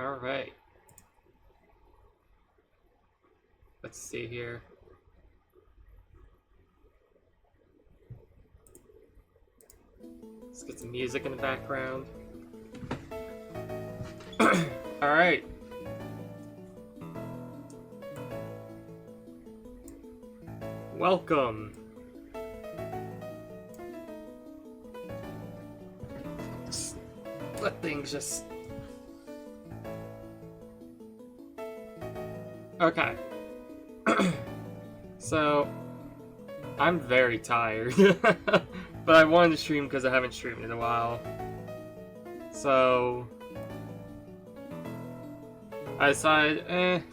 Alright. Let's see here. Let's get some music in the background. Alright. Welcome. Just let things just... Okay. So, I'm very tired. But I wanted to stream because I haven't streamed in a while. So, I decided,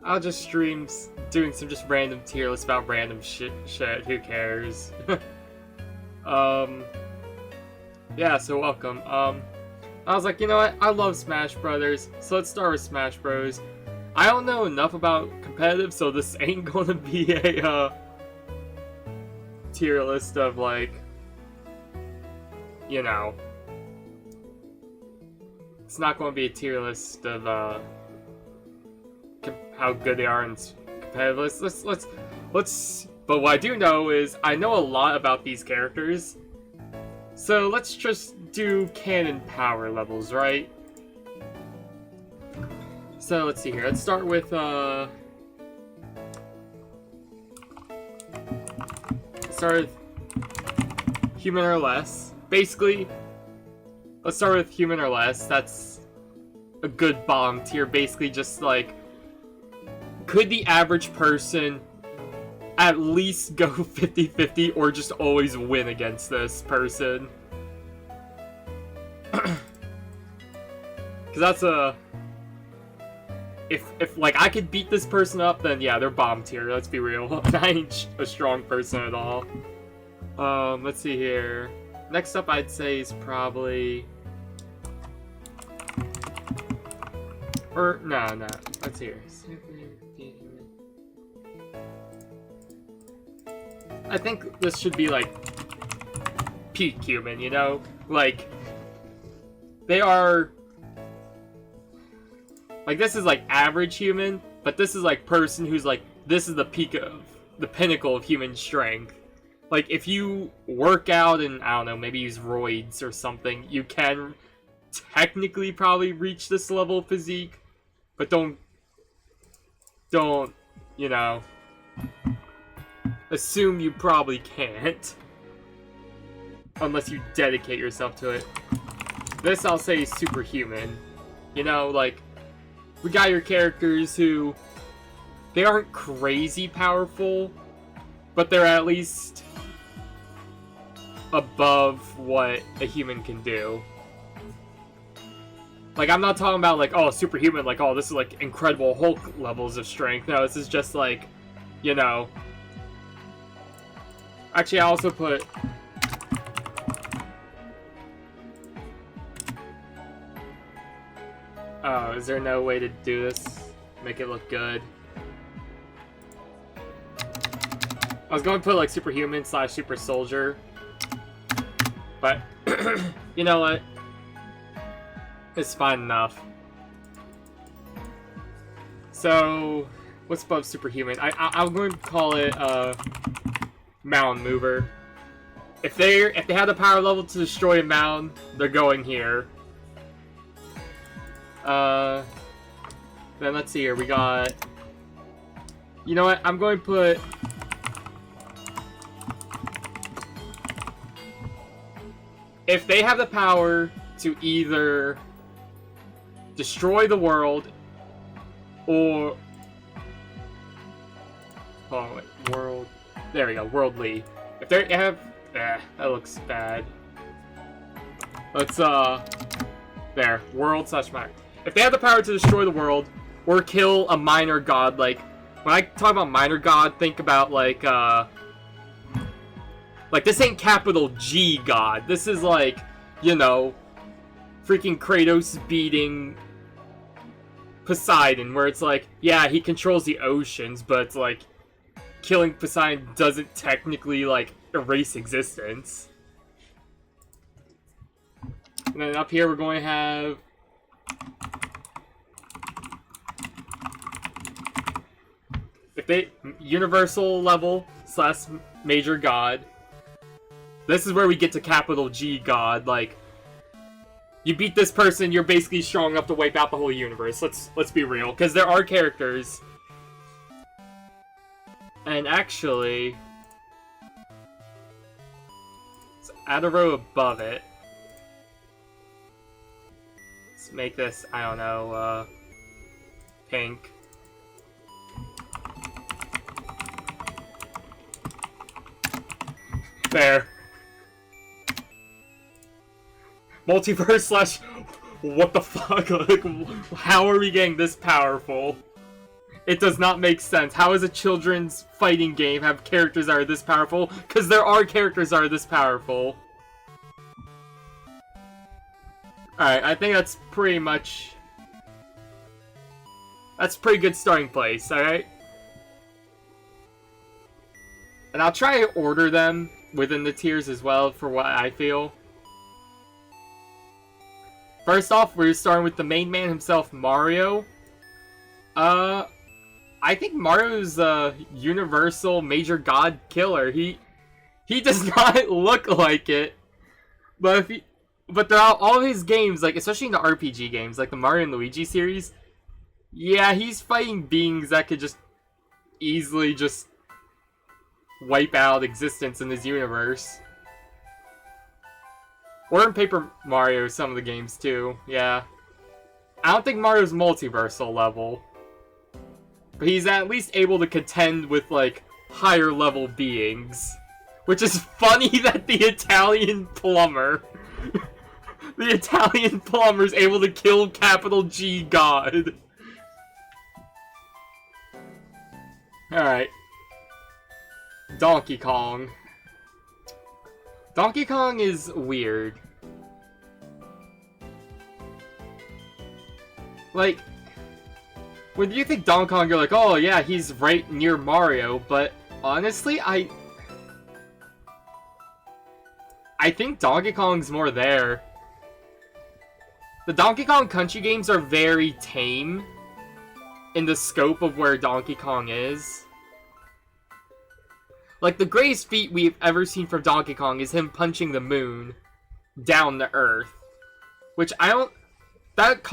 I'll just stream doing some just random tier lists about random shit, who cares? Yeah, so welcome. I was like, you know what, I love Smash Brothers, so let's start with Smash Bros. I don't know enough about competitive, so this ain't gonna be a, tier list of, like, you know, it's not going to be a tier list of how good they are in competitive. Let's. But what I do know is I know a lot about these characters, so let's just do canon power levels, right? So let's see here. Let's start with human or less. Basically, let's start with human or less. That's a good bottom tier. Basically, just like, could the average person at least go 50-50 or just always win against this person? Because that's a... If like I could beat this person up, then yeah, they're bottom tier. Let's be real. I ain't a strong person at all. Let's see here. Next up, I'd say is probably, or no. Let's see here. I think this should be like peak human. You know, like they are. Like, this is, like, average human, but this is, like, person who's, like, this is the peak of, the pinnacle of human strength. Like, if you work out and, I don't know, maybe use roids or something, you can technically probably reach this level of physique, but don't, you know, assume you probably can't. Unless you dedicate yourself to it. This, I'll say, is superhuman. You know, like, we got your characters who, they aren't crazy powerful, but they're at least above what a human can do. Like, I'm not talking about, like, oh, superhuman, like, oh, this is, like, incredible Hulk levels of strength. No, this is just, like, you know. Actually, I also put... Oh, is there no way to do this? Make it look good? I was going to put like superhuman / super soldier. But, you know what? It's fine enough. So, what's above superhuman? I'm going to call it mountain mover. If they have the power level to destroy a mountain, they're going here. Then let's see here, we got... You know what, I'm going to put... If they have the power to either destroy the world, or... Hold on, wait, world... There we go, worldly. If they have... that looks bad. Let's, there, world / Mac. If they have the power to destroy the world, or kill a minor god, like, when I talk about minor god, think about, like, this ain't capital G god. This is, like, you know, freaking Kratos beating Poseidon, where it's like, yeah, he controls the oceans, but it's like, killing Poseidon doesn't technically, like, erase existence. And then up here we're going to have if they universal level slash major god. This is where we get to capital G god. Like, you beat this person, you're basically strong enough to wipe out the whole universe. Let's be real, because there are characters. And actually, let's add a row above it. Let's make this, I don't know, pink. There. Multiverse slash... What the fuck? Like, how are we getting this powerful? It does not make sense. How does a children's fighting game have characters that are this powerful? Because there are characters that are this powerful. Alright, I think that's pretty much... That's a pretty good starting place, alright? And I'll try to order them within the tiers as well for what I feel. First off, we're starting with the main man himself, Mario. I think Mario's a universal major god killer. He does not look like it, but throughout all of his games, like especially in the RPG games, like the Mario and Luigi series, yeah, he's fighting beings that could just easily just wipe out existence in his universe. Or in Paper Mario, some of the games too, yeah. I don't think Mario's multiversal level. But he's at least able to contend with, like, higher level beings. Which is funny that the Italian plumber... the Italian plumber is able to kill capital G God. Alright. Donkey Kong. Donkey Kong is weird. Like, when you think Donkey Kong, you're like, oh yeah, he's right near Mario, but honestly, I think Donkey Kong's more there. The Donkey Kong Country games are very tame in the scope of where Donkey Kong is. Like, the greatest feat we've ever seen from Donkey Kong is him punching the moon down to Earth. Which I don't... That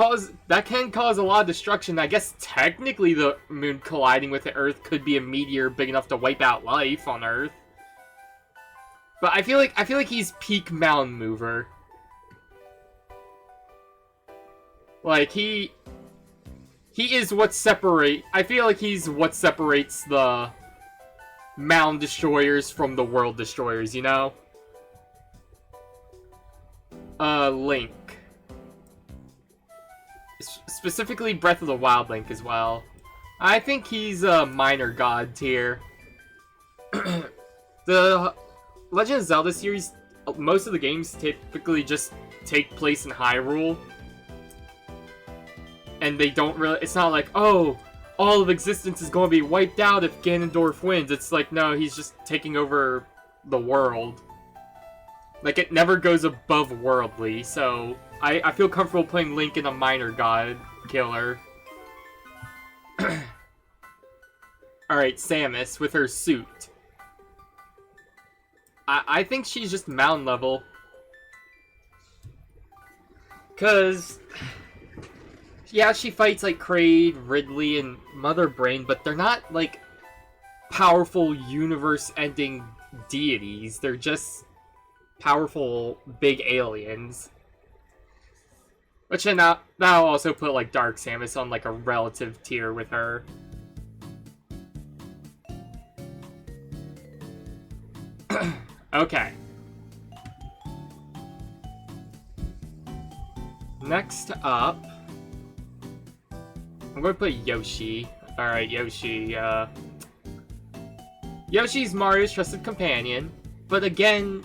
can cause a lot of destruction. I guess technically the moon colliding with the Earth could be a meteor big enough to wipe out life on Earth. But I feel like he's peak mountain mover. Like, he is what separate... I feel like he's what separates the mountain destroyers from the world destroyers, you know? Link. Specifically Breath of the Wild Link as well. I think he's a minor god tier. The Legend of Zelda series, most of the games typically just take place in Hyrule. And they don't really... It's not like, oh, all of existence is going to be wiped out if Ganondorf wins. It's like, no, he's just taking over the world. Like, it never goes above worldly, so I feel comfortable putting Link in a minor god killer. Alright, Samus with her suit. I think she's just mountain level. Because, yeah, she fights like Kraid, Ridley, and Mother Brain, but they're not, like, powerful universe-ending deities. They're just powerful big aliens. Which then that'll also put like Dark Samus on like a relative tier with her. Okay. Next up, I'm going to put Yoshi. Alright, Yoshi. Yoshi's Mario's trusted companion, but again,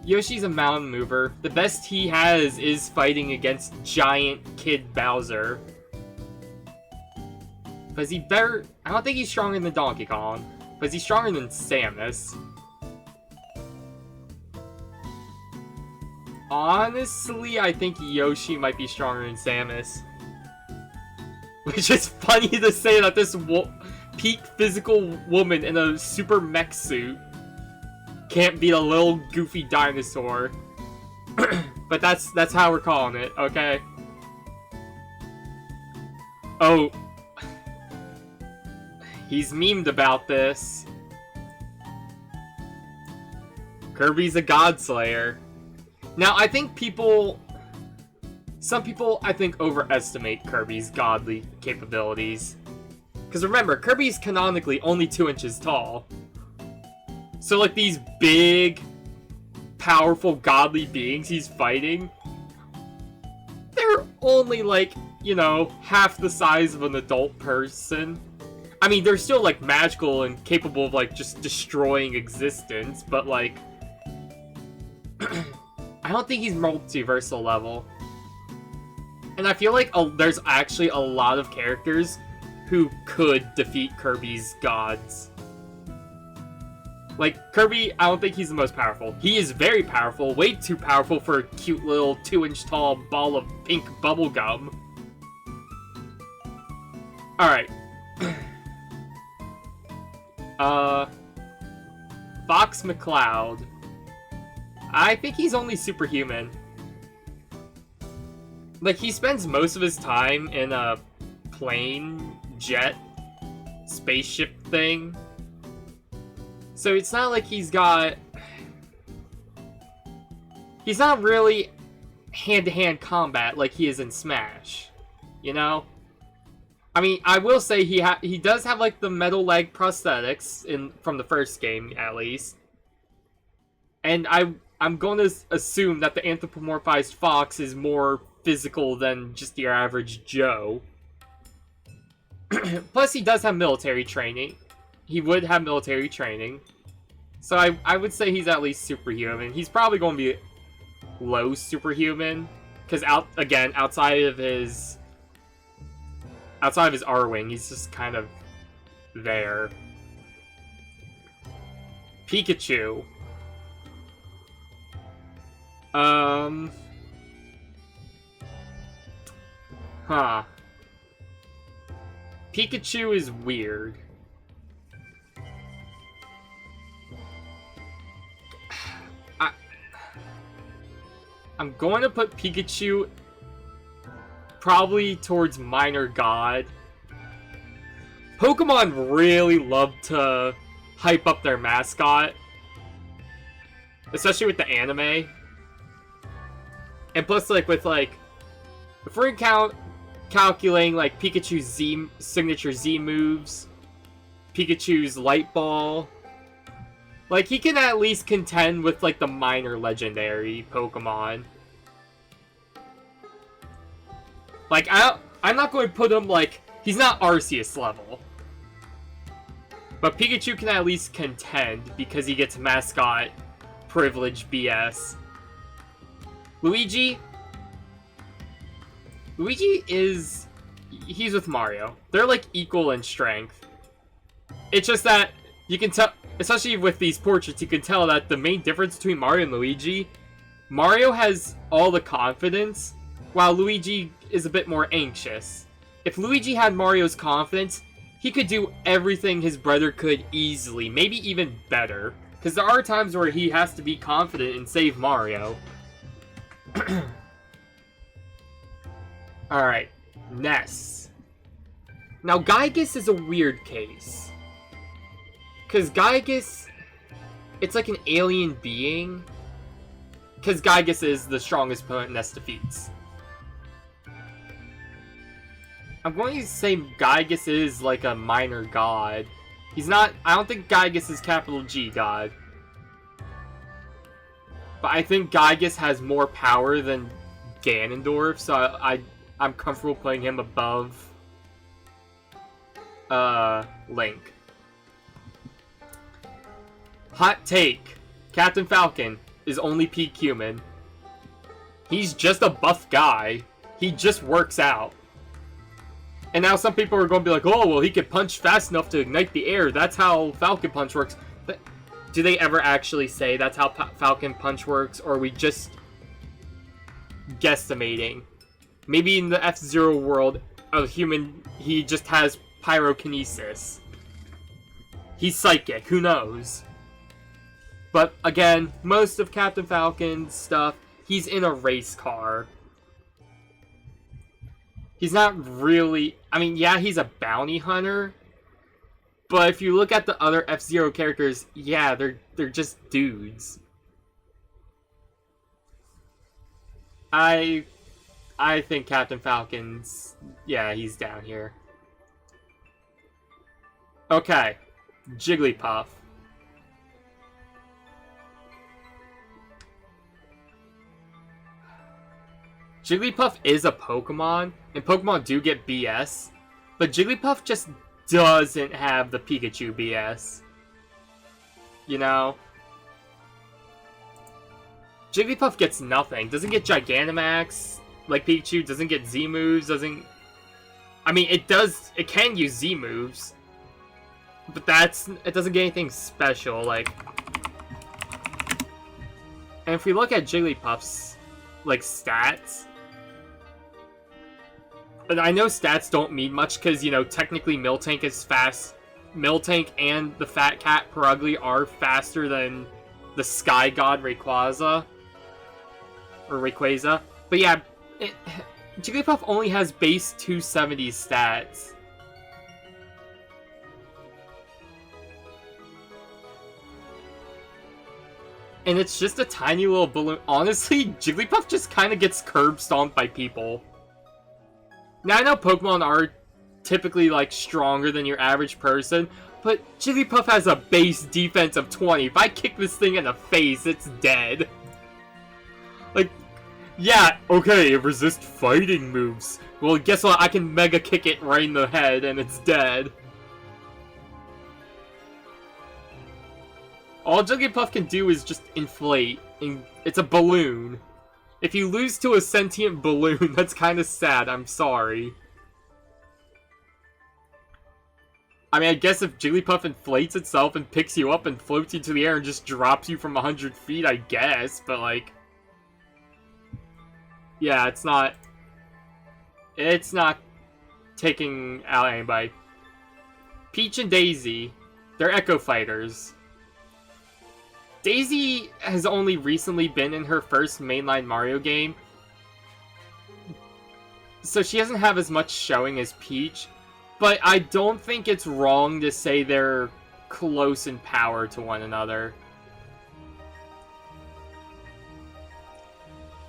Yoshi's a mountain mover. The best he has is fighting against giant Kid Bowser. But he better... I don't think he's stronger than Donkey Kong. But he's stronger than Samus. Honestly, I think Yoshi might be stronger than Samus. Which is funny to say that this peak physical woman in a super mech suit can't beat a little goofy dinosaur. But that's how we're calling it, okay? Oh. He's memed about this. Kirby's a god slayer. Now, I think some people, I think, overestimate Kirby's godly capabilities. Because remember, Kirby's canonically only 2 inches tall. So, like, these big, powerful, godly beings he's fighting, they're only, like, you know, half the size of an adult person. I mean, they're still, like, magical and capable of, like, just destroying existence, but, like, I don't think he's multiversal level. And I feel like there's actually a lot of characters who could defeat Kirby's gods. Like, Kirby, I don't think he's the most powerful. He is very powerful, way too powerful for a cute little 2-inch tall ball of pink bubblegum. Alright. Fox McCloud. I think he's only superhuman. Like, he spends most of his time in a plane, jet, spaceship thing. So it's not like he's got... He's not really hand-to-hand combat like he is in Smash. You know? I mean, I will say he does have, like, the metal leg prosthetics from the first game, at least. And I'm going to assume that the anthropomorphized fox is more physical than just your average Joe. Plus, he does have military training. He would have military training. So I would say he's at least superhuman. He's probably going to be low superhuman. Because, outside of his R-Wing, he's just kind of there. Pikachu. Pikachu is weird. I'm going to put Pikachu probably towards Minor God. Pokemon really love to hype up their mascot. Especially with the anime. And plus, like, with, like, if we're calculating, like, Pikachu's signature Z moves, Pikachu's Light Ball, like, he can at least contend with, like, the minor legendary Pokemon. Like, I'm not going to put him, like, he's not Arceus level. But Pikachu can at least contend because he gets mascot privilege BS. Luigi he's with Mario. They're like equal in strength. It's just that you can tell, especially with these portraits, you can tell that the main difference between Mario and Luigi, Mario has all the confidence, while Luigi is a bit more anxious. If Luigi had Mario's confidence, he could do everything his brother could easily, maybe even better. Because there are times where he has to be confident and save Mario. Alright, Ness. Now, Gygus is a weird case. Because Gygus, it's like an alien being. Because Gygus is the strongest opponent Ness defeats. I'm going to say Gygus is like a minor god. He's not, I don't think Gygus is capital G god. But I think Gygus has more power than Ganondorf, so I'm comfortable putting him above Link. Hot take. Captain Falcon is only peak human. He's just a buff guy. He just works out. And now some people are going to be like, oh, well, he can punch fast enough to ignite the air. That's how Falcon Punch works. But do they ever actually say that's how Falcon Punch works? Or are we just guesstimating? Maybe in the F-Zero world, a human, he just has pyrokinesis. He's psychic, who knows? But again, most of Captain Falcon's stuff, he's in a race car. He's not really... I mean, yeah, he's a bounty hunter. But if you look at the other F-Zero characters, yeah, they're just dudes. I think Captain Falcon's... yeah, he's down here. Okay. Jigglypuff. Jigglypuff is a Pokemon, and Pokemon do get BS, but Jigglypuff just doesn't have the Pikachu BS. You know? Jigglypuff gets nothing. Doesn't get Gigantamax like Pikachu, doesn't get Z moves, doesn't... I mean, it does... it can use Z moves, but it doesn't get anything special, like... And if we look at Jigglypuff's, like, stats... And I know stats don't mean much, because, you know, technically Miltank is fast. Miltank and the Fat Cat Perugly are faster than the Sky God Rayquaza. Or Rayquaza. But yeah, Jigglypuff only has base 270 stats. And it's just a tiny little balloon. Honestly, Jigglypuff just kind of gets curb stomped by people. Now, I know Pokemon are typically, like, stronger than your average person, but Jigglypuff has a base defense of 20. If I kick this thing in the face, it's dead. Like, yeah, okay, it resists fighting moves. Well, guess what? I can Mega Kick it right in the head, and it's dead. All Jigglypuff can do is just inflate, and it's a balloon. If you lose to a sentient balloon, that's kind of sad, I'm sorry. I mean, I guess if Jigglypuff inflates itself and picks you up and floats you to the air and just drops you from 100 feet, I guess, but like... yeah, it's not taking out anybody. Peach and Daisy, they're Echo Fighters. Daisy has only recently been in her first mainline Mario game, so she doesn't have as much showing as Peach, but I don't think it's wrong to say they're close in power to one another.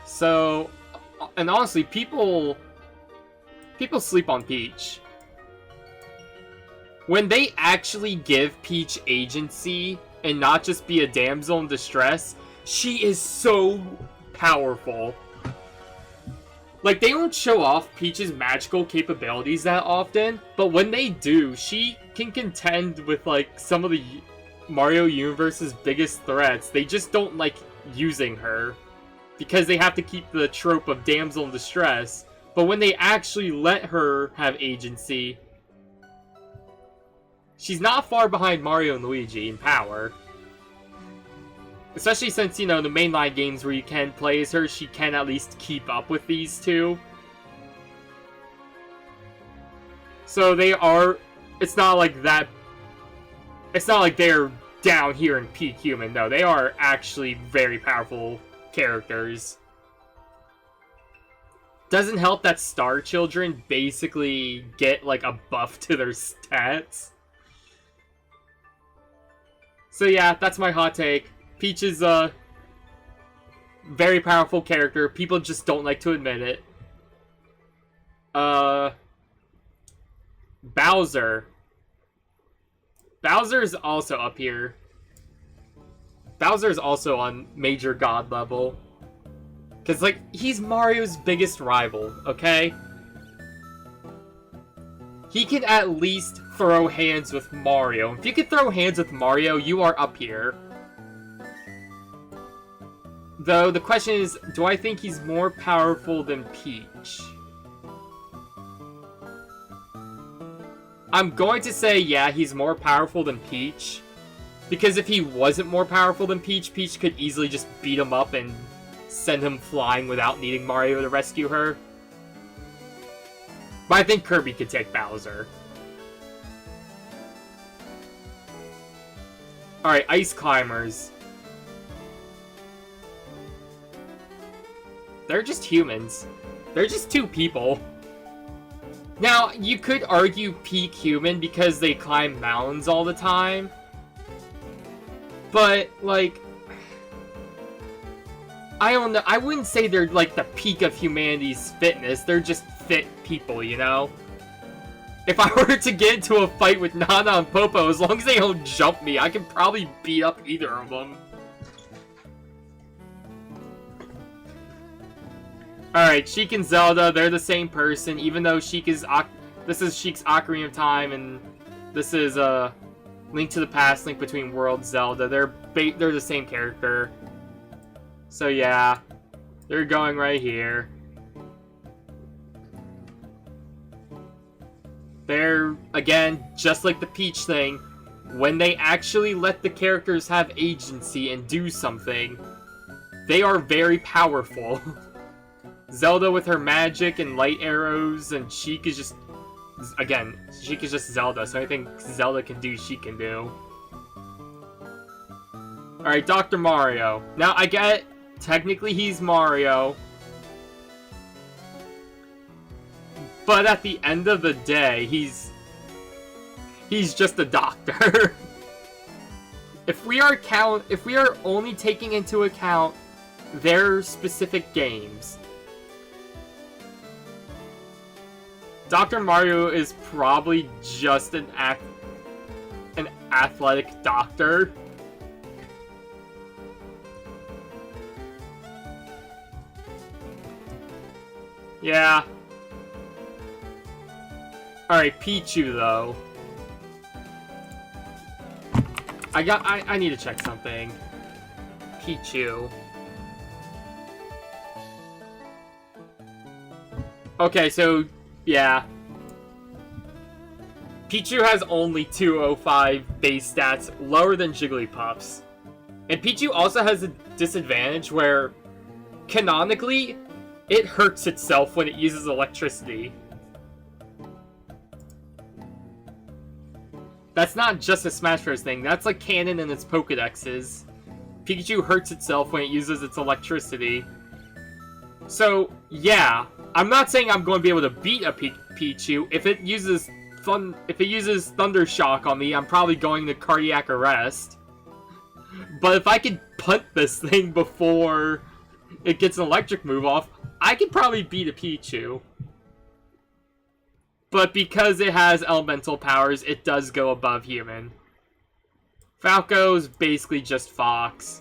So, and honestly, people sleep on Peach. When they actually give Peach agency, and not just be a damsel in distress, she is so powerful. Like, they don't show off Peach's magical capabilities that often, but when they do, she can contend with, like, some of the Mario Universe's biggest threats. They just don't like using her, because they have to keep the trope of damsel in distress. But when they actually let her have agency, she's not far behind Mario and Luigi in power. Especially since, you know, the mainline games where you can play as her, she can at least keep up with these two. So they are... it's not like that... it's not like they're down here in peak human, no. They are actually very powerful characters. Doesn't help that Star Children basically get, like, a buff to their stats. So yeah, that's my hot take. Peach is a very powerful character. People just don't like to admit it. Bowser. Bowser is also up here. Bowser is also on Major God level. Because, like, he's Mario's biggest rival, okay? He can at least throw hands with Mario. If you can throw hands with Mario, you are up here. Though, the question is, do I think he's more powerful than Peach? I'm going to say, yeah, he's more powerful than Peach. Because if he wasn't more powerful than Peach, Peach could easily just beat him up and send him flying without needing Mario to rescue her. But I think Kirby could take Bowser. Alright, Ice Climbers. They're just humans. They're just two people. Now, you could argue peak human because they climb mountains all the time. But, like... I don't know. I wouldn't say they're, like, the peak of humanity's fitness. They're just fit people, you know? If I were to get into a fight with Nana and Popo, as long as they don't jump me, I can probably beat up either of them. Alright, Sheik and Zelda, they're the same person, even though Sheik is... This is Sheik's Ocarina of Time, and this is, Link to the Past, Link Between Worlds Zelda. They're the same character. So yeah, they're going right here. They're, again, just like the Peach thing, when they actually let the characters have agency and do something, they are very powerful. Zelda with her magic and light arrows, and Sheik is just... Again, Sheik is just Zelda, so anything Zelda can do, she can do. Alright, Dr. Mario. Now, I get... Technically, he's Mario. But at the end of the day, he's just a doctor. If we are only taking into account their specific games, Dr. Mario is probably just an athletic doctor. Yeah. Alright, Pichu, though. I need to check something. Pichu. Okay, so, yeah. Pichu has only 205 base stats, lower than Jigglypuff's. And Pichu also has a disadvantage where, canonically, it hurts itself when it uses electricity. That's not just a Smash Bros. Thing, that's like canon in its Pokedexes. Pikachu hurts itself when it uses its electricity. So, yeah, I'm not saying I'm going to be able to beat a Pichu. If it uses Thunder Shock on me, I'm probably going to cardiac arrest. But if I can punt this thing before it gets an electric move off, I could probably beat a Pichu. But because it has elemental powers, it does go above human. Falco's basically just Fox.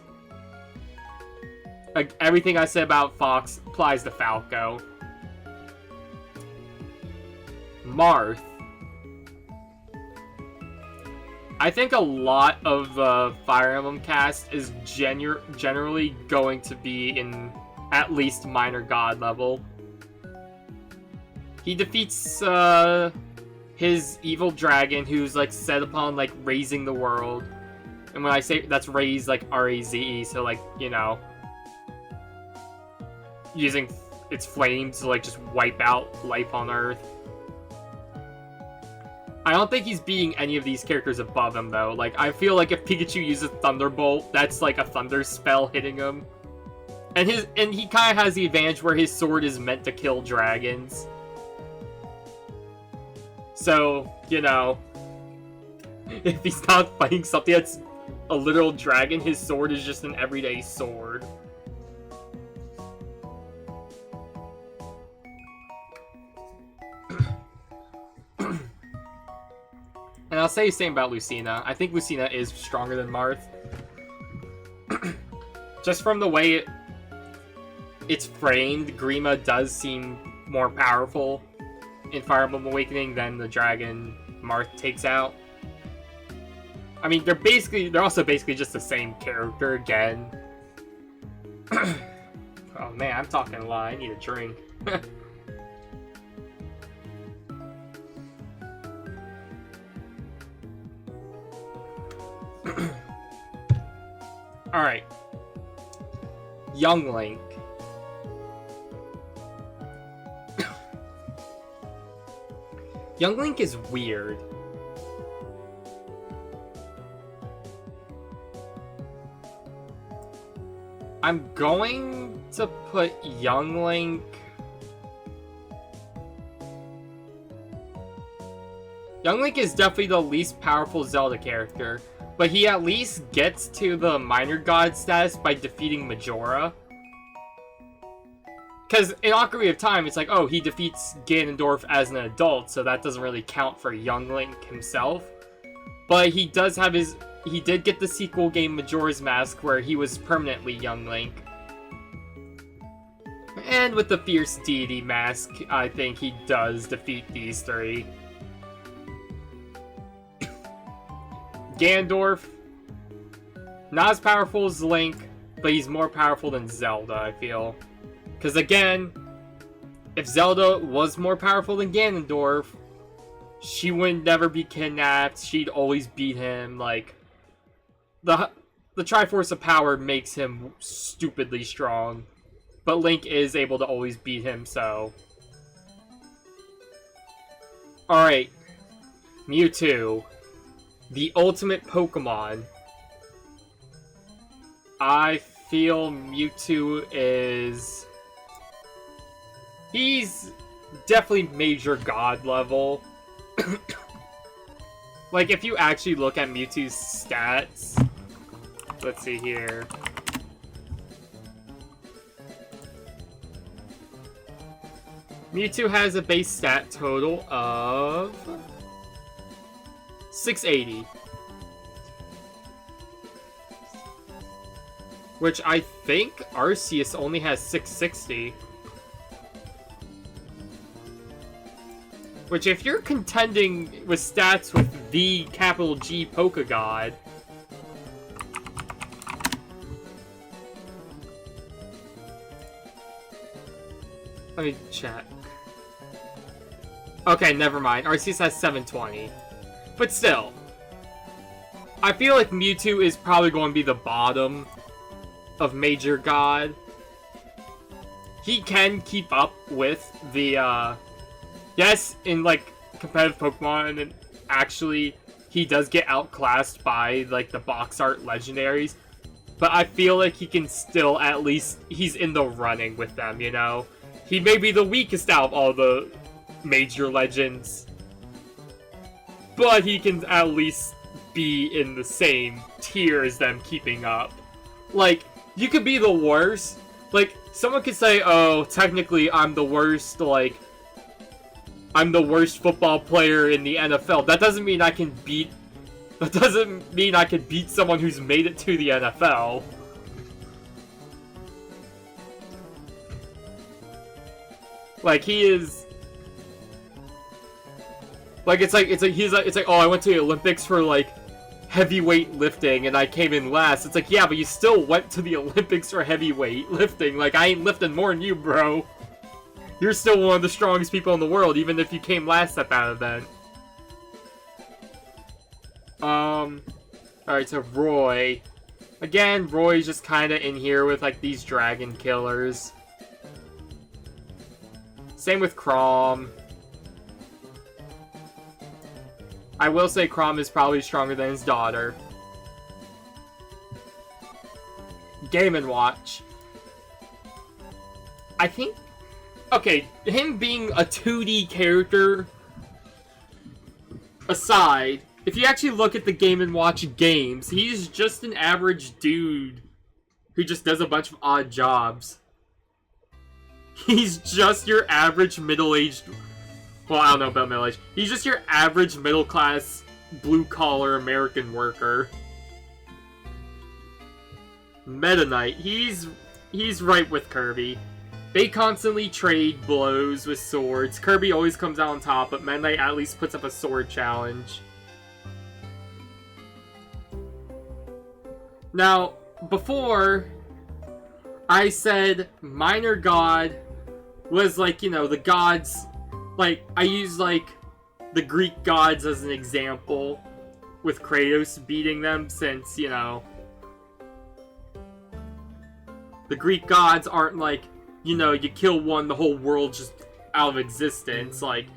Like, everything I said about Fox applies to Falco. Marth. I think a lot of the Fire Emblem cast is generally going to be in at least minor god level. He defeats his evil dragon, who's like set upon like raising the world. And when I say that's raise, like R-A-Z-E, so like, you know, using its flames to like just wipe out life on Earth. I don't think he's beating any of these characters above him though. Like, I feel like if Pikachu uses Thunderbolt, that's like a thunder spell hitting him. And he kind of has the advantage where his sword is meant to kill dragons. So, you know, if he's not fighting something that's a literal dragon, his sword is just an everyday sword. And I'll say the same about Lucina. I think Lucina is stronger than Marth. Just from the way it's framed, Grima does seem more powerful in Fire Emblem Awakening than the dragon Marth takes out. I mean, they're also basically just the same character again. Oh man, I'm talking a lot. I need a drink. Alright. Young Link. Young Link is weird. I'm going to put Young Link... Young Link is definitely the least powerful Zelda character, but he at least gets to the Minor God status by defeating Majora. Because in Ocarina of Time, it's like, oh, he defeats Ganondorf as an adult, so that doesn't really count for Young Link himself. But he does have his... He did get the sequel game Majora's Mask, where he was permanently Young Link. And with the Fierce Deity Mask, I think he does defeat these three. Ganondorf, not as powerful as Link, but he's more powerful than Zelda, I feel. Because again, if Zelda was more powerful than Ganondorf, she would never be kidnapped, she'd always beat him, like... The Triforce of Power makes him stupidly strong, but Link is able to always beat him, so... Alright, Mewtwo. The ultimate Pokemon. I feel Mewtwo is... He's definitely major god level. Like, if you actually look at Mewtwo's stats... Let's see here. Mewtwo has a base stat total of... 680. Which I think Arceus only has 660. Which, if you're contending with stats with the capital G PokeGod... Let me check. Okay, never mind. Arceus has 720. But still, I feel like Mewtwo is probably going to be the bottom of Major God. He can keep up with the, yes, in, like, competitive Pokemon, and actually, he does get outclassed by, like, the box art legendaries. But I feel like he can still, at least, he's in the running with them, you know? He may be the weakest out of all the major legends, but he can at least be in the same tier as them keeping up. Like, you could be the worst. Like, someone could say, oh, technically I'm the worst, like, I'm the worst football player in the NFL. That doesn't mean I can beat... That doesn't mean I can beat someone who's made it to the NFL. Like, he is... Like, it's like, oh, I went to the Olympics for, like, heavyweight lifting, and I came in last. It's like, yeah, but you still went to the Olympics for heavyweight lifting. Like, I ain't lifting more than you, bro. You're still one of the strongest people in the world, even if you came last at that event. Alright, so Roy. Again, Roy's just kinda in here with, like, these dragon killers. Same with Chrom. I will say Chrom is probably stronger than his daughter. Game & Watch. I think... Okay, him being a 2D character aside, if you actually look at the Game & Watch games, he's just an average dude who just does a bunch of odd jobs. He's just your average middle-aged... Well, I don't know about middle-aged. He's just your average middle-class, blue-collar American worker. Meta Knight. He's right with Kirby. They constantly trade blows with swords. Kirby always comes out on top, but Meta Knight at least puts up a sword challenge. Now, before, I said Minor God was like, you know, the gods, like, I use, like, the Greek gods as an example, with Kratos beating them, since, you know, the Greek gods aren't like, you know, you kill one, the whole world's just out of existence. Like,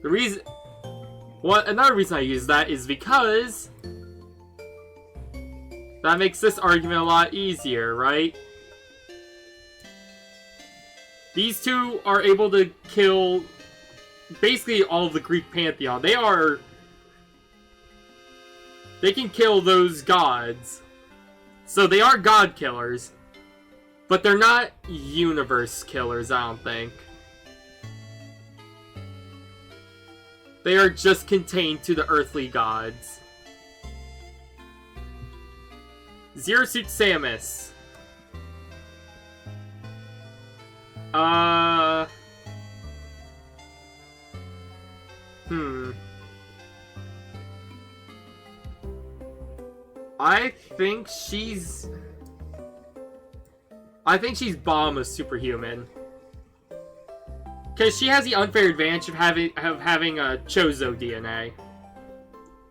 The reason... Another reason I use that is because... that makes this argument a lot easier, right? These two are able to kill basically all of the Greek pantheon. They can kill those gods. So they are god killers. But they're not universe killers, I don't think. They are just contained to the earthly gods. Zero Suit Samus. I think she's bomb as superhuman. Because she has the unfair advantage of having a Chozo DNA.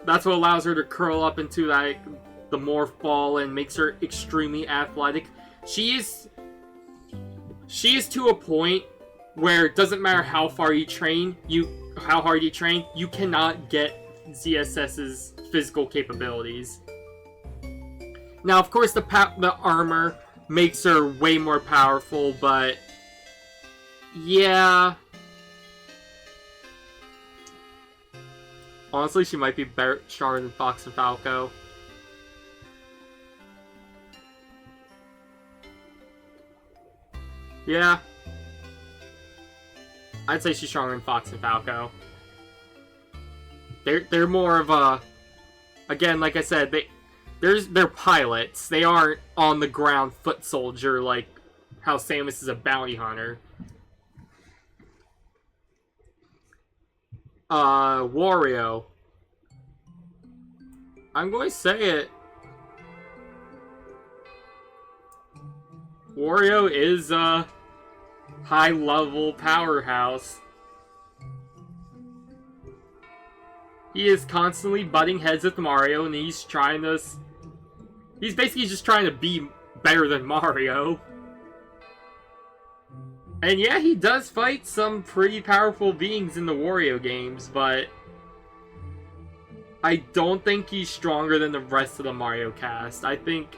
That's what allows her to curl up into like the morph ball and makes her extremely athletic. She is to a point where it doesn't matter how far you train, how hard you train, you cannot get ZSS's physical capabilities. Now, of course, the armor makes her way more powerful, but yeah. Honestly, she might be better, stronger than Fox and Falco. Yeah. I'd say she's stronger than Fox and Falco. They're more of a... Again, like I said, they're pilots. They aren't on the ground foot soldier like how Samus is a bounty hunter. Wario. I'm going to say it. Wario is a high-level powerhouse. He is constantly butting heads with Mario, and he's basically just trying to be better than Mario. And yeah, he does fight some pretty powerful beings in the Wario games, but I don't think he's stronger than the rest of the Mario cast. I think,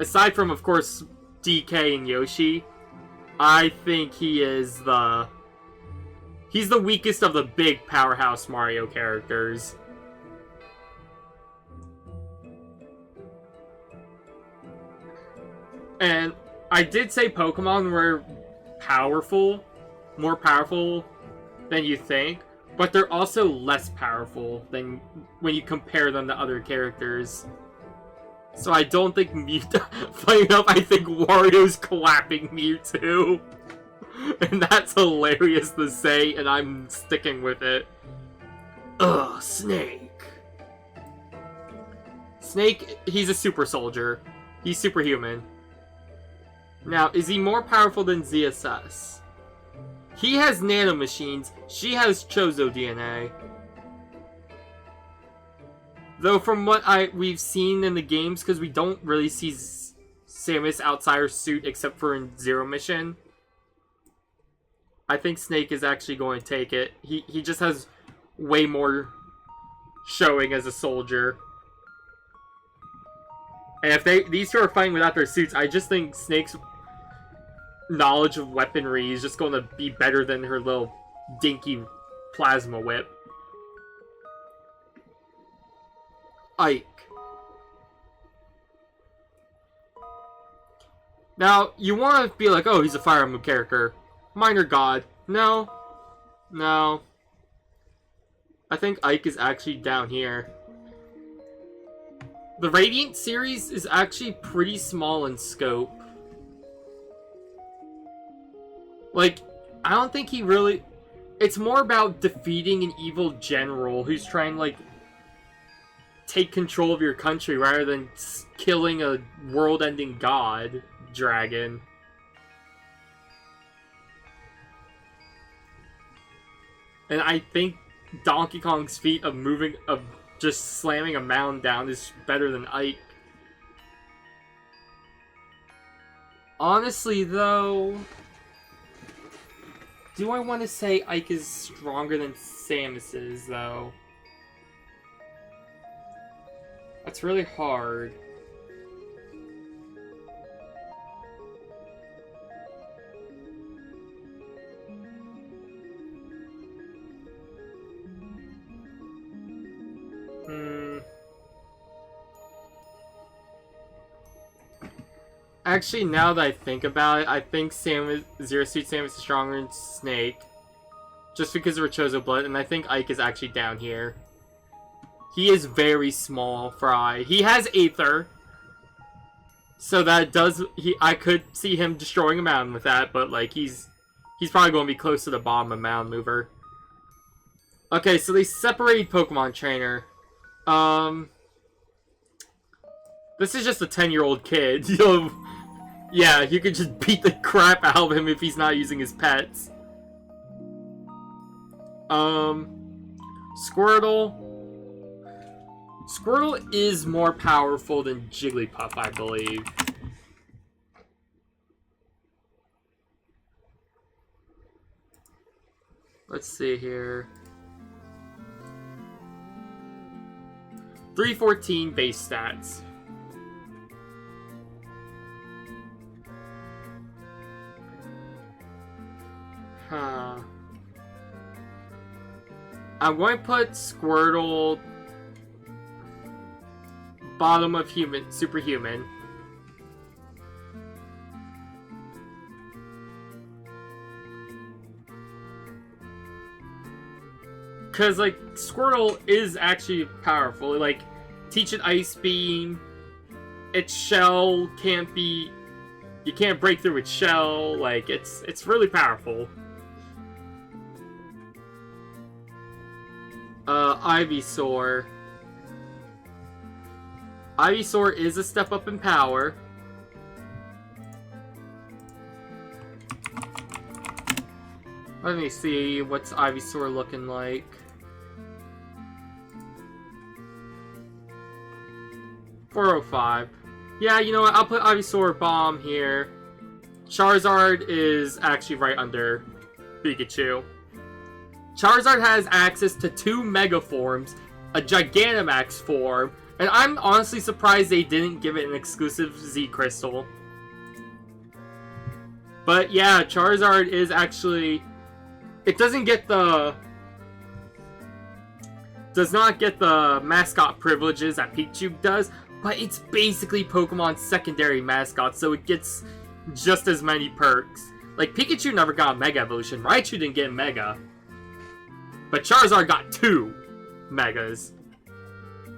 aside from, of course, DK and Yoshi, I think he's the weakest of the big powerhouse Mario characters. And I did say Pokemon were more powerful than you think, but they're also less powerful than when you compare them to other characters. So I don't think funny enough, I think Wario's clapping Mewtwo. And that's hilarious to say, and I'm sticking with it. Ugh, Snake. Snake, he's a super soldier. He's superhuman. Now, is he more powerful than ZSS? He has nanomachines. She has Chozo DNA. Though from what we've seen in the games, because we don't really see Samus outside her suit except for in Zero Mission, I think Snake is actually going to take it. He just has way more showing as a soldier. And if these two are fighting without their suits, I just think Snake's knowledge of weaponry is just going to be better than her little dinky plasma whip. Ike. Now, you want to be like, oh, he's a Fire Emblem character. Minor god. No. No. I think Ike is actually down here. The Radiant series is actually pretty small in scope. Like, I don't think he really... It's more about defeating an evil general who's trying to, like, take control of your country rather than killing a world-ending god dragon. And I think Donkey Kong's feat of just slamming a mound down is better than Ike. Honestly, though, Do I want to say Ike is stronger than Samus's, though? That's really hard. Actually, now that I think about it, I think Zero Suit Samus is stronger than Snake. Just because of Chozo blood, and I think Ike is actually down here. He is very small, Fry. He has Aether. So that does... I could see him destroying a mountain with that, but like, he's probably going to be close to the bottom of Mountain Mover. Okay, so they separated Pokemon Trainer. This is just a 10-year-old kid. Yeah, you could just beat the crap out of him if he's not using his pets. Squirtle. Squirtle is more powerful than Jigglypuff, I believe. Let's see here. 314 base stats. Huh. I'm going to put Squirtle bottom of superhuman. Because, like, Squirtle is actually powerful. Like, teach it Ice Beam. Its shell can't be... You can't break through its shell. Like, it's really powerful. Ivysaur. Ivysaur is a step up in power. Let me see what's Ivysaur looking like. 405. Yeah, you know what? I'll put Ivysaur Bomb here. Charizard is actually right under Pikachu. Charizard has access to 2 Mega Forms, a Gigantamax form, and I'm honestly surprised they didn't give it an exclusive Z Crystal. But yeah, Charizard is actually... It doesn't get the... Does not get the mascot privileges that Pikachu does, but it's basically Pokemon's secondary mascot, so it gets just as many perks. Like, Pikachu never got a Mega Evolution, Raichu didn't get a Mega. But Charizard got 2 Megas.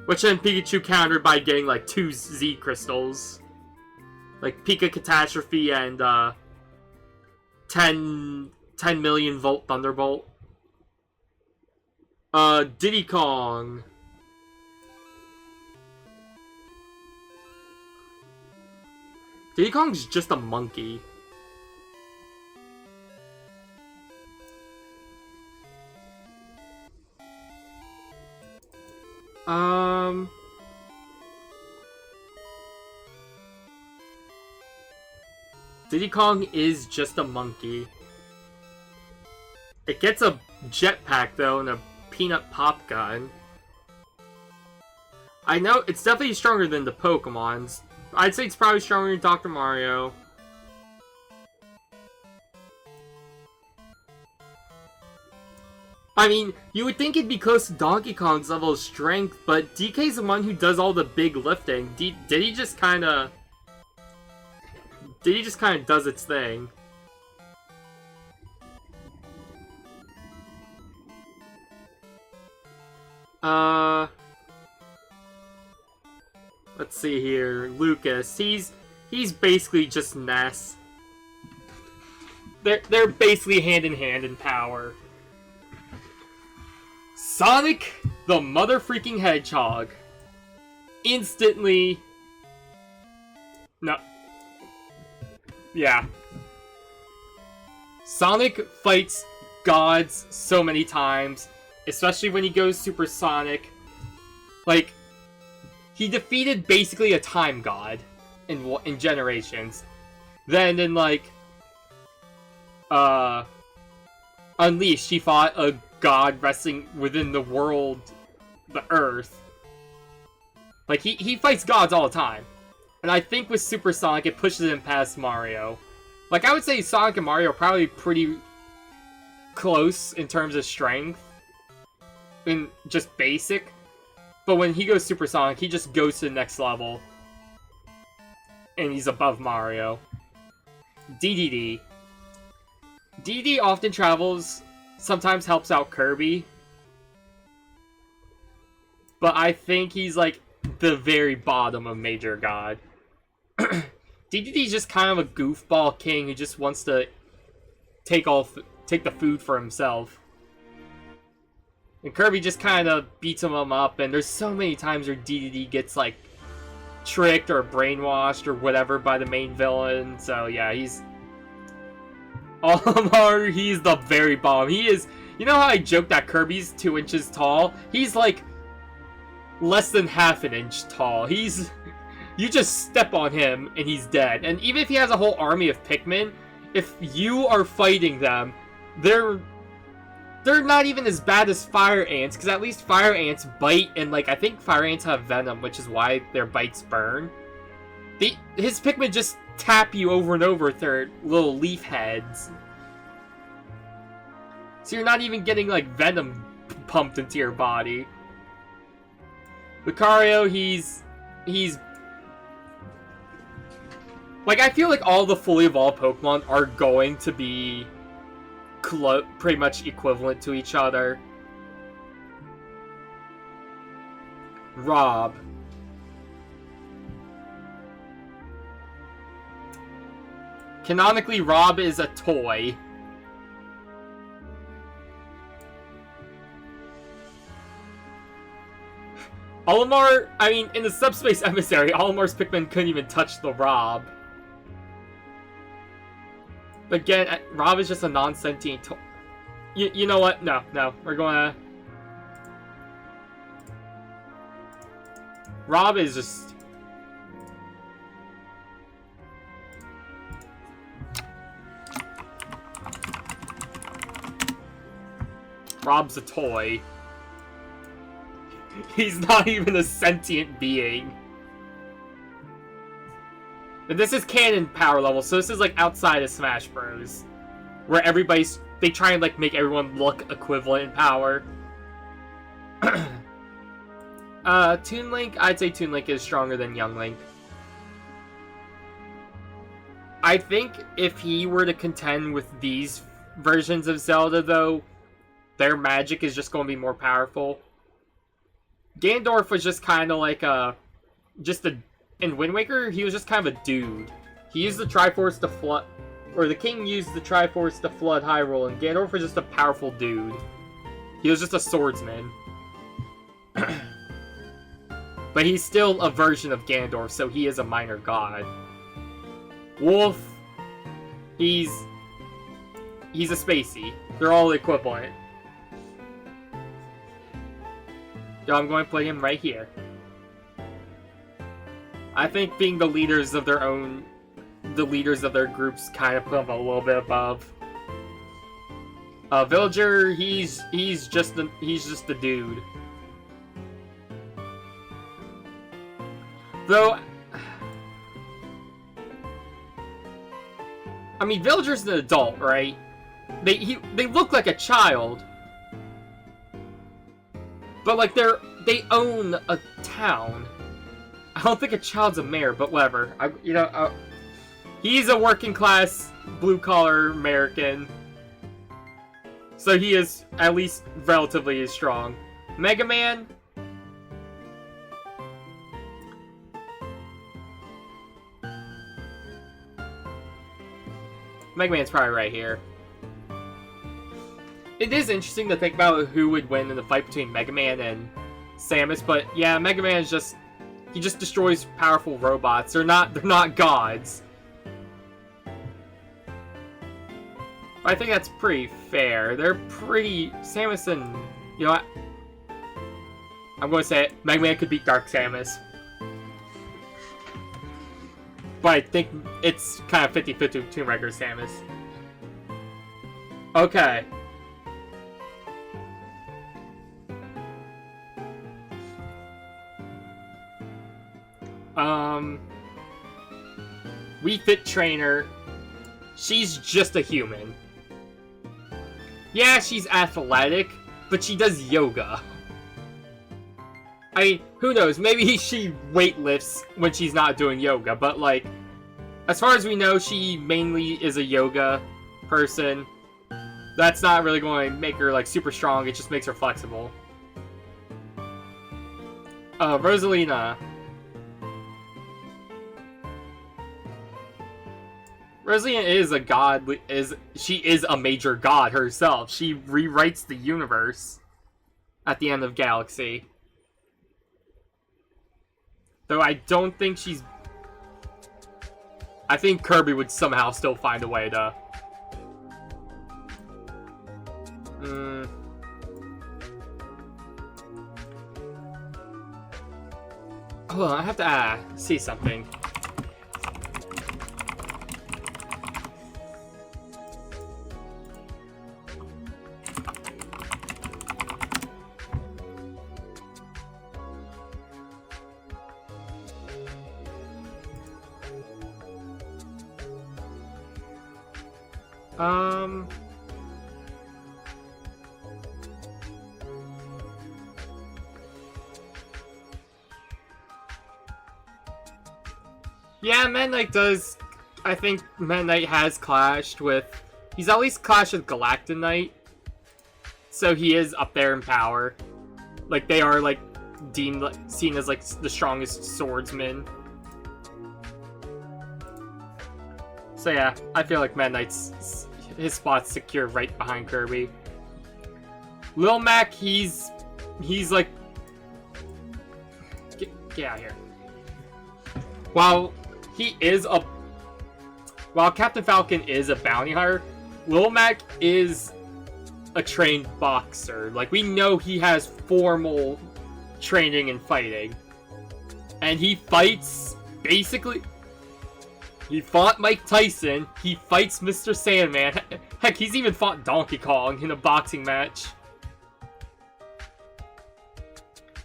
Which then Pikachu countered by getting like 2 Z Crystals. Like Pika Catastrophe and 10 million volt Thunderbolt. Diddy Kong. Diddy Kong's just a monkey. Diddy Kong is just a monkey. It gets a jetpack though and a peanut pop gun. I know it's definitely stronger than the Pokemons. I'd say it's probably stronger than Dr. Mario. I mean, you would think it'd be close to Donkey Kong's level of strength, but DK's the one who does all the big lifting. Did he just kind of does its thing? Let's see here. Lucas, he's basically just Ness. They're basically hand in hand in power. Sonic the Mother Freaking Hedgehog. Instantly. No. Yeah. Sonic fights gods so many times, especially when he goes supersonic. Like, he defeated basically a time god in Generations. Then in like Unleashed, he fought a god resting within the world, the Earth. Like, he fights gods all the time. And I think with Super Sonic, it pushes him past Mario. Like, I would say Sonic and Mario are probably pretty close in terms of strength. In just basic. But when he goes Super Sonic, he just goes to the next level. And he's above Mario. DDD. DDD often travels, sometimes helps out Kirby. But I think he's like the very bottom of Major God. DDD's just kind of a goofball king who just wants to take the food for himself. And Kirby just kind of beats him up, and there's so many times where DDD gets like tricked or brainwashed or whatever by the main villain. So yeah, he's Olimar, he's the very bottom. He is, you know how I joked that Kirby's 2 inches tall? He's like less than half an inch tall. He's, you just step on him and he's dead. And even if he has a whole army of Pikmin, if you are fighting them, they're not even as bad as fire ants, because at least fire ants bite, and like I think fire ants have venom, which is why their bites burn. His Pikmin just tap you over and over with their little leaf heads. So you're not even getting like venom pumped into your body. Lucario, he's like, I feel like all the fully evolved Pokemon are going to be pretty much equivalent to each other. Rob. Canonically, Rob is a toy. Olimar, I mean, in the Subspace Emissary, Olimar's Pikmin couldn't even touch the Rob. But again, Rob is just a non-sentient toy. You know what? No, we're gonna... Rob is just... Rob's a toy. He's not even a sentient being. And this is canon power level, so this is like outside of Smash Bros. Where they try and like make everyone look equivalent in power. Toon Link, I'd say Toon Link is stronger than Young Link. I think if he were to contend with these versions of Zelda, though, their magic is just going to be more powerful. Ganondorf was just kind of like in Wind Waker, he was just kind of a dude. He used the Triforce to flood, or the king used the Triforce to flood Hyrule, and Ganondorf was just a powerful dude. He was just a swordsman. But he's still a version of Ganondorf, so he is a minor god. Wolf, he's a spacey. They're all equivalent. Yo, I'm going to play him right here. I think being the leaders of their groups kind of put them a little bit above. Villager, he's just the dude. Though, I mean, Villager's an adult, right? They look like a child. But like they own a town. I don't think a child's a mayor, but whatever. He's a working class, blue collar American, so he is at least relatively strong. Mega Man. Mega Man's probably right here. It is interesting to think about who would win in the fight between Mega Man and Samus, but yeah, Mega Man is just... he just destroys powerful robots. They're not gods. I think that's pretty fair. They're pretty... Samus and... you know what? I'm going to say it. Mega Man could beat Dark Samus. But I think it's kind of 50-50 between regular Samus. Okay. Wii Fit Trainer. She's just a human. Yeah, she's athletic, but she does yoga. I mean, who knows? Maybe she weightlifts when she's not doing yoga, but like, as far as we know, she mainly is a yoga person. That's not really going to make her like super strong, it just makes her flexible. Rosalina. Rosalina is a god, she is a major god herself. She rewrites the universe at the end of Galaxy. Though I don't think she's... I think Kirby would somehow still find a way to... Hold on, I have to see something. Yeah, Meta Knight does... I think Meta Knight has clashed with... He's at least clashed with Galactic Knight. So he is up there in power. Like, they are, like, seen as, like, the strongest swordsman. So yeah, I feel like Meta Knight's... his spot's secure right behind Kirby. Lil Mac, he's like... Get out of here. While Captain Falcon is a bounty hunter, Lil Mac is a trained boxer. Like, we know he has formal training in fighting. And he fights, basically... He fought Mike Tyson, he fights Mr. Sandman. Heck, he's even fought Donkey Kong in a boxing match.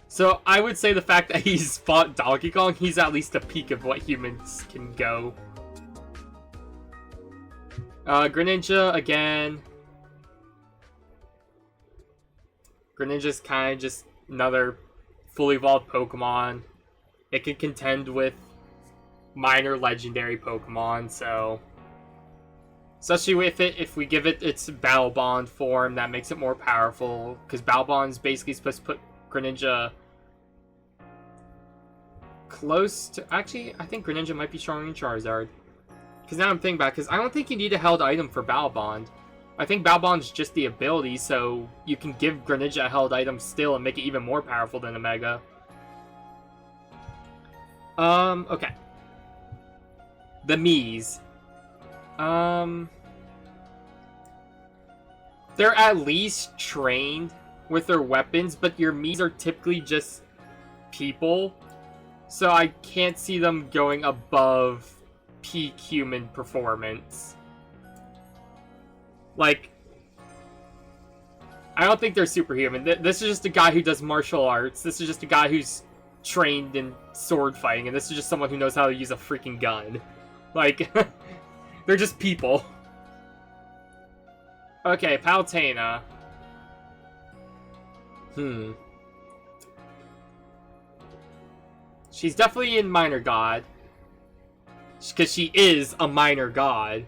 So, I would say the fact that he's fought Donkey Kong, he's at least a peak of what humans can go. Greninja, again. Greninja's kind of just another fully evolved Pokemon. It can contend with minor legendary Pokemon, so... Especially with it, if we give it its Battle Bond form, that makes it more powerful. Because Battle Bond is basically supposed to put Greninja close to... Actually, I think Greninja might be stronger than Charizard. Because now I'm thinking back, because I don't think you need a held item for Battle Bond. I think Battle Bond is just the ability, so you can give Greninja a held item still and make it even more powerful than a Mega. Okay. The Miis. They're at least trained with their weapons, but your Miis are typically just people. So I can't see them going above peak human performance. Like, I don't think they're superhuman. This is just a guy who does martial arts. This is just a guy who's trained in sword fighting, and this is just someone who knows how to use a freaking gun. Like, they're just people. Okay, Palutena. She's definitely in Minor God. Because she is a Minor God.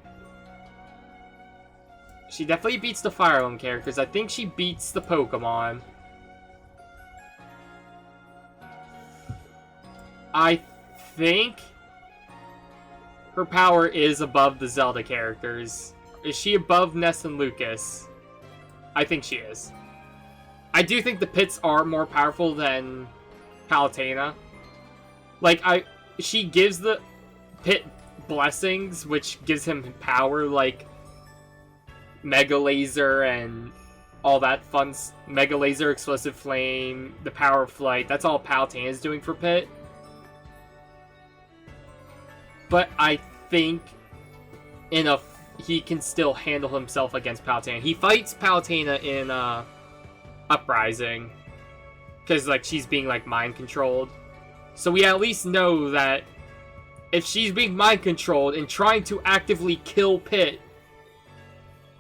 She definitely beats the Fire Emblem characters. I think she beats the Pokemon. I think her power is above the Zelda characters. Is she above Ness and Lucas? I think she is. I do think the Pits are more powerful than Palutena. Like, she gives the Pit blessings, which gives him power, like Mega Laser and all that fun. Mega Laser, Explosive Flame, the Power of Flight. That's all Palutena is doing for Pit. But I think he can still handle himself against Palutena. He fights Palutena in Uprising, because like she's being like mind controlled. So we at least know that if she's being mind-controlled and trying to actively kill Pit,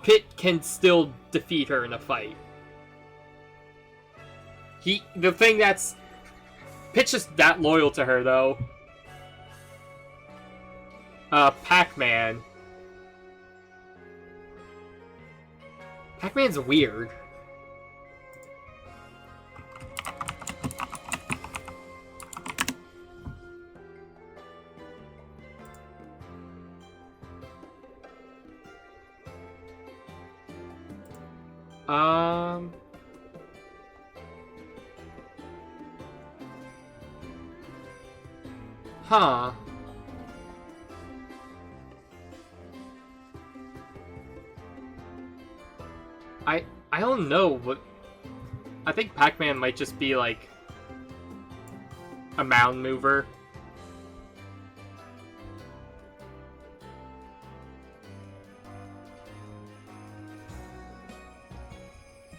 Pit can still defeat her in a fight. The thing that's... Pit's just that loyal to her, though. Pac-Man. Pac-Man's weird. Huh. I don't know, but I think Pac-Man might just be like a mound mover.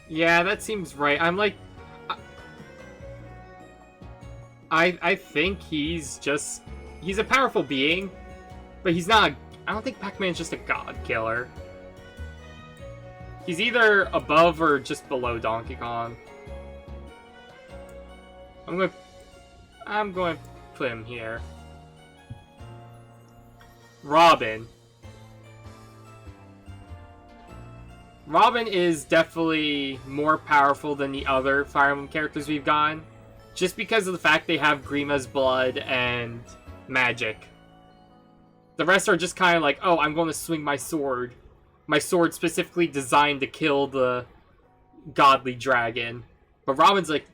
Yeah, that seems right. I'm like, I think he's a powerful being, but he's not. I don't think Pac-Man's just a god killer. He's either above or just below Donkey Kong. I'm going to put him here. Robin. Robin is definitely more powerful than the other Fire Emblem characters we've gotten, just because of the fact they have Grima's blood and magic. The rest are just kind of like, oh, I'm going to swing my sword. My sword specifically designed to kill the godly dragon. But Robin's like,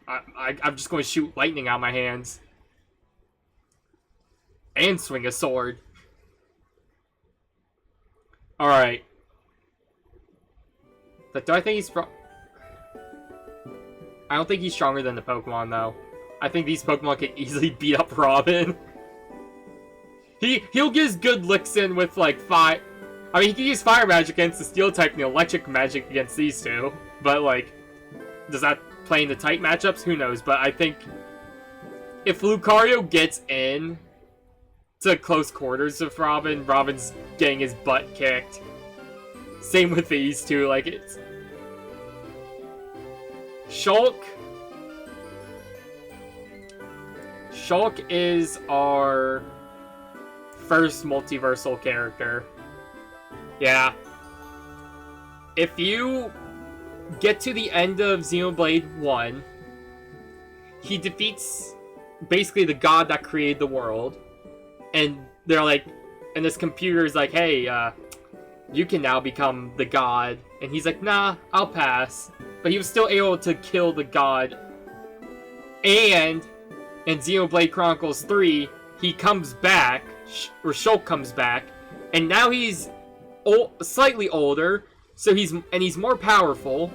I'm just going to shoot lightning out of my hands. And swing a sword. Alright. But do I think he's I don't think he's stronger than the Pokemon, though. I think these Pokemon can easily beat up Robin. He'll get his good licks in with, like, fire. I mean, he can use fire magic against the steel type and the electric magic against these two. But, like, does that play into tight matchups? Who knows? But I think if Lucario gets in to close quarters with Robin, Robin's getting his butt kicked. Same with these two. Like, it's... Shulk is our first multiversal character. Yeah. If you get to the end of Xenoblade 1, he defeats basically the god that created the world. And they're like, and this computer is like, hey, you can now become the god. And he's like, nah, I'll pass. But he was still able to kill the god. And in Xenoblade Chronicles 3, he comes back, or Shulk comes back, and now he's slightly older, so he's more powerful.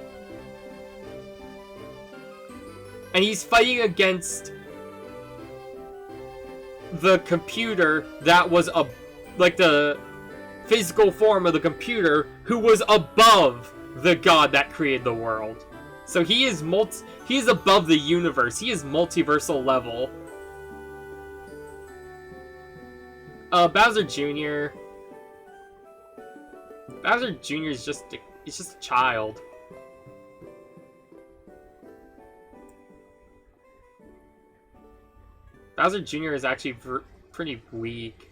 And he's fighting against the computer that was like the physical form of the computer who was above the god that created the world. So he is above the universe. He is multiversal level. Bowser Jr. Bowser Jr. is just a child. Bowser Jr. is actually pretty weak.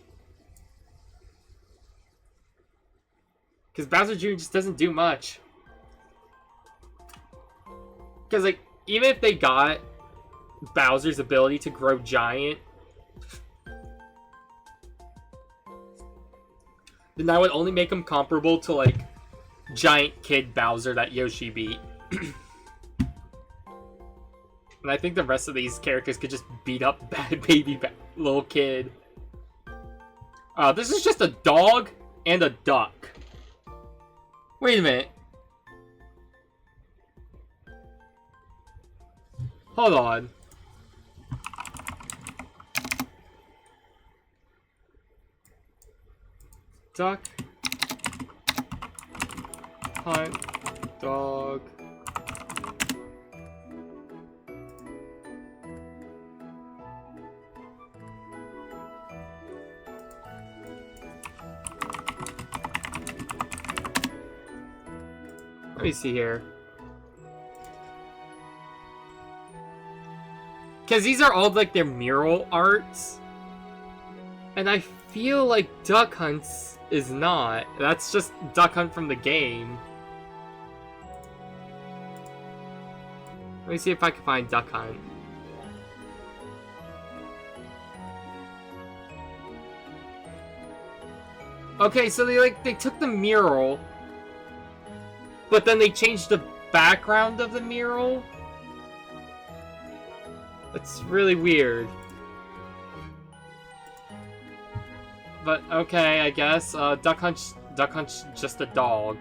Because Bowser Jr. just doesn't do much. Because, like, even if they got Bowser's ability to grow giant, then that would only make him comparable to, like, giant kid Bowser that Yoshi beat. And I think the rest of these characters could just beat up bad baby little kid. This is just a dog and a duck. Wait a minute. Hold on. Duck. Hunt. Dog. Let me see here. Because these are all like their mural arts. And I feel like Duck Hunt's is not. That's just Duck Hunt from the game. Let me see if I can find Duck Hunt. Okay, so they took the mural, but then they changed the background of the mural. That's really weird. But okay, I guess Duck Hunt's just a dog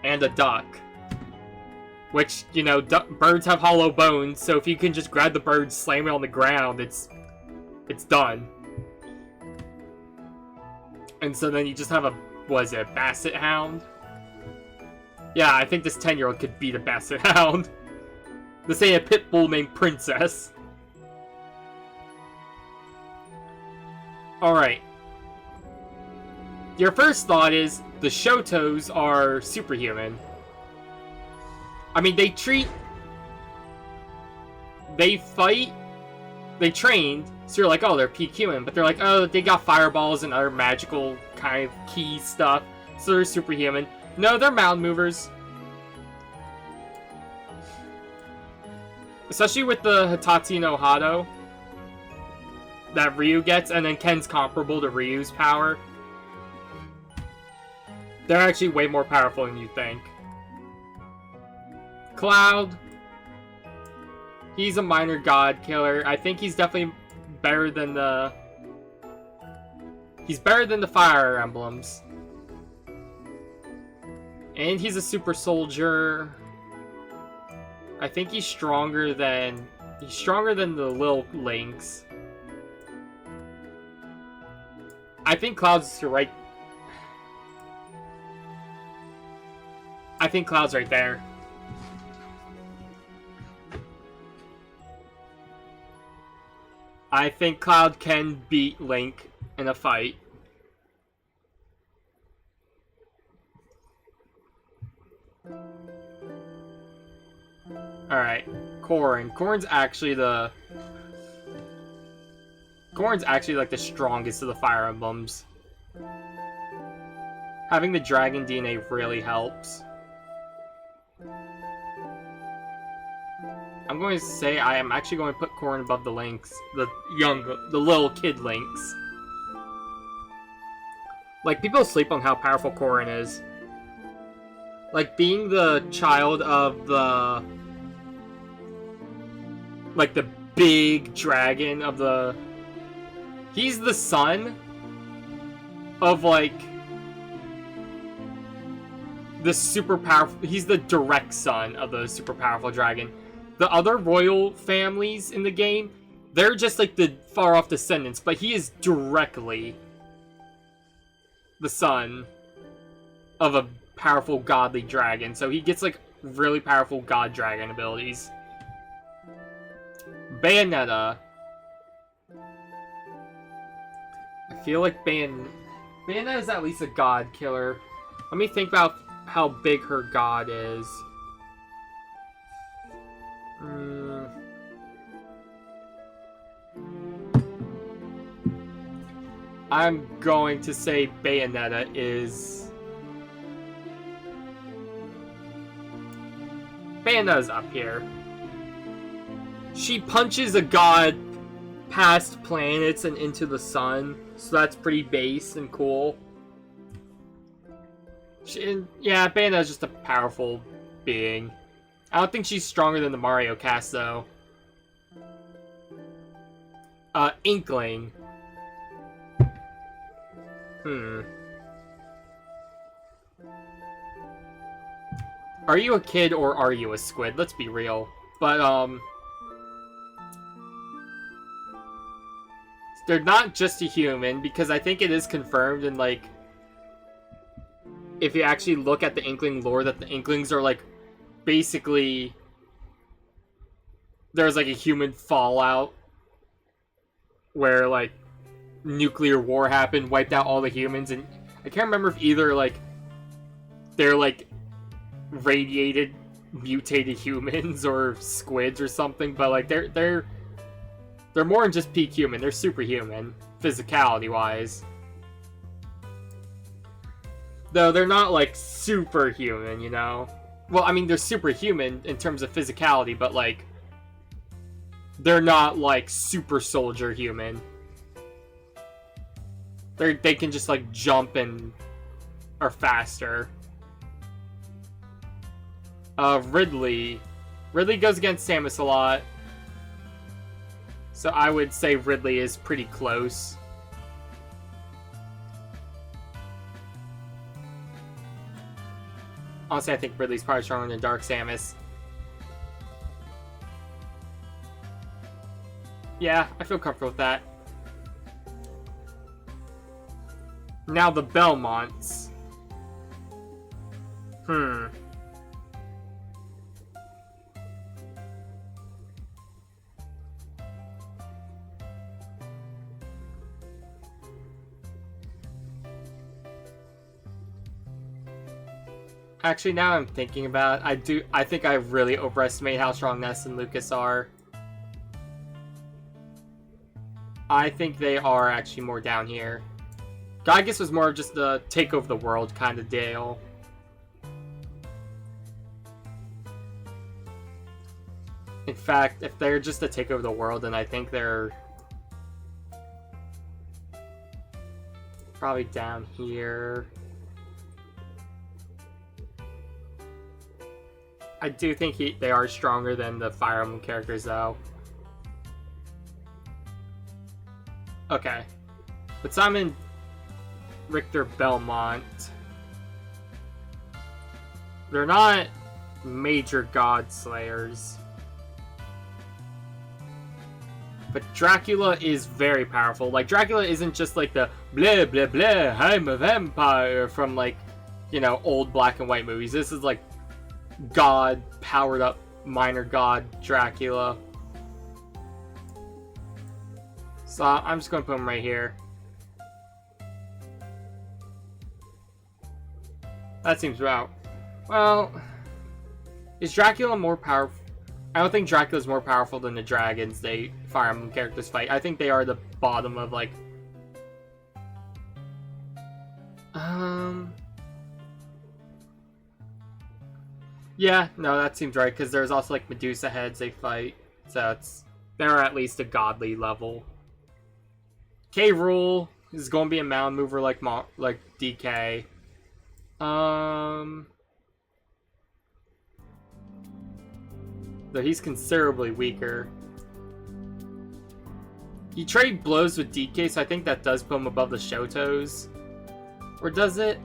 and a duck. Which, you know, birds have hollow bones, so if you can just grab the bird, slam it on the ground, it's done. And so then you just have a, what is it, a basset hound? Yeah, I think this 10-year-old could beat a basset hound. This ain't a pit bull named Princess. Alright. Your first thought is, the Shotos are superhuman. I mean, they fight, they trained, so you're like, oh, they're peak human, but they're like, oh, they got fireballs and other magical kind of key stuff, so they're superhuman. No, they're mound movers. Especially with the Hitachi no Hado that Ryu gets, and then Ken's comparable to Ryu's power. They're actually way more powerful than you think. Cloud. He's a minor god killer. I think he's definitely better than the... He's better than the Fire Emblems. And he's a super soldier. I think he's stronger than... He's stronger than the little Links. I think Cloud's right... I think Cloud's right there. I think Cloud can beat Link in a fight. Alright, Corrin. Corrin's actually like the strongest of the Fire Emblems. Having the dragon DNA really helps. I'm going to say I am actually going to put Corrin above the Links. The little kid Links. Like, people sleep on how powerful Corrin is. Like, being the child of the... Like, the big dragon of the... He's the son of, like... The super powerful... He's the direct son of the super powerful dragon. The other royal families in the game, they're just like the far-off descendants, but he is directly the son of a powerful godly dragon, so he gets like really powerful god dragon abilities. Bayonetta. I feel like Bayonetta is at least a god killer. Let me think about how big her god is. I'm going to say Bayonetta is... Bayonetta's up here. She punches a god past planets and into the sun, so that's pretty base and cool. Yeah, Bayonetta's just a powerful being. I don't think she's stronger than the Mario cast, though. Inkling. Are you a kid or are you a squid? Let's be real. But, they're not just a human, because I think it is confirmed in, like... If you actually look at the Inkling lore, that the Inklings are, like, basically, there's like a human fallout where like nuclear war happened, wiped out all the humans, and I can't remember if either like they're like radiated, mutated humans or squids or something, but like they're more than just peak human. They're superhuman, physicality-wise. Though they're not like superhuman, you know? Well, I mean, they're superhuman in terms of physicality, but like they're not like super soldier human. They can just like jump and are faster. Ridley goes against Samus a lot, so I would say Ridley is pretty close. Honestly, I think Ridley's probably stronger than Dark Samus. Yeah, I feel comfortable with that. Now the Belmonts. Actually, now I'm thinking about it, I think I really overestimate how strong Ness and Lucas are. I think they are actually more down here. Gygus was more of just the take over the world kind of deal. In fact, if they're just to take over the world, then I think they're probably down here. I do think they are stronger than the Fire Emblem characters, though. Okay. But Simon Richter Belmont, they're not major god slayers. But Dracula is very powerful. Like, Dracula isn't just like the blah blah blah, I'm a vampire from like, you know, old black and white movies. This is like god, powered up minor god Dracula. So I'm just going to put him right here. That seems right. Well, is Dracula more powerful? I don't think Dracula's more powerful than the dragons Fire Emblem characters fight. I think they are the bottom of like... Yeah, no, that seems right, because there's also like Medusa heads they fight. So they're at least a godly level. K. Rool is going to be a mound mover like DK. Though he's considerably weaker. He traded blows with DK, so I think that does put him above the Shotos. Or does it?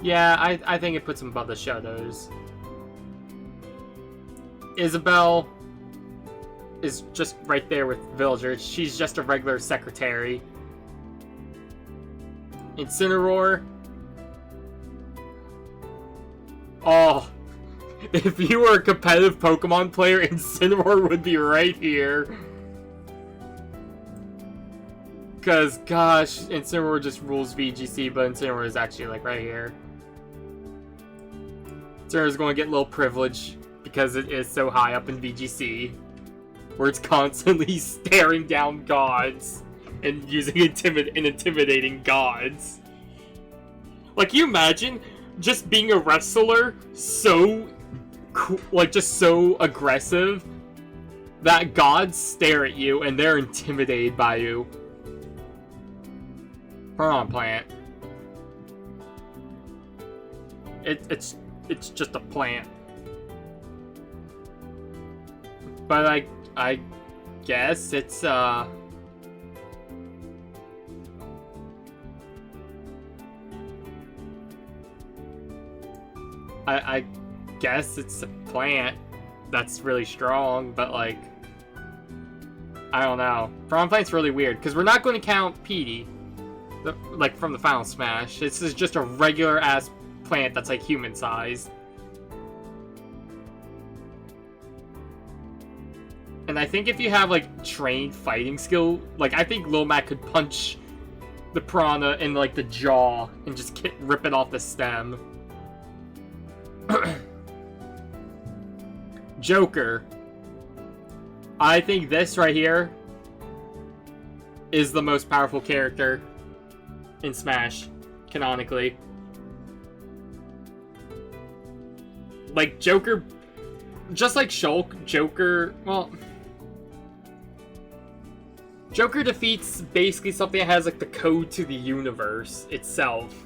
Yeah, I think it puts him above the Shotos. Isabelle is just right there with Villager. She's just a regular secretary. Incineroar. Oh, if you were a competitive Pokemon player, Incineroar would be right here. Because, gosh, Incineroar just rules VGC, but Incineroar is actually, like, right here. Incineroar's going to get a little privilege because it is so high up in VGC, where it's constantly staring down gods and using intimidating gods. Like, can you imagine just being a wrestler so, like, just so aggressive that gods stare at you and they're intimidated by you? Come on, plant. It's just a plant. But I guess it's I guess it's a plant that's really strong, but like, I don't know. Prawn Plant's really weird, because we're not going to count Petey, like from the Final Smash. This is just a regular ass plant that's like human sized. And And I think if you have, like, trained fighting skill, like, I think Lil Mac could punch the piranha in, like, the jaw and just rip it off the stem. Joker. I think this right here is the most powerful character in Smash, canonically. Like, Joker... Just like Shulk, Joker... Well... Joker defeats basically something that has, like, the code to the universe itself.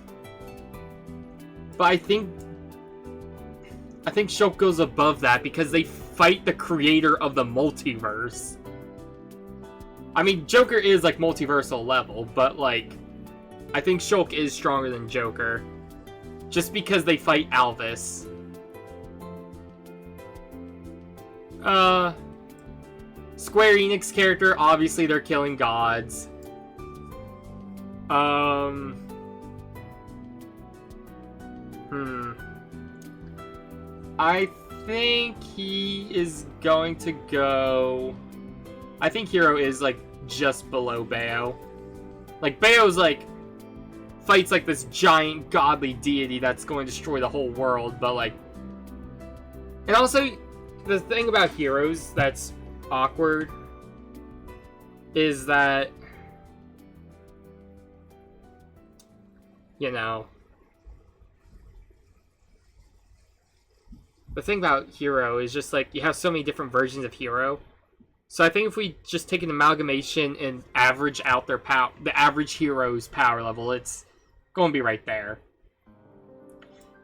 But I think Shulk goes above that because they fight the creator of the multiverse. I mean, Joker is, like, multiversal level, but, like, I think Shulk is stronger than Joker. Just because they fight Alvis. Square Enix character, obviously they're killing gods. I think he is going to go... I think Hero is, like, just below Bayo. Like, Bayo's, like, fights, like, this giant godly deity that's going to destroy the whole world, but, like... And also, the thing about Heroes that's awkward is that, you know, the thing about Hero is just, like, you have so many different versions of Hero. So I think if we just take an amalgamation and average out their the average hero's power level, it's going to be right there.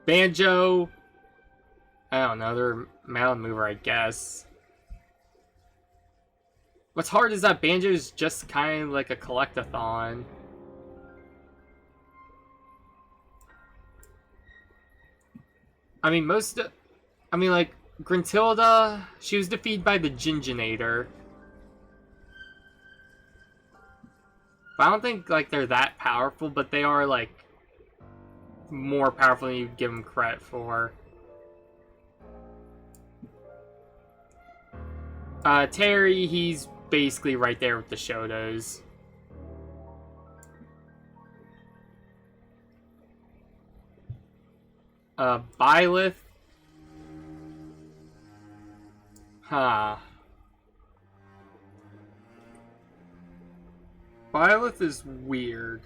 Banjo, I don't know, they're mountain mover, I guess. What's hard is that Banjo's just kind of like a collectathon. I mean, like, Gruntilda, she was defeated by the Ginginator. But I don't think, like, they're that powerful, but they are, like, more powerful than you give them credit for. Terry, he's basically right there with the Shotos. Byleth. Huh. Byleth is weird.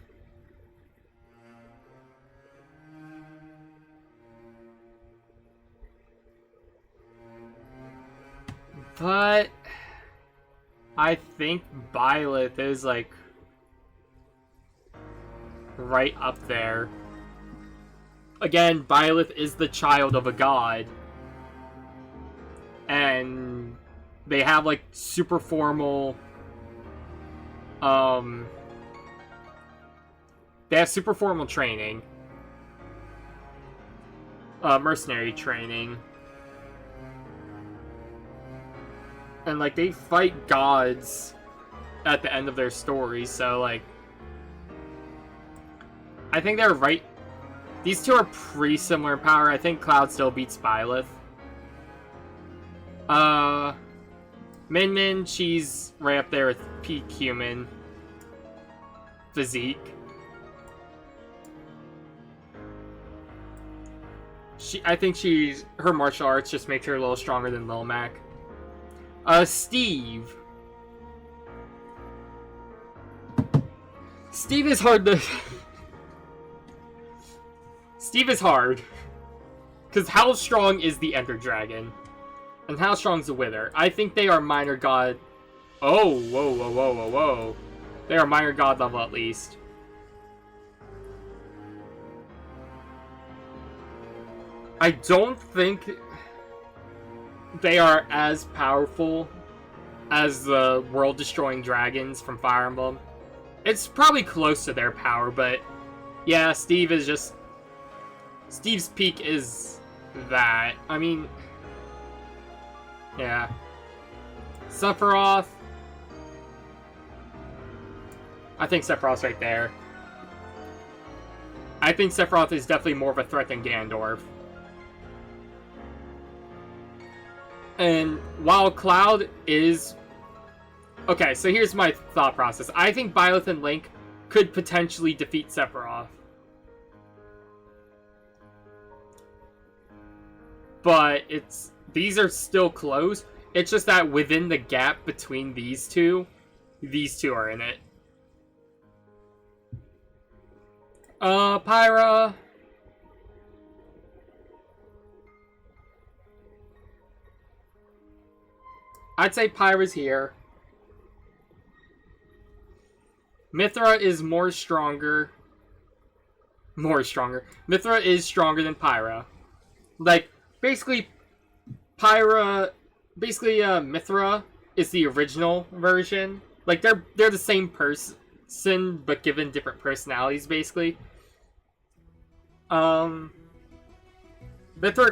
But I think Byleth is, like, right up there. Again, Byleth is the child of a god. And they have, like, super formal... They have super formal training. Mercenary training. And, like, they fight gods at the end of their story, so, like... I think they're right... These two are pretty similar in power. I think Cloud still beats Byleth. Min Min, she's right up there with peak human physique. I think her martial arts just make her a little stronger than Lil Mac. Steve. Steve is hard to... Steve is hard. Because how strong is the Ender Dragon? And how strong is the Wither? I think they are minor god... Oh, whoa, whoa, whoa, whoa, whoa. They are minor god level at least. I don't think they are as powerful as the world-destroying dragons from Fire Emblem. It's probably close to their power, but yeah, Steve is just... Steve's peak is that. I mean... Yeah. Sephiroth... I think Sephiroth's right there. I think Sephiroth is definitely more of a threat than Ganondorf. And while Cloud is Okay, so here's my thought process. I think Byleth and Link could potentially defeat Sephiroth. But these are still close. It's just that within the gap between these two are in it. Pyra. I'd say Pyra's here. Mithra is stronger. Mithra is stronger than Pyra. Like, basically, Mithra is the original version. Like, they're the same person, but given different personalities, basically. Mithra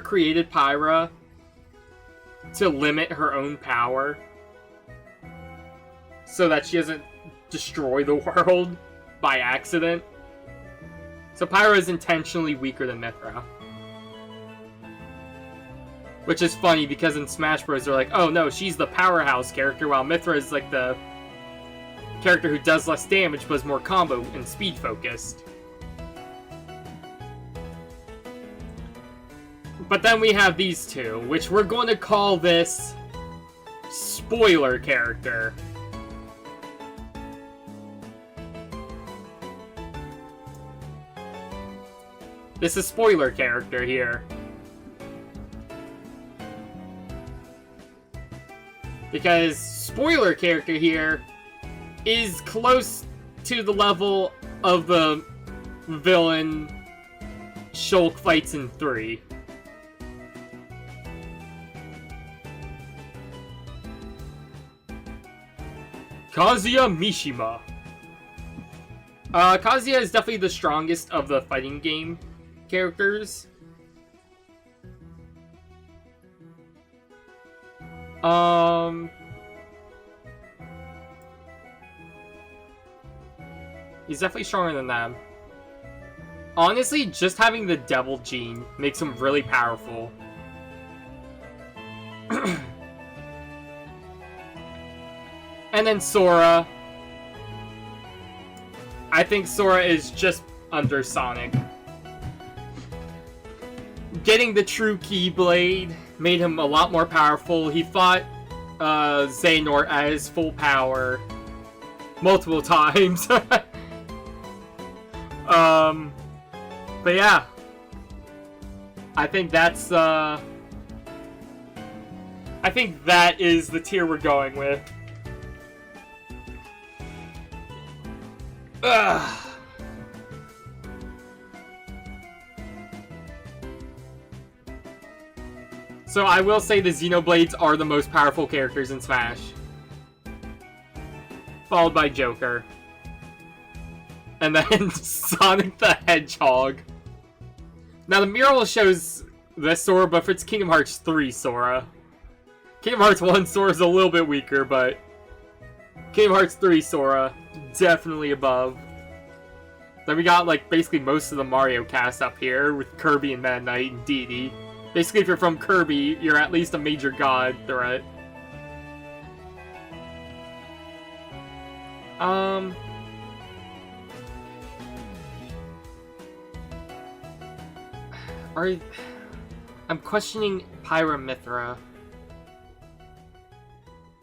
created Pyra to limit her own power, so that she doesn't destroy the world by accident. So Pyra is intentionally weaker than Mithra. Which is funny, because in Smash Bros. They're like, oh no, she's the powerhouse character, while Mithra is like the character who does less damage, but is more combo and speed focused. But then we have these two, which we're going to call this spoiler character. This is spoiler character here. Because spoiler character here is close to the level of the villain Shulk fights in 3. Kazuya Mishima. Kazuya is definitely the strongest of the fighting game characters. He's definitely stronger than them. Honestly, just having the Devil Gene makes him really powerful. And then Sora. I think Sora is just under Sonic. Getting the true Keyblade made him a lot more powerful. He fought Xehanort at his full power multiple times. But yeah. I think that's I think that is the tier we're going with. Ugh. So I will say the Xenoblades are the most powerful characters in Smash. Followed by Joker. And then Sonic the Hedgehog. Now the mural shows this Sora, but for its Kingdom Hearts 3 Sora. Kingdom Hearts 1 Sora is a little bit weaker, but Kingdom Hearts 3 Sora, definitely above. Then we got like basically most of the Mario cast up here with Kirby and Meta Knight and Dee. Basically, if you're from Kirby, you're at least a major god threat. I'm questioning Pyra Mithra.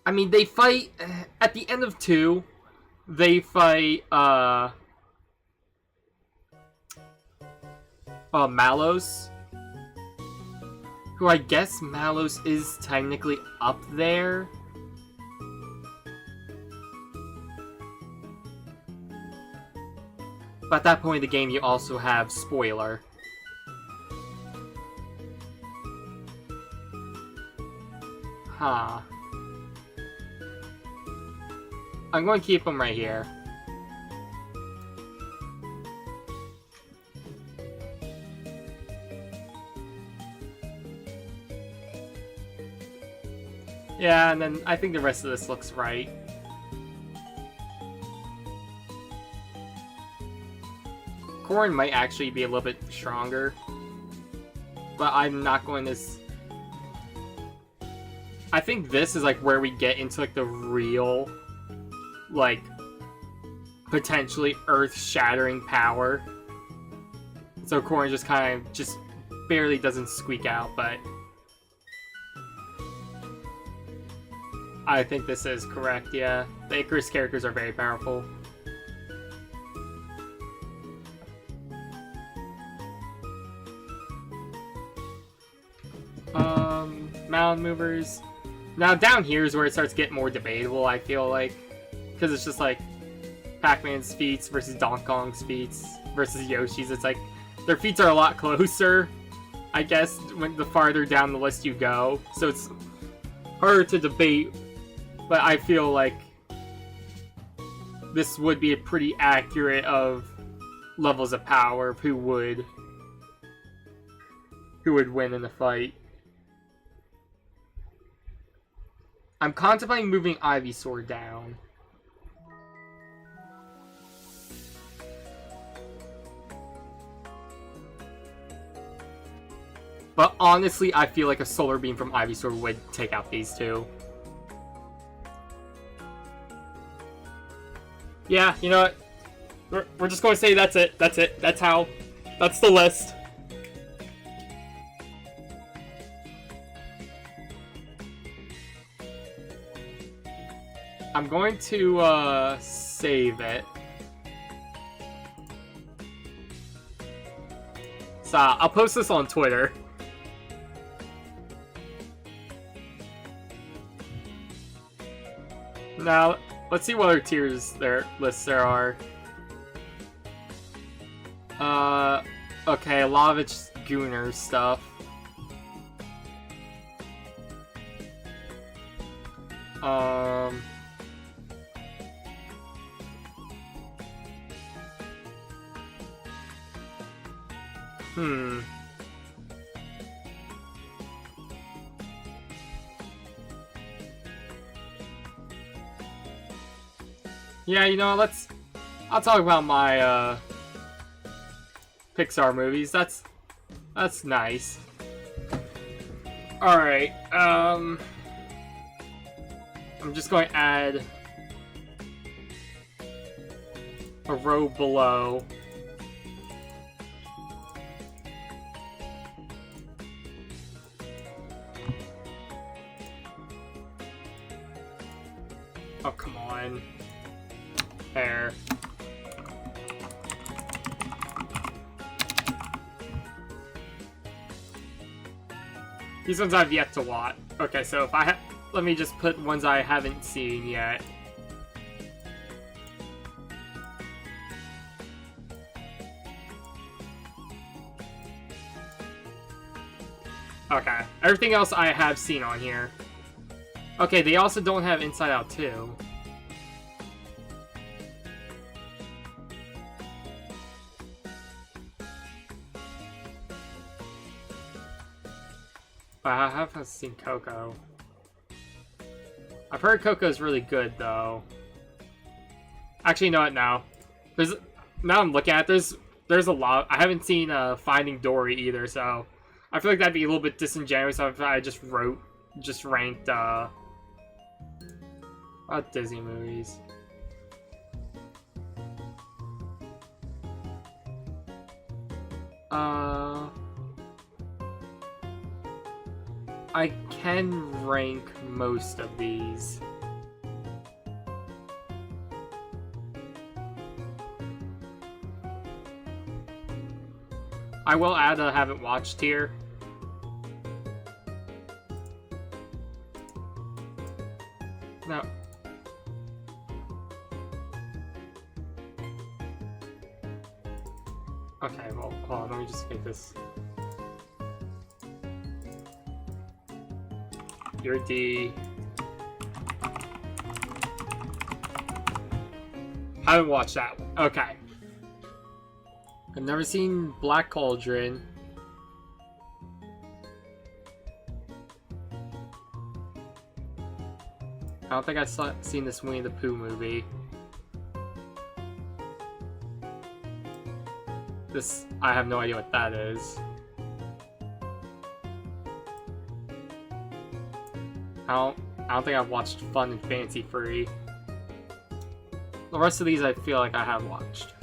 I mean, they fight at the end of 2. They fight Malos, who I guess Malos is technically up there. But at that point in the game, you also have Spoiler. Huh. I'm going to keep him right here. Yeah, and then I think the rest of this looks right. Corrin might actually be a little bit stronger. But I'm not going to... I think this is like where we get into like the real like, potentially earth-shattering power. So Corrin just kind of just barely doesn't squeak out, but I think this is correct, yeah. The Icarus characters are very powerful. Mound movers. Now down here is where it starts getting more debatable, I feel like. Because it's just like Pac-Man's feats versus Donkey Kong's feats versus Yoshi's. It's like their feats are a lot closer, I guess, when the farther down the list you go. So it's harder to debate, but I feel like this would be a pretty accurate of levels of power of who would win in the fight. I'm contemplating moving Ivysaur down. But honestly, I feel like a Solar Beam from Ivysaur would take out these two. Yeah, you know what? We're just going to say that's it. That's it. That's the list. I'm going to save it. So I'll post this on Twitter. Now, let's see what other lists there are. Okay, a lot of it's Gooner stuff. Yeah, you know, I'll talk about my, Pixar movies. That's nice. Alright, I'm just going to add a row below. Oh, come on. There. These ones I've yet to watch. Okay, so if let me just put ones I haven't seen yet. Okay, everything else I have seen on here. Okay, they also don't have Inside Out 2. I haven't seen Coco. I've heard Coco's really good, though. Actually, you know what? Now I'm looking at it, there's a lot. I haven't seen Finding Dory either, so I feel like that'd be a little bit disingenuous if I just ranked Disney movies. I can rank most of these. I will add a haven't watched here. No. Okay, well, hold on, let me just make this. You're D. Haven't watched that one. Okay. I've never seen Black Cauldron. I don't think I've seen this Winnie the Pooh movie. I have no idea what that is. I don't think I've watched Fun and Fancy Free. The rest of these I feel like I have watched.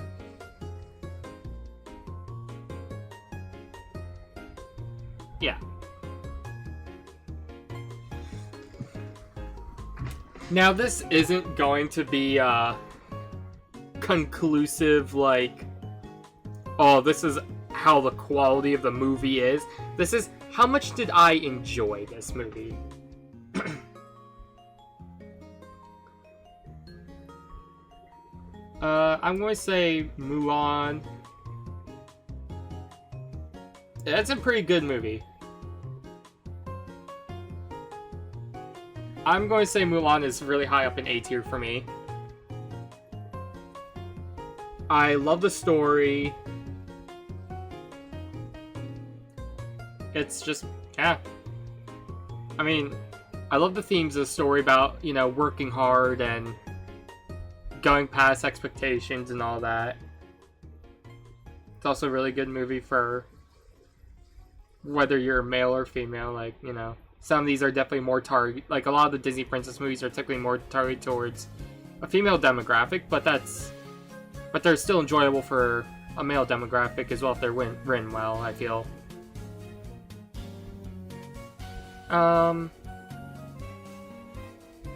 Yeah. Now this isn't going to be conclusive, like, oh, this is how the quality of the movie is. This is how much did I enjoy this movie. I'm going to say Mulan. That's a pretty good movie. I'm going to say Mulan is really high up in A tier for me. I love the story. It's just, yeah. I mean, I love the themes of the story about, you know, working hard and going past expectations and all that. It's also a really good movie for whether you're male or female, like, you know. Some of these are definitely more target, like a lot of the Disney princess movies are typically more targeted towards a female demographic, but they're still enjoyable for a male demographic as well if they're written well, I feel.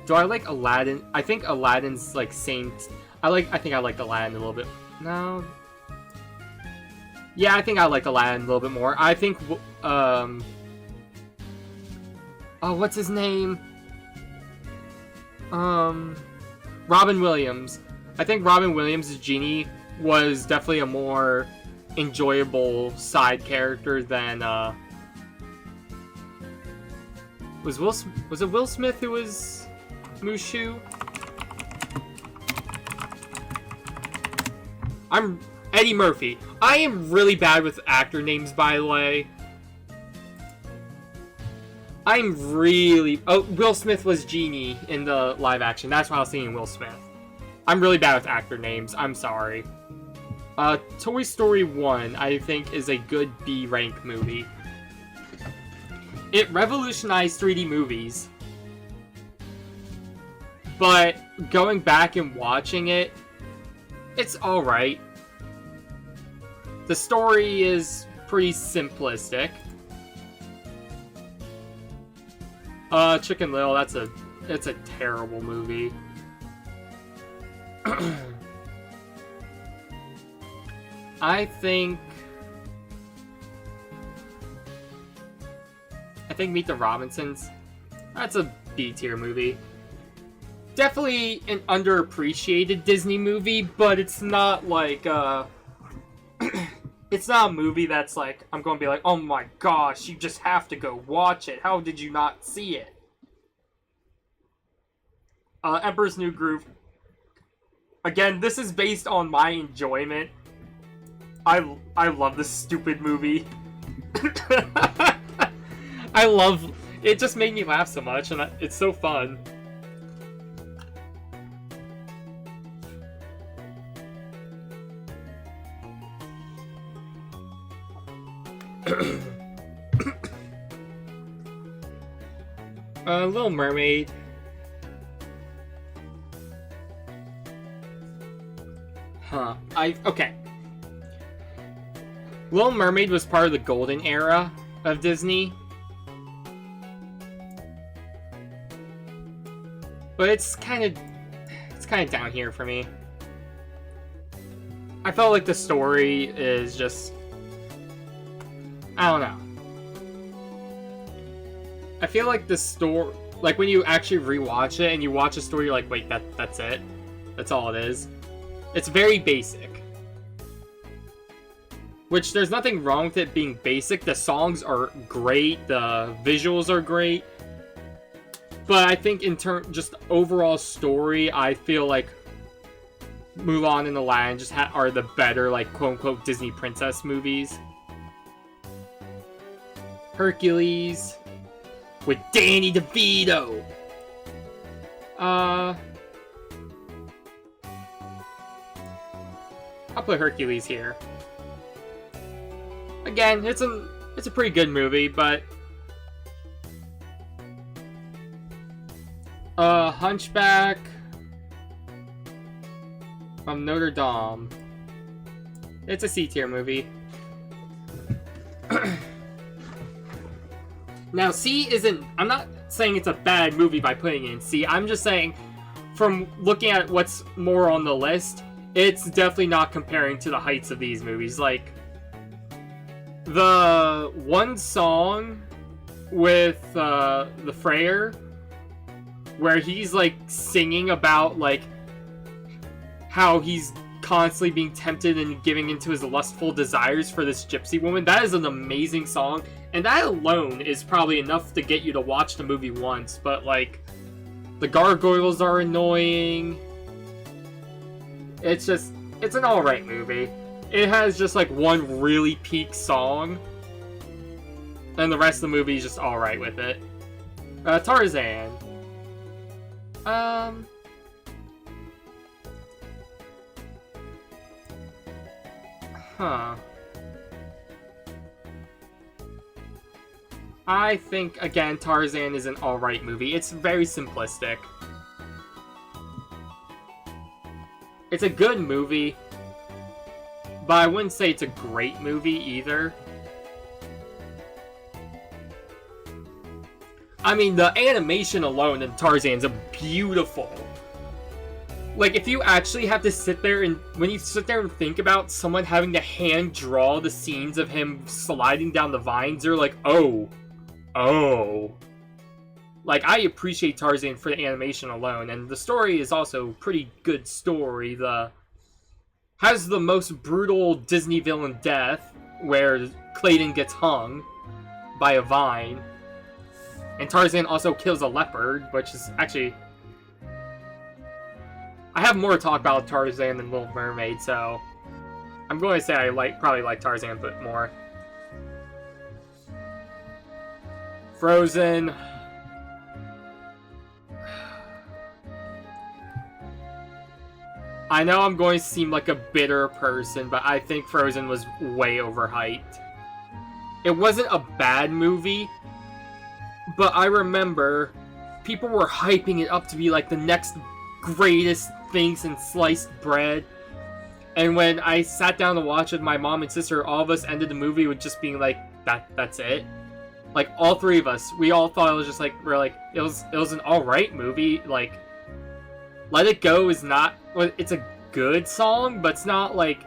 Do I like Aladdin? I think Aladdin's like same. I think I like Aladdin a little bit. No. Yeah, I think I like Aladdin a little bit more. I think oh, what's his name? Robin Williams. I think Robin Williams' Genie was definitely a more enjoyable side character than was it Will Smith who was Mushu? I'm Eddie Murphy. I am really bad with actor names, by the way. I'm really... Oh, Will Smith was Genie in the live action. That's why I was thinking Will Smith. I'm really bad with actor names. I'm sorry. Toy Story 1, I think, is a good B-rank movie. It revolutionized 3D movies. But going back and watching it, it's alright. The story is pretty simplistic. Chicken Little, it's a terrible movie. I think Meet the Robinsons, that's a B-tier movie. Definitely an underappreciated Disney movie, but it's not like, it's not a movie that's like, I'm going to be like, oh my gosh, you just have to go watch it. How did you not see it? Emperor's New Groove. Again, this is based on my enjoyment. I love this stupid movie. I love... It just made me laugh so much, and it's so fun. Little Mermaid. Huh. Okay. Little Mermaid was part of the golden era of Disney. But it's kind of down here for me. I felt like the story is just... I don't know. I feel like the story... Like, when you actually rewatch it and you watch a story, you're like, wait, that's it? That's all it is? It's very basic. Which, there's nothing wrong with it being basic. The songs are great. The visuals are great. But I think in just overall story, I feel like Mulan and Aladdin just are the better, like, quote-unquote Disney princess movies. Hercules with Danny DeVito. I'll put Hercules here. Again, it's a pretty good movie, but Hunchback. from Notre Dame. It's a C-tier movie. Now, C isn't... I'm not saying it's a bad movie by putting it in C. I'm just saying, from looking at what's more on the list, it's definitely not comparing to the heights of these movies. Like, the one song with the Frere, where he's, like, singing about, like, how he's constantly being tempted and giving into his lustful desires for this gypsy woman. That is an amazing song, and that alone is probably enough to get you to watch the movie once, but, like, the gargoyles are annoying. It's just, it's an alright movie. It has just, like, one really peak song, and the rest of the movie is just alright with it. Tarzan. I think, again, Tarzan is an alright movie. It's very simplistic. It's a good movie, but I wouldn't say it's a great movie either. I mean, the animation alone in Tarzan's a beautiful. Like, if you actually have to sit there and... When you sit there and think about someone having to hand draw the scenes of him sliding down the vines, you're like, oh. Oh. Like, I appreciate Tarzan for the animation alone, and the story is also a pretty good story. Has the most brutal Disney villain death, where Clayton gets hung by a vine. And Tarzan also kills a leopard, which is actually... I have more to talk about Tarzan than Little Mermaid, so... I'm going to say I probably like Tarzan a bit more. Frozen... I know I'm going to seem like a bitter person, but I think Frozen was way overhyped. It wasn't a bad movie, but I remember people were hyping it up to be like the next greatest thing since sliced bread. And when I sat down to watch with my mom and sister, all of us ended the movie with just being like, that's it. Like, all three of us, we all thought it was just like, it was an alright movie. Like, Let It Go is not, it's a good song, but it's not like,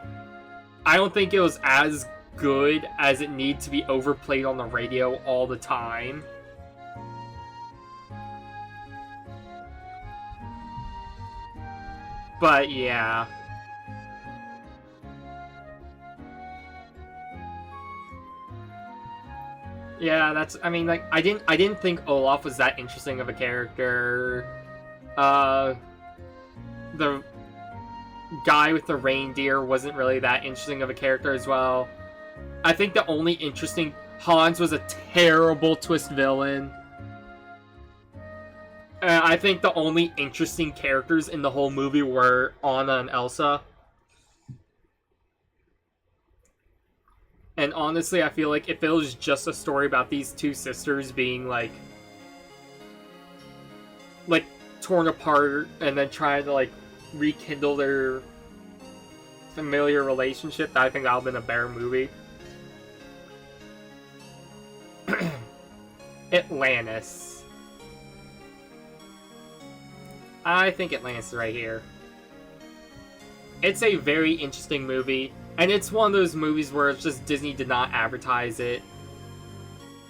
I don't think it was as good as it needs to be overplayed on the radio all the time. But yeah. Yeah, that's, I mean, like, I didn't think Olaf was that interesting of a character. The guy with the reindeer wasn't really that interesting of a character as well. I think the only interesting... Hans was a terrible twist villain. I think the only interesting characters in the whole movie were Anna and Elsa. And honestly, I feel like if it was just a story about these two sisters being, like torn apart and then trying to, like, rekindle their familiar relationship, I think that would have been a better movie. Atlantis. I think Atlantis is right here. It's a very interesting movie, and it's one of those movies where it's just Disney did not advertise it,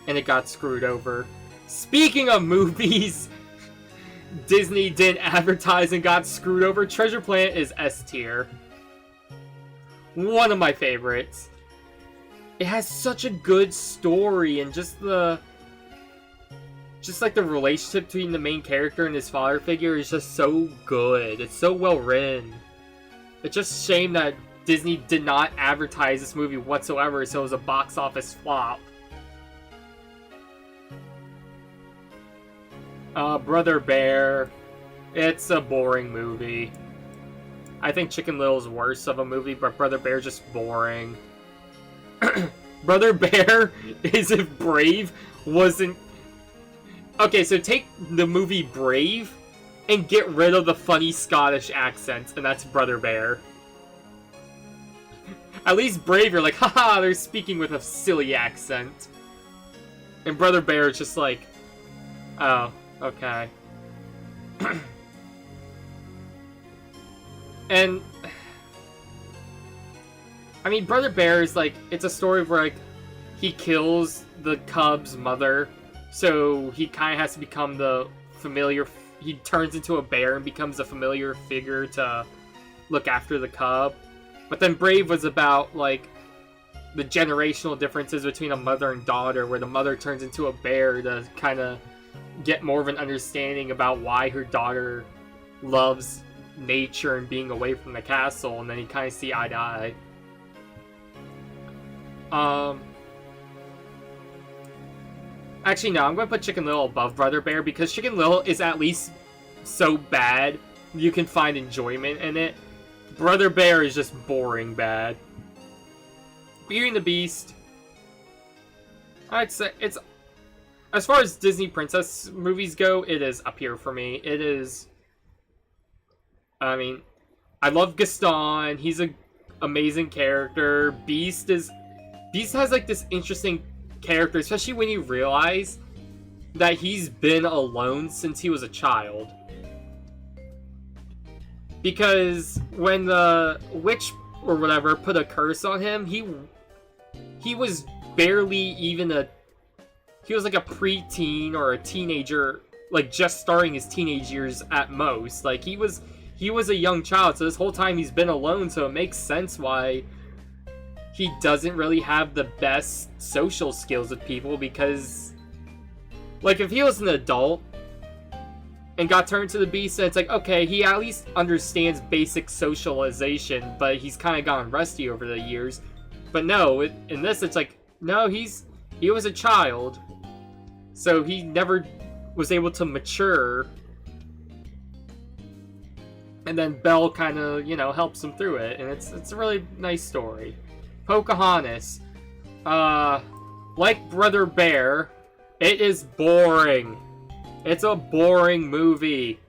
and it got screwed over. Speaking of movies Disney didn't advertise and got screwed over, Treasure Planet is S tier. One of my favorites. It has such a good story, and just like the relationship between the main character and his father figure is just so good. It's so well written. It's just a shame that Disney did not advertise this movie whatsoever, so it was a box office flop. Brother Bear. It's a boring movie. I think Chicken Little's worse of a movie, but Brother Bear's just boring. Brother Bear is if Brave wasn't... Okay, so take the movie Brave and get rid of the funny Scottish accent, and that's Brother Bear. At least Brave, you're like, haha, they're speaking with a silly accent. And Brother Bear is just like, oh, okay. And I mean, Brother Bear is like, it's a story where like he kills the cub's mother, so he kind of has to become the familiar. He turns into a bear and becomes a familiar figure to look after the cub. But then Brave was about like the generational differences between a mother and daughter, where the mother turns into a bear to kind of get more of an understanding about why her daughter loves nature and being away from the castle, and then you kind of see eye to eye. Actually, no, I'm going to put Chicken Little above Brother Bear, because Chicken Little is at least so bad you can find enjoyment in it. Brother Bear is just boring bad. Beauty and the Beast, I'd say it's, as far as Disney princess movies go, it is up here for me. It is, I mean, I love Gaston. He's an amazing character. Beast has like this interesting character, especially when you realize that he's been alone since he was a child. Because when the witch or whatever put a curse on him, he was barely even he was like a preteen or a teenager, like just starting his teenage years at most. Like he was a young child, so this whole time he's been alone, so it makes sense why he doesn't really have the best social skills with people, because like if he was an adult and got turned to the beast, and it's like, okay, he at least understands basic socialization, but he's kind of gotten rusty over the years. But no, in this, it's like, no, he was a child, so he never was able to mature. And then Belle kind of, helps him through it, and it's a really nice story. Pocahontas, like Brother Bear, it is boring. It's a boring movie.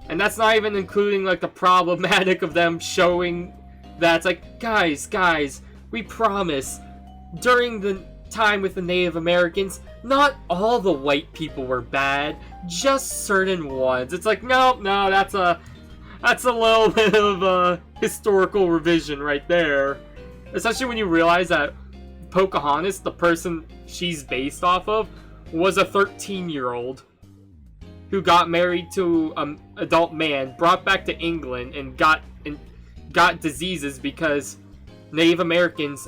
And that's not even including, like, the problematic of them showing that it's like, guys, we promise, during the time with the Native Americans, not all the white people were bad, just certain ones. It's like, no, that's a little bit of a historical revision right there. Especially when you realize that Pocahontas, the person she's based off of, was a 13-year-old who got married to an adult man, brought back to England, and got diseases because Native Americans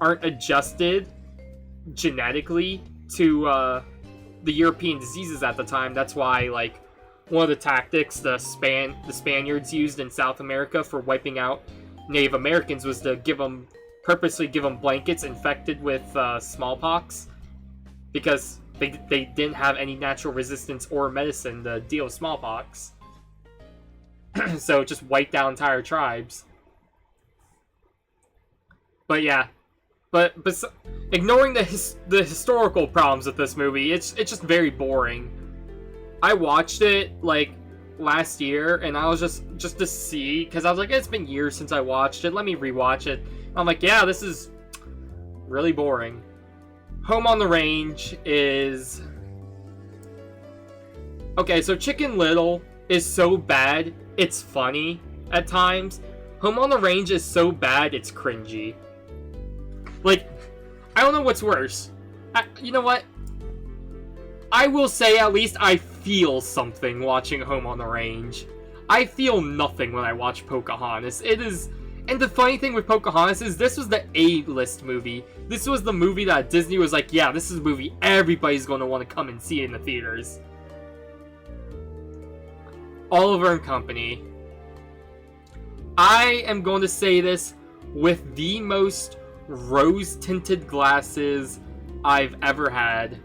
aren't adjusted genetically to the European diseases at the time. That's why, like, one of the tactics the Spaniards used in South America for wiping out Native Americans was to purposely give them blankets infected with smallpox, because they didn't have any natural resistance or medicine to deal with smallpox. So it just wiped out entire tribes. But yeah, but ignoring the historical problems with this movie, it's just very boring. I watched it like last year, and I was just to see, because I was like, it's been years since I watched it, let me rewatch it. I'm like, yeah, this is really boring. Home on the Range is... Okay, so Chicken Little is so bad, it's funny at times. Home on the Range is so bad, it's cringy. Like, I don't know what's worse. You know what? I will say at least I feel something watching Home on the Range. I feel nothing when I watch Pocahontas. It is... And the funny thing with Pocahontas is this was the A-list movie. This was the movie that Disney was like, yeah, this is a movie everybody's going to want to come and see in the theaters. Oliver and Company. I am going to say this with the most rose-tinted glasses I've ever had.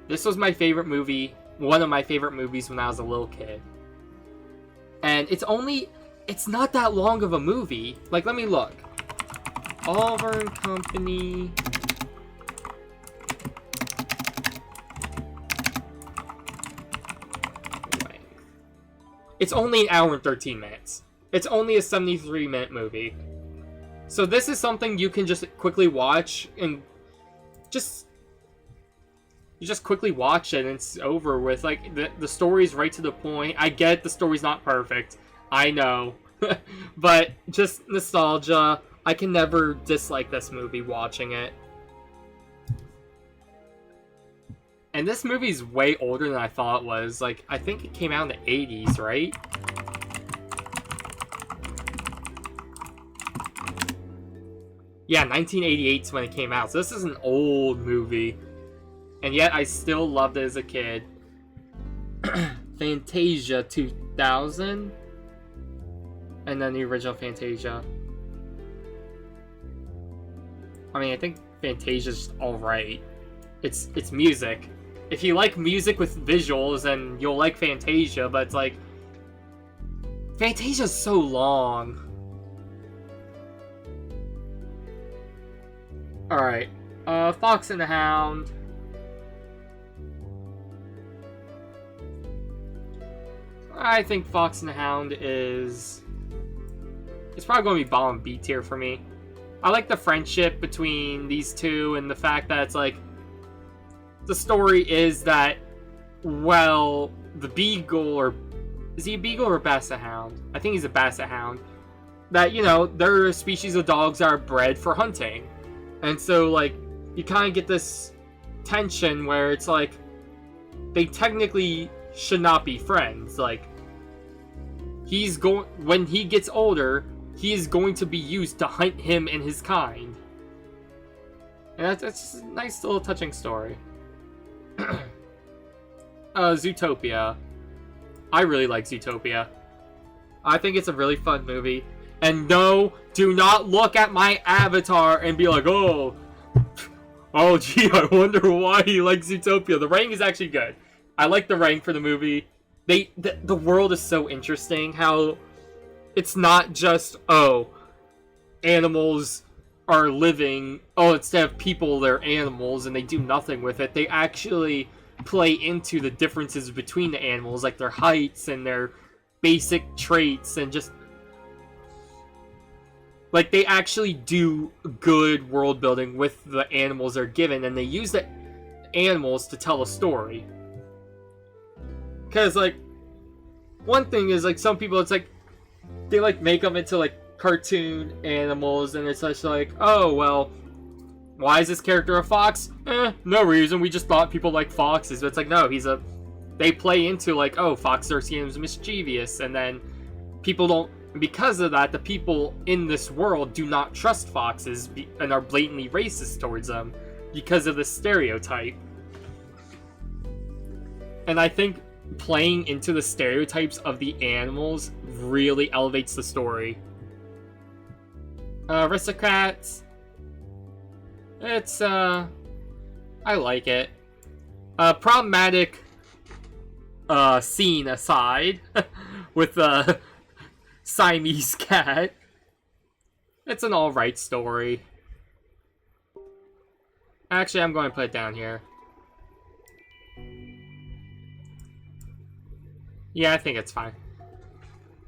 This was my favorite movie, one of my favorite movies when I was a little kid. And it's not that long of a movie. Like, let me look. Oliver and Company. It's only an hour and 13 minutes. It's only a 73-minute movie. So this is something you can just quickly watch and you just quickly watch it and it's over with. Like, the story's right to the point. I get the story's not perfect. I know. But just nostalgia. I can never dislike this movie watching it. And this movie's way older than I thought it was. Like, I think it came out in the 80s, right? Yeah, 1988 is when it came out. So this is an old movie. And yet I still loved it as a kid. Fantasia 2000. And then the original Fantasia. I mean, I think Fantasia's just alright. It's music. If you like music with visuals, then you'll like Fantasia, but it's like... Fantasia's so long. Alright. Fox and the Hound. I think Fox and the Hound is... It's probably going to be bottom B tier for me. I like the friendship between these two and the fact that it's like... The story is that, well, the Beagle, or... Is he a Beagle or a Basset Hound? I think he's a Basset Hound. That, you know, they're a species of dogs that are bred for hunting. And so, like, you kind of get this tension where it's like... They technically should not be friends. Like, when he gets older, he is going to be used to hunt him and his kind. And that's a nice little touching story. Zootopia. I really like Zootopia. I think it's a really fun movie. And no, do not look at my avatar and be like, oh gee, I wonder why he likes Zootopia. The writing is actually good. I like the writing for the movie. The world is so interesting. How it's not just, oh, animals are living, oh, instead of people, they're animals, and they do nothing with it. They actually play into the differences between the animals, like their heights and their basic traits, and just... Like, they actually do good world building with the animals they're given, and they use the animals to tell a story. Because, like, one thing is, like, some people, it's like, they, like, make them into, like, cartoon animals, and it's just like, oh, well, why is this character a fox? No reason, we just thought people like foxes. But it's like, no, they play into, like, oh, foxes are seen as mischievous, and then people don't, because of that, the people in this world do not trust foxes and are blatantly racist towards them because of the stereotype. And I think playing into the stereotypes of the animals really elevates the story. Aristocrats. It's, I like it. Problematic, scene aside, with the Siamese cat. It's an alright story. Actually, I'm going to put it down here. Yeah, I think it's fine.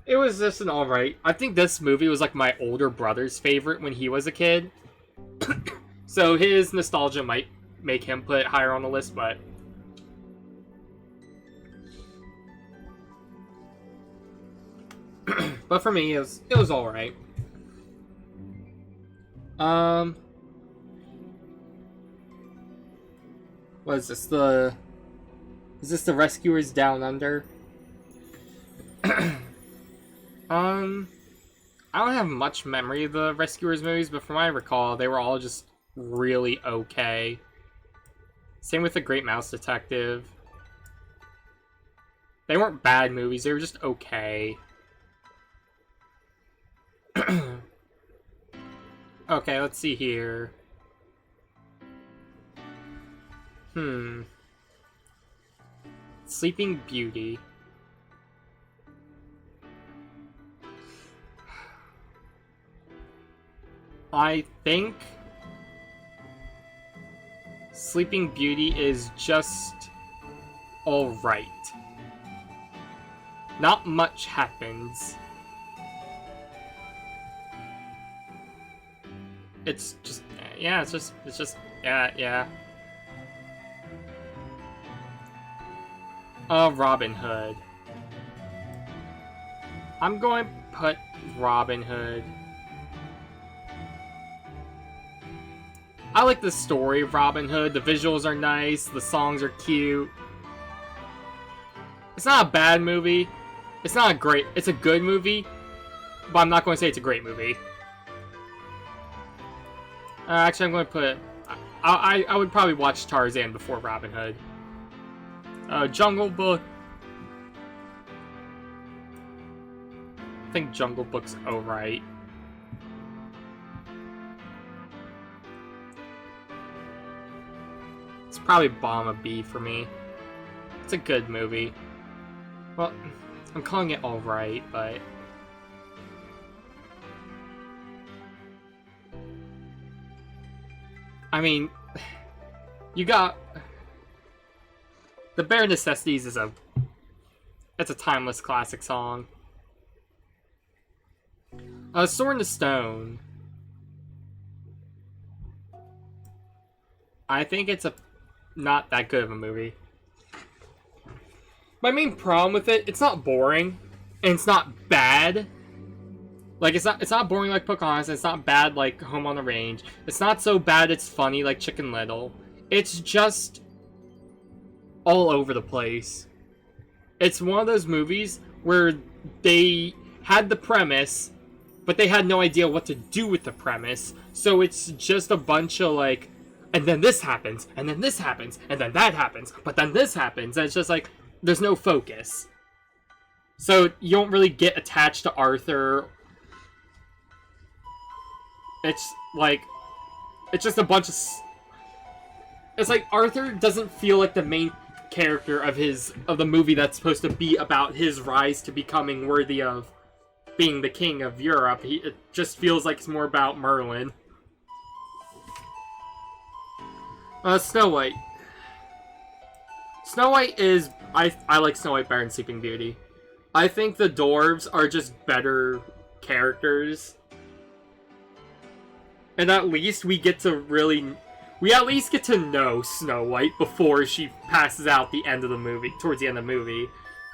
It was just an alright. I think this movie was like my older brother's favorite when he was a kid. So his nostalgia might make him put it higher on the list, but... But for me, it was alright. What is this? Is this the Rescuers Down Under? I don't have much memory of the Rescuers movies, but from what I recall, they were all just really okay. Same with The Great Mouse Detective. They weren't bad movies, they were just okay. Okay, let's see here. Sleeping Beauty. I think Sleeping Beauty is just alright. Not much happens. It's just, yeah, it's just, yeah. Robin Hood. I'm going to put Robin Hood. I like the story of Robin Hood. The visuals are nice. The songs are cute. It's not a bad movie. It's not a great... It's a good movie. But I'm not going to say it's a great movie. Actually, I'm going to put... I would probably watch Tarzan before Robin Hood. Jungle Book. I think Jungle Book's alright. It's probably bomb a B for me. It's a good movie. Well, I'm calling it alright, but... I mean, you got... The Bare Necessities is a... It's a timeless classic song. Sword in the Stone. I think it's not that good of a movie. My main problem with it, it's not boring, and it's not bad. Like, it's not boring like Pocahontas, and it's not bad like Home on the Range. It's not so bad it's funny like Chicken Little. It's just all over the place. It's one of those movies where they had the premise, but they had no idea what to do with the premise, so it's just a bunch of like, and then this happens, and then this happens, and then that happens, but then this happens, and it's just like, there's no focus. So you don't really get attached to Arthur. It's like, it's just a bunch of... It's like Arthur doesn't feel like the main character of the movie that's supposed to be about his rise to becoming worthy of being the king of Europe. It just feels like it's more about Merlin. Snow White. Snow White is... I like Snow White better than Sleeping Beauty. I think the dwarves are just better characters. And at least we get to really... We at least get to know Snow White before she passes out the end of the movie, towards the end of the movie.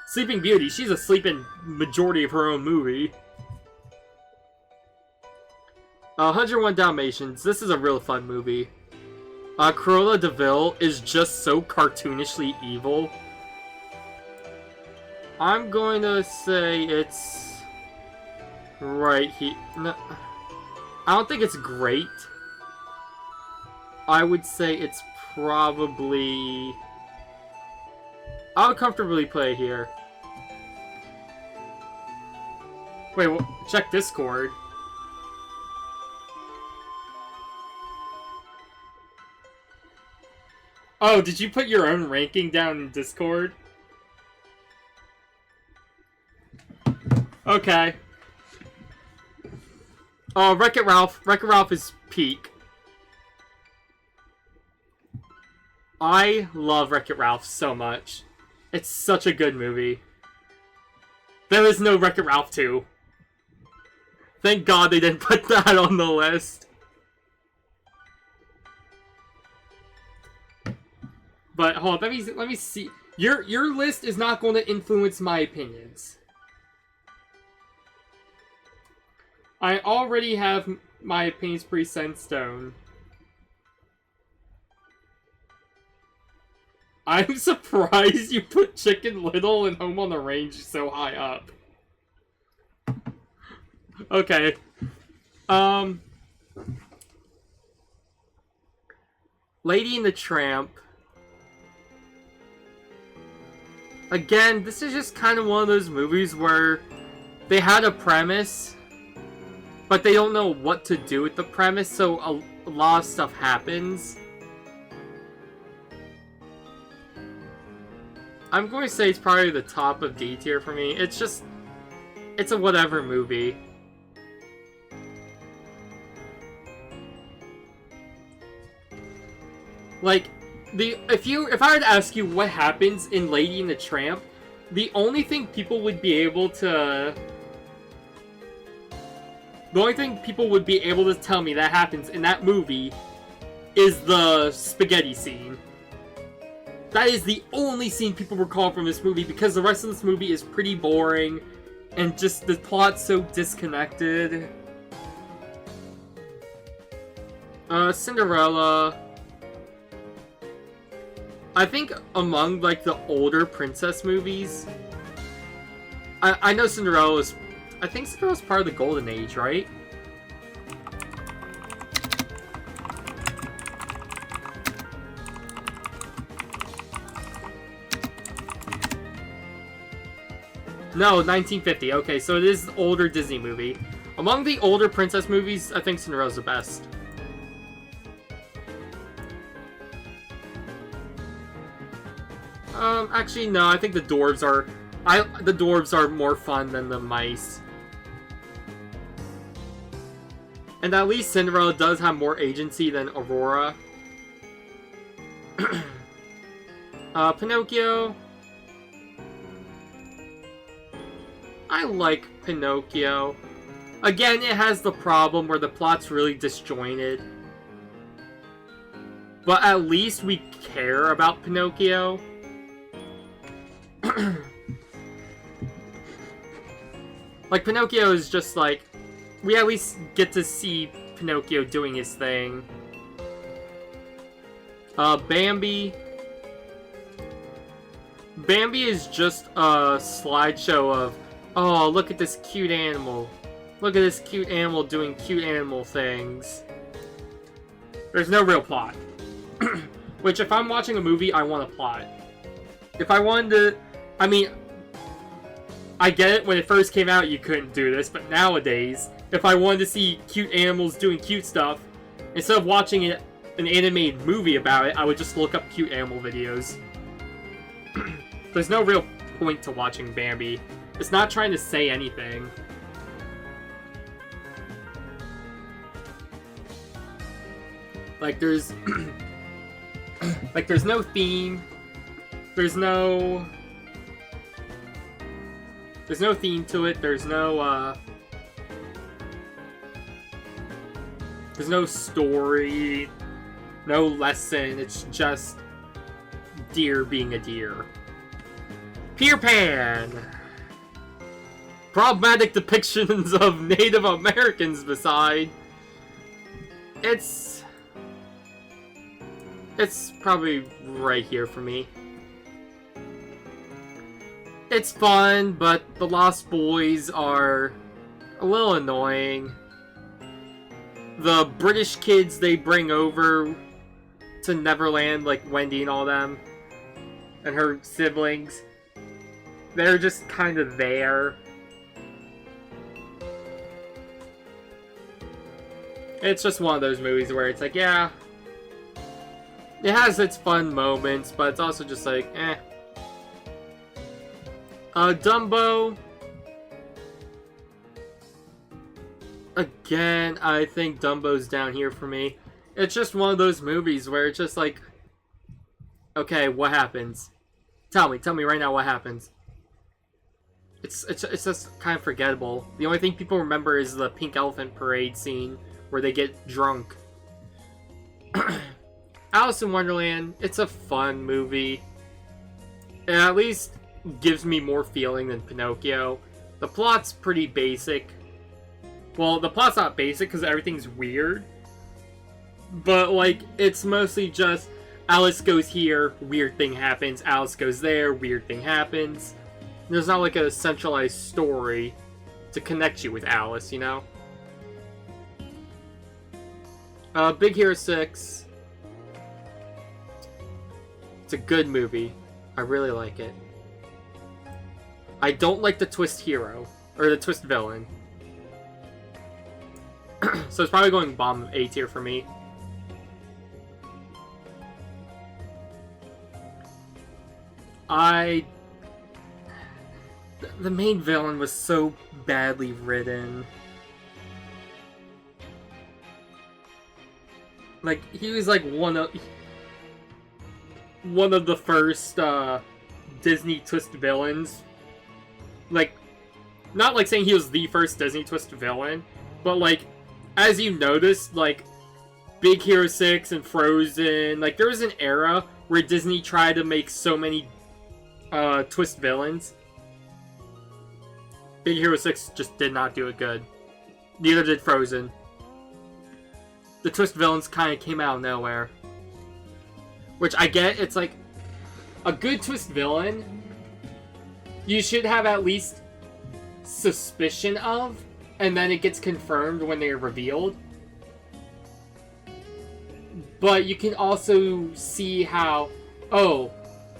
Sleeping Beauty, she's asleep in majority of her own movie. 101 Dalmatians, this is a real fun movie. Cruella de Vil is just so cartoonishly evil. I'm going to say it's... right here. No, I don't think it's great. I would say it's probably... I would comfortably play here. Wait, well, check Discord. Oh, did you put your own ranking down in Discord? Okay. Oh, Wreck-It Ralph. Wreck-It Ralph is peak. I love Wreck-It Ralph so much. It's such a good movie. There is no Wreck-It Ralph 2. Thank God they didn't put that on the list. But hold on, let me see. Your list is not going to influence my opinions. I already have my opinions pre-set in stone. I'm surprised you put Chicken Little and Home on the Range so high up. Okay. Lady and the Tramp. Again, this is just kind of one of those movies where they had a premise, but they don't know what to do with the premise, so a lot of stuff happens. I'm going to say it's probably the top of D tier for me. It's just... it's a whatever movie. Like, if I were to ask you what happens in Lady and the Tramp, the only thing people would be able to... The only thing people would be able to tell me that happens in that movie is the spaghetti scene. That is the only scene people recall from this movie, because the rest of this movie is pretty boring, and just the plot's so disconnected. Cinderella... I think among, like, the older princess movies, I know Cinderella is... I think Cinderella's part of the Golden Age, right? No, 1950. Okay, so it is an older Disney movie. Among the older princess movies, I think Cinderella's the best. Actually, no, I think the dwarves are more fun than the mice. And at least Cinderella does have more agency than Aurora. Pinocchio. I like Pinocchio. Again, it has the problem where the plot's really disjointed. But at least we care about Pinocchio. Like, Pinocchio is just like... We at least get to see Pinocchio doing his thing. Bambi. Bambi is just a slideshow of, oh, look at this cute animal. Look at this cute animal doing cute animal things. There's no real plot. Which, if I'm watching a movie, I want a plot. If I wanted to... I mean, I get it, when it first came out you couldn't do this, but nowadays, if I wanted to see cute animals doing cute stuff, instead of watching an animated movie about it, I would just look up cute animal videos. There's no real point to watching Bambi. It's not trying to say anything. Like, there's... like, there's no theme. There's no theme to it. There's no story. No lesson. It's just deer being a deer. Peter Pan! Problematic depictions of Native Americans beside. It's probably right here for me. It's fun, but the Lost Boys are a little annoying. The British kids they bring over to Neverland, like Wendy and all them, and her siblings, they're just kind of there. It's just one of those movies where it's like, yeah, it has its fun moments, but it's also just like, eh. Dumbo. Again, I think Dumbo's down here for me. It's just one of those movies where it's just like, okay, what happens? Tell me right now what happens. It's just kind of forgettable. The only thing people remember is the Pink Elephant Parade scene where they get drunk. Alice in Wonderland, it's a fun movie. It at least gives me more feeling than Pinocchio. The plot's pretty basic. Well, the plot's not basic because everything's weird. But, like, it's mostly just Alice goes here, weird thing happens. Alice goes there, weird thing happens. There's not, like, a centralized story to connect you with Alice, you know? Big Hero 6. It's a good movie. I really like it. I don't like the twist hero. Or the twist villain. So it's probably going bottom A tier for me. The main villain was so badly written. Like, he was like one of the first Disney twist villains. Like, not like saying he was the first Disney twist villain, but like, as you noticed, like, Big Hero 6 and Frozen, like, there was an era where Disney tried to make so many twist villains. Big Hero 6 just did not do it good. Neither did Frozen. The twist villains kind of came out of nowhere. Which I get, it's like, a good twist villain, you should have at least suspicion of, and then it gets confirmed when they're revealed. But you can also see how, oh,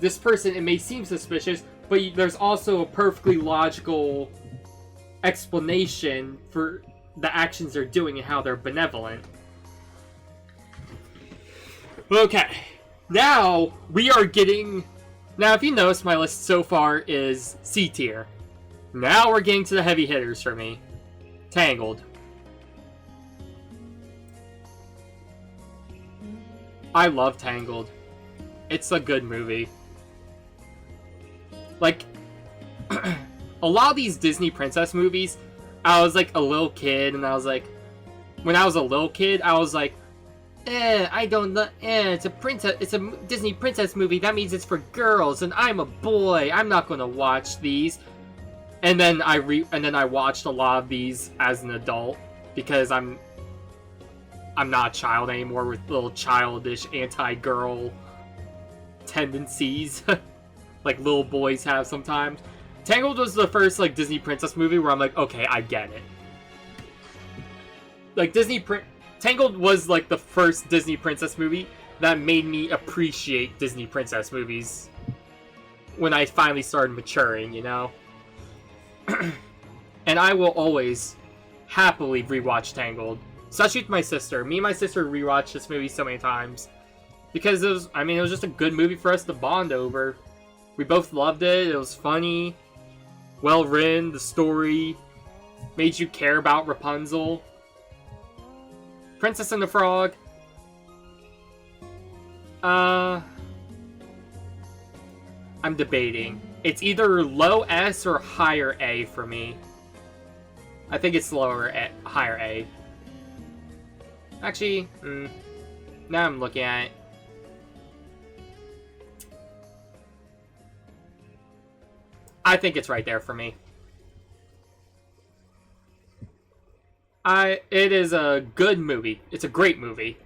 this person, it may seem suspicious, but there's also a perfectly logical explanation for the actions they're doing and how they're benevolent. Okay, now we are getting... Now, if you notice, my list so far is C tier. Now we're getting to the heavy hitters for me. Tangled. I love Tangled. It's a good movie. Like, a lot of these Disney princess movies, I was like a little kid, and I was like, when I was a little kid, I was like, I don't know, it's a Disney princess movie, that means it's for girls, and I'm a boy, I'm not gonna watch these. And then I watched a lot of these as an adult, because I'm not a child anymore with little childish anti-girl tendencies, like little boys have sometimes. Tangled was the first, like, Disney princess movie where I'm like, okay, I get it. Like, Tangled was, like, the first Disney princess movie that made me appreciate Disney princess movies when I finally started maturing, you know? And I will always happily rewatch Tangled. Especially with my sister. Me and my sister rewatched this movie so many times. Because it was just a good movie for us to bond over. We both loved it, it was funny, well written, the story made you care about Rapunzel. Princess and the Frog. I'm debating. It's either low S or higher A for me. I think it's higher A. Actually, now I'm looking at it. I think it's right there for me. It is a good movie. It's a great movie.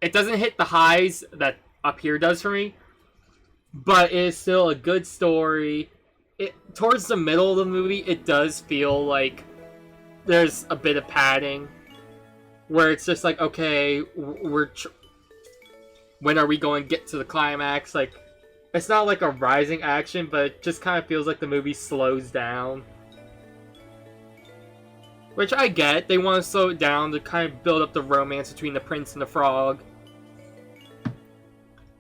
It doesn't hit the highs that Up Here does for me, but it is still a good story. Towards the middle of the movie, it does feel like there's a bit of padding, where it's just like, okay, when are we going to get to the climax? Like, it's not like a rising action, but it just kind of feels like the movie slows down. Which I get, they want to slow it down to kind of build up the romance between the prince and the frog.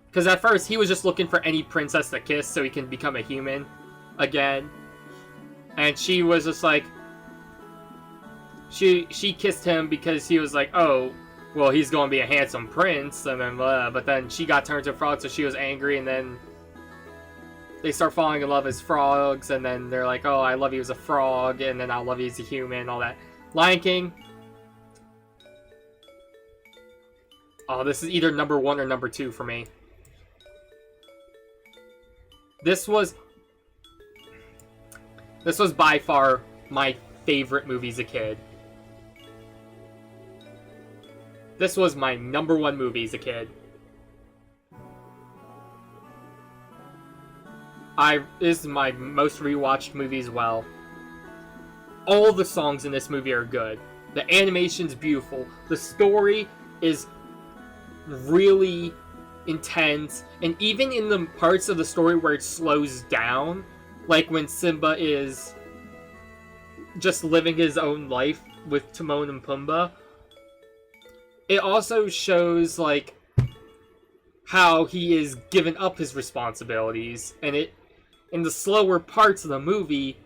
Because at first, he was just looking for any princess to kiss so he can become a human again. And she was just like... She kissed him because he was like, oh, well, he's going to be a handsome prince, and then but then she got turned to a frog, so she was angry, and then they start falling in love as frogs, and then they're like, oh, I love you as a frog, and then I'll love you as a human, all that. Lion King. Oh, this is either number 1 or number 2 for me. This was by far my favorite movie as a kid. This was my number 1 movie as a kid. This is my most rewatched movie as well. All the songs in this movie are good. The animation's beautiful. The story is really intense. And even in the parts of the story where it slows down, like when Simba is just living his own life with Timon and Pumbaa, it also shows, like, how he is giving up his responsibilities, and in the slower parts of the movie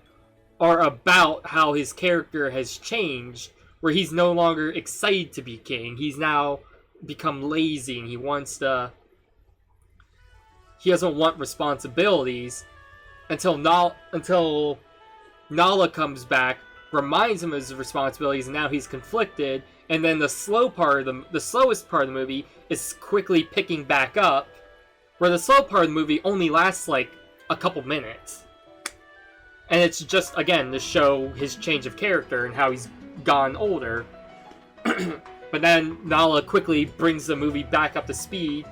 are about how his character has changed, where he's no longer excited to be king. He's now become lazy, and he doesn't want responsibilities, until Nala comes back, reminds him of his responsibilities, and now he's conflicted. And then the slowest part of the movie is quickly picking back up, where the slow part of the movie only lasts like a couple minutes, and it's just again to show his change of character and how he's gone older. But then Nala quickly brings the movie back up to speed,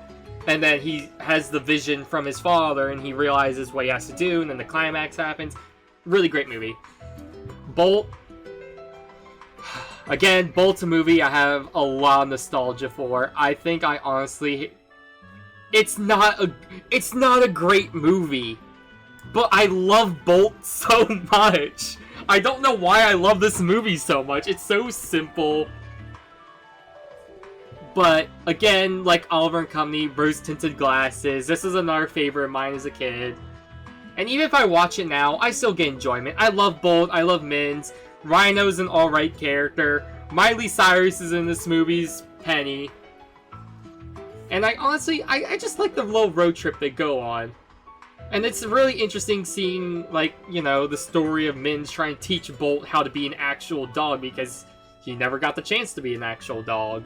and then he has the vision from his father, and he realizes what he has to do, and then the climax happens. Really great movie. Bolt. Again, Bolt's a movie I have a lot of nostalgia for. I think I honestly... It's not a great movie, but I love Bolt so much. I don't know why I love this movie so much. It's so simple. But, again, like Oliver and Company, rose-tinted glasses, this is another favorite of mine as a kid. And even if I watch it now, I still get enjoyment. I love Bolt, I love Mins, Rhino's an alright character, Miley Cyrus is in this movie's Penny. And I honestly, I just like the little road trip they go on. And it's really interesting seeing, like, you know, the story of Mins trying to teach Bolt how to be an actual dog, because he never got the chance to be an actual dog.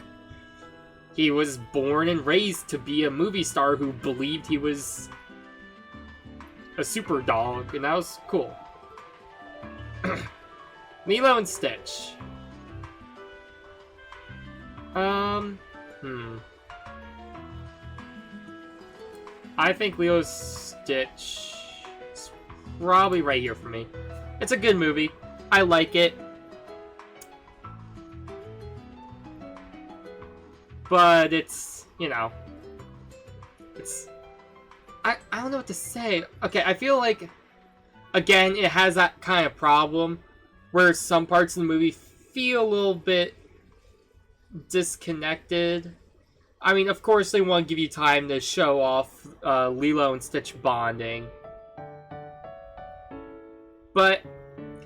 He was born and raised to be a movie star who believed he was a super dog, and that was cool. Lilo and Stitch. I think Lilo and Stitch is probably right here for me. It's a good movie. I like it. But it's, you know, it's... I don't know what to say. Okay, I feel like, again, it has that kind of problem where some parts of the movie feel a little bit disconnected. I mean, of course, they want to give you time to show off Lilo and Stitch bonding. But,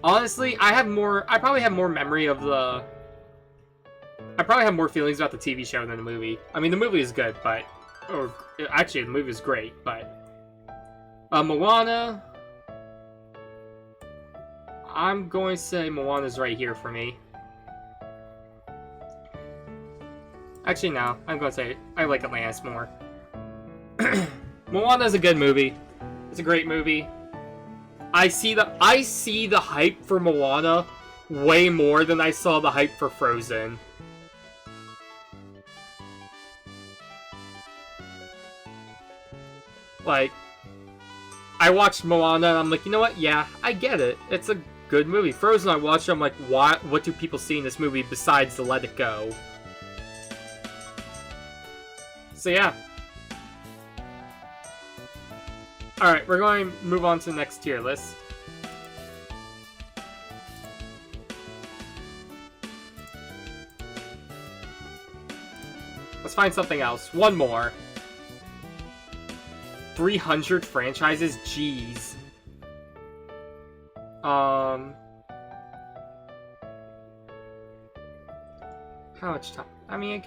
honestly, I probably have more memory of the... I probably have more feelings about the TV show than the movie. I mean, the movie is good, but... Or, actually, the movie is great, but... Moana... I'm going to say Moana's right here for me. Actually, no. I'm going to say I like Atlantis more. Moana's a good movie. It's a great movie. I see the hype for Moana way more than I saw the hype for Frozen. Like, I watched Moana and I'm like, you know what? Yeah, I get it. It's a good movie. Frozen, I watched it, I'm like, what do people see in this movie besides the Let It Go? So yeah. Alright, we're going to move on to the next tier list. Let's find something else. One more. 300 franchises? Jeez. How much time? I mean,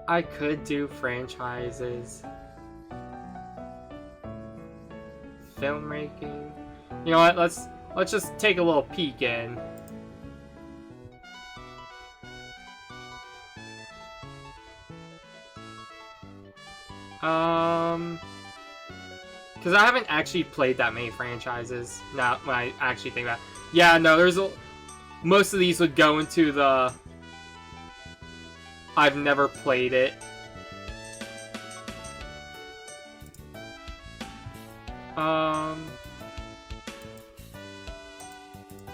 I could do franchises. Filmmaking. You know what? Let's just take a little peek in. Because I haven't actually played that many franchises. Now, when I actually think about it. Yeah, no, most of these would go into the... I've never played it.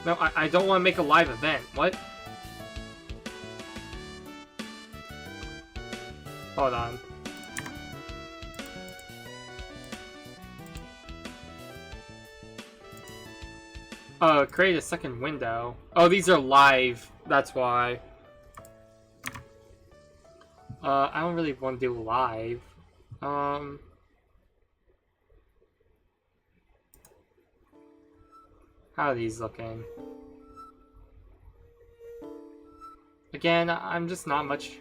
No, I don't want to make a live event. What? Hold on. Create a second window. Oh, these are live. That's why. I don't really want to do live. How are these looking? Again, I'm just not much...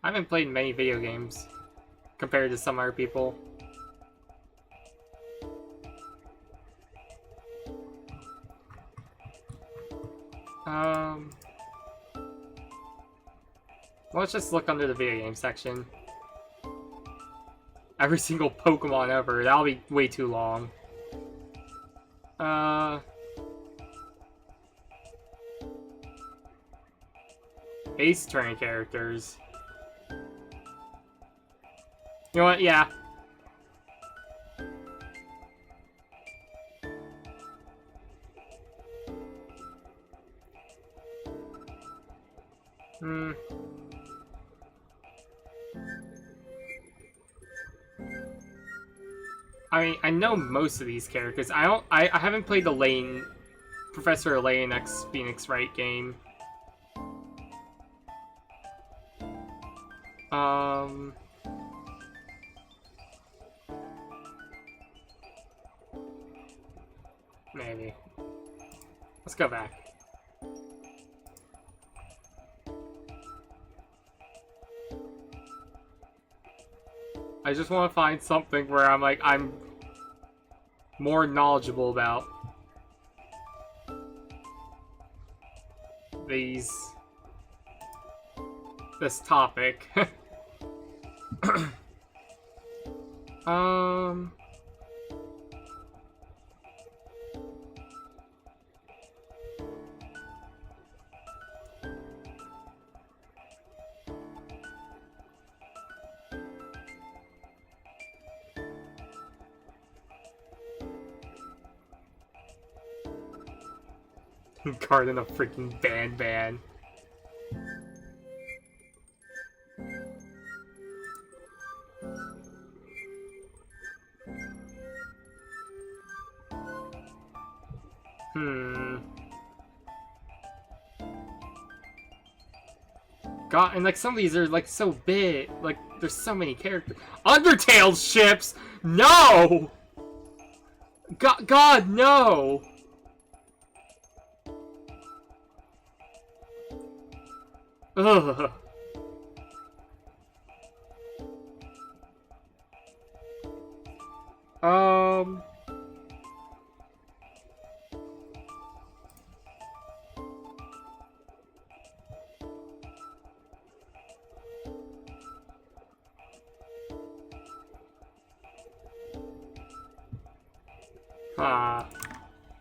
I haven't played many video games compared to some other people. Um, let's just look under the video game section. Every single Pokemon ever. That'll be way too long. Ace Attorney characters. You know what? Yeah. I mean, I know most of these characters. I haven't played the Professor Layton X Phoenix Wright game. Maybe. Let's go back. I just want to find something where I'm more knowledgeable about this topic. Garden of freaking Ban. God, and like some of these are like so big. Like there's so many characters. Undertale ships? No! God, no! Ugh.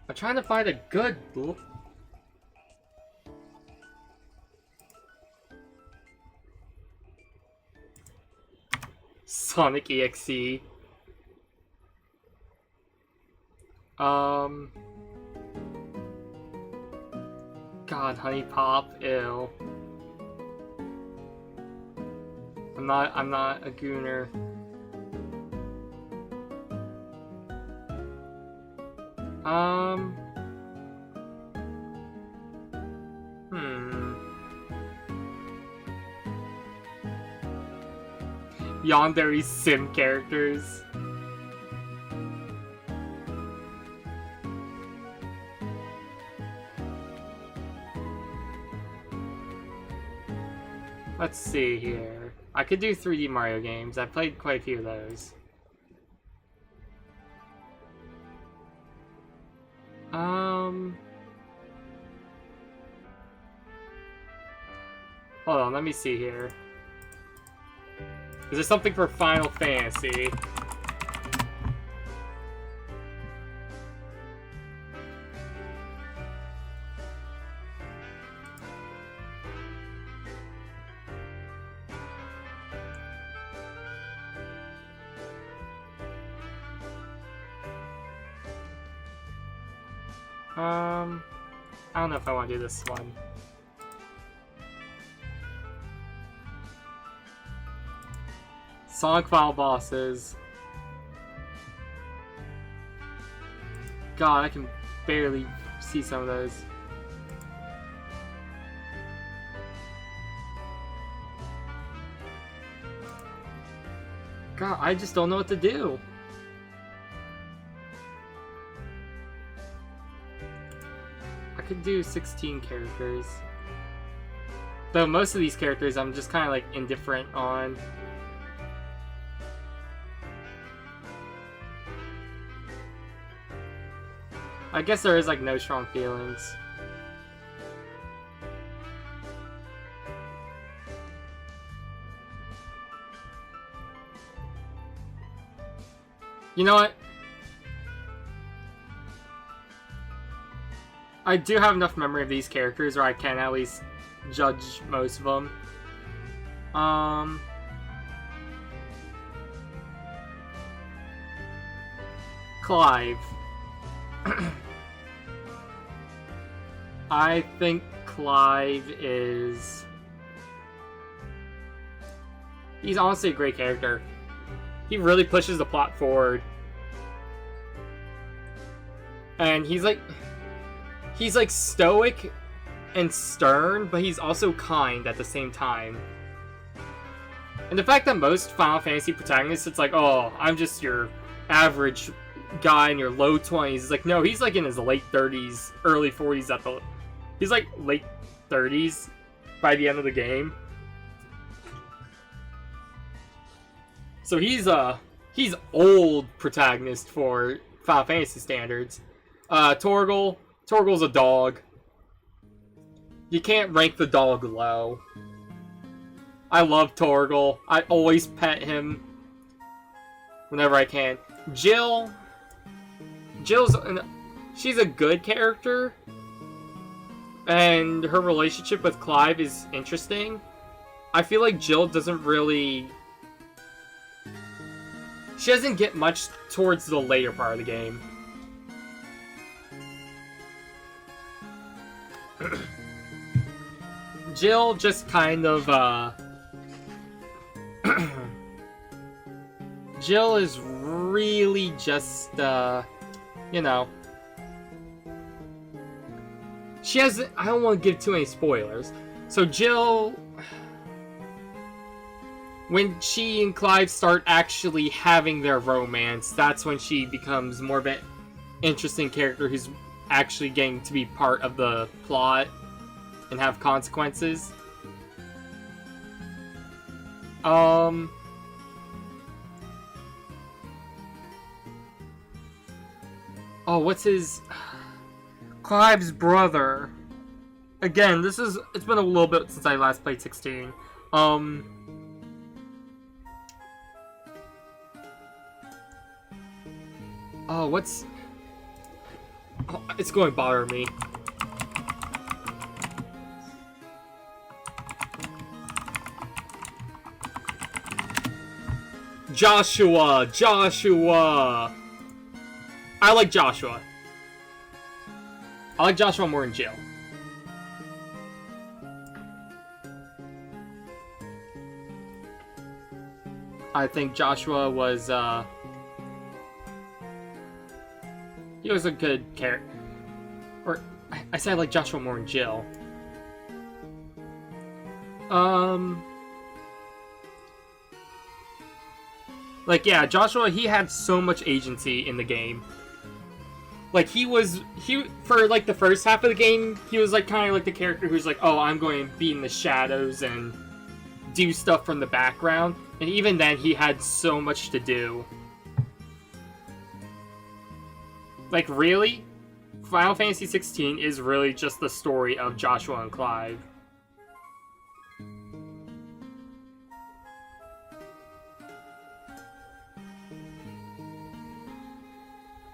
I'm trying to find a good book. Sonic EXE. God, Honey Pop, ew. I'm not a gooner. Yandere's sim characters. Let's see here. I could do 3D Mario games. I've played quite a few of those. Hold on, let me see here. Is there something for Final Fantasy? I don't know if I want to do this one. Sonic Final Bosses. God, I can barely see some of those. God, I just don't know what to do. I could do 16 characters. Though most of these characters I'm just kind of like indifferent on. I guess there is like no strong feelings. You know what? I do have enough memory of these characters where I can at least judge most of them. Clive. I think Clive is... He's honestly a great character. He really pushes the plot forward. And he's like stoic and stern, but he's also kind at the same time. And the fact that most Final Fantasy protagonists, it's like, oh, I'm just your average guy in your low 20s. It's like, no, he's like in his late 30s, early 40s at the... He's like late 30s by the end of the game. So he's old protagonist for Final Fantasy standards. Torgal's a dog. You can't rank the dog low. I love Torgal. I always pet him whenever I can. Jill, she's a good character, and her relationship with Clive is interesting. I feel like Jill doesn't really... She doesn't get much towards the later part of the game. Jill just kind of, Jill is really just, you know... She hasn't... I don't want to give too many spoilers. So Jill... When she and Clive start actually having their romance, that's when she becomes more of an interesting character who's actually getting to be part of the plot and have consequences. Oh, what's his... Clive's brother. Again, it's been a little bit since I last played 16. Oh, what's... Oh, it's going to bother me. Joshua! I like Joshua. I like Joshua more than Jill. I think Joshua was, he was a good character. Or, I said I like Joshua more than Jill. Like, yeah, Joshua, he had so much agency in the game. Like, for, like, the first half of the game, he was, like, kind of like the character who's like, oh, I'm going to be in the shadows and do stuff from the background. And even then, he had so much to do. Like, really? Final Fantasy 16 is really just the story of Joshua and Clive.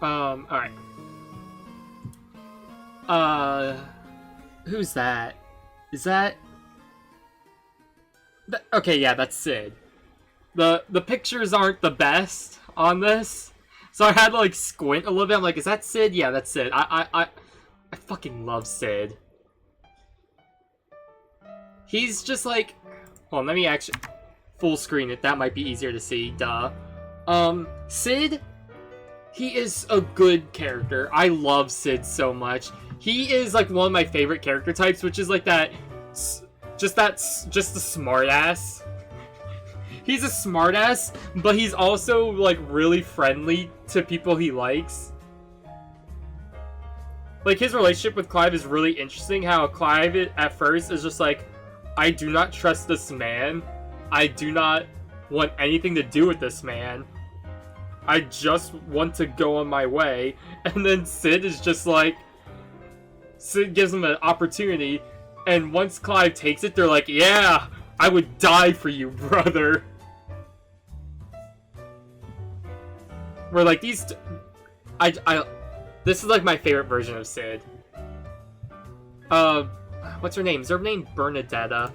Alright. Who's that? Is that... Okay, yeah, that's Sid. The pictures aren't the best on this, so I had to, like, squint a little bit. I'm like, is that Sid? Yeah, that's Sid. I fucking love Sid. He's just like... Hold on, let me actually full screen it. That might be easier to see. Duh. Sid... He is a good character. I love Sid so much. He is like one of my favorite character types, which is like that, just a smartass. He's a smartass, but he's also like really friendly to people he likes. Like his relationship with Clive is really interesting. How Clive at first is just like, I do not trust this man. I do not want anything to do with this man. I just want to go on my way. And then Sid is just like... Sid gives him an opportunity. And once Clive takes it, they're like, yeah, I would die for you, brother. Where like these, this is like my favorite version of Sid. What's her name? Is her name Bernadetta?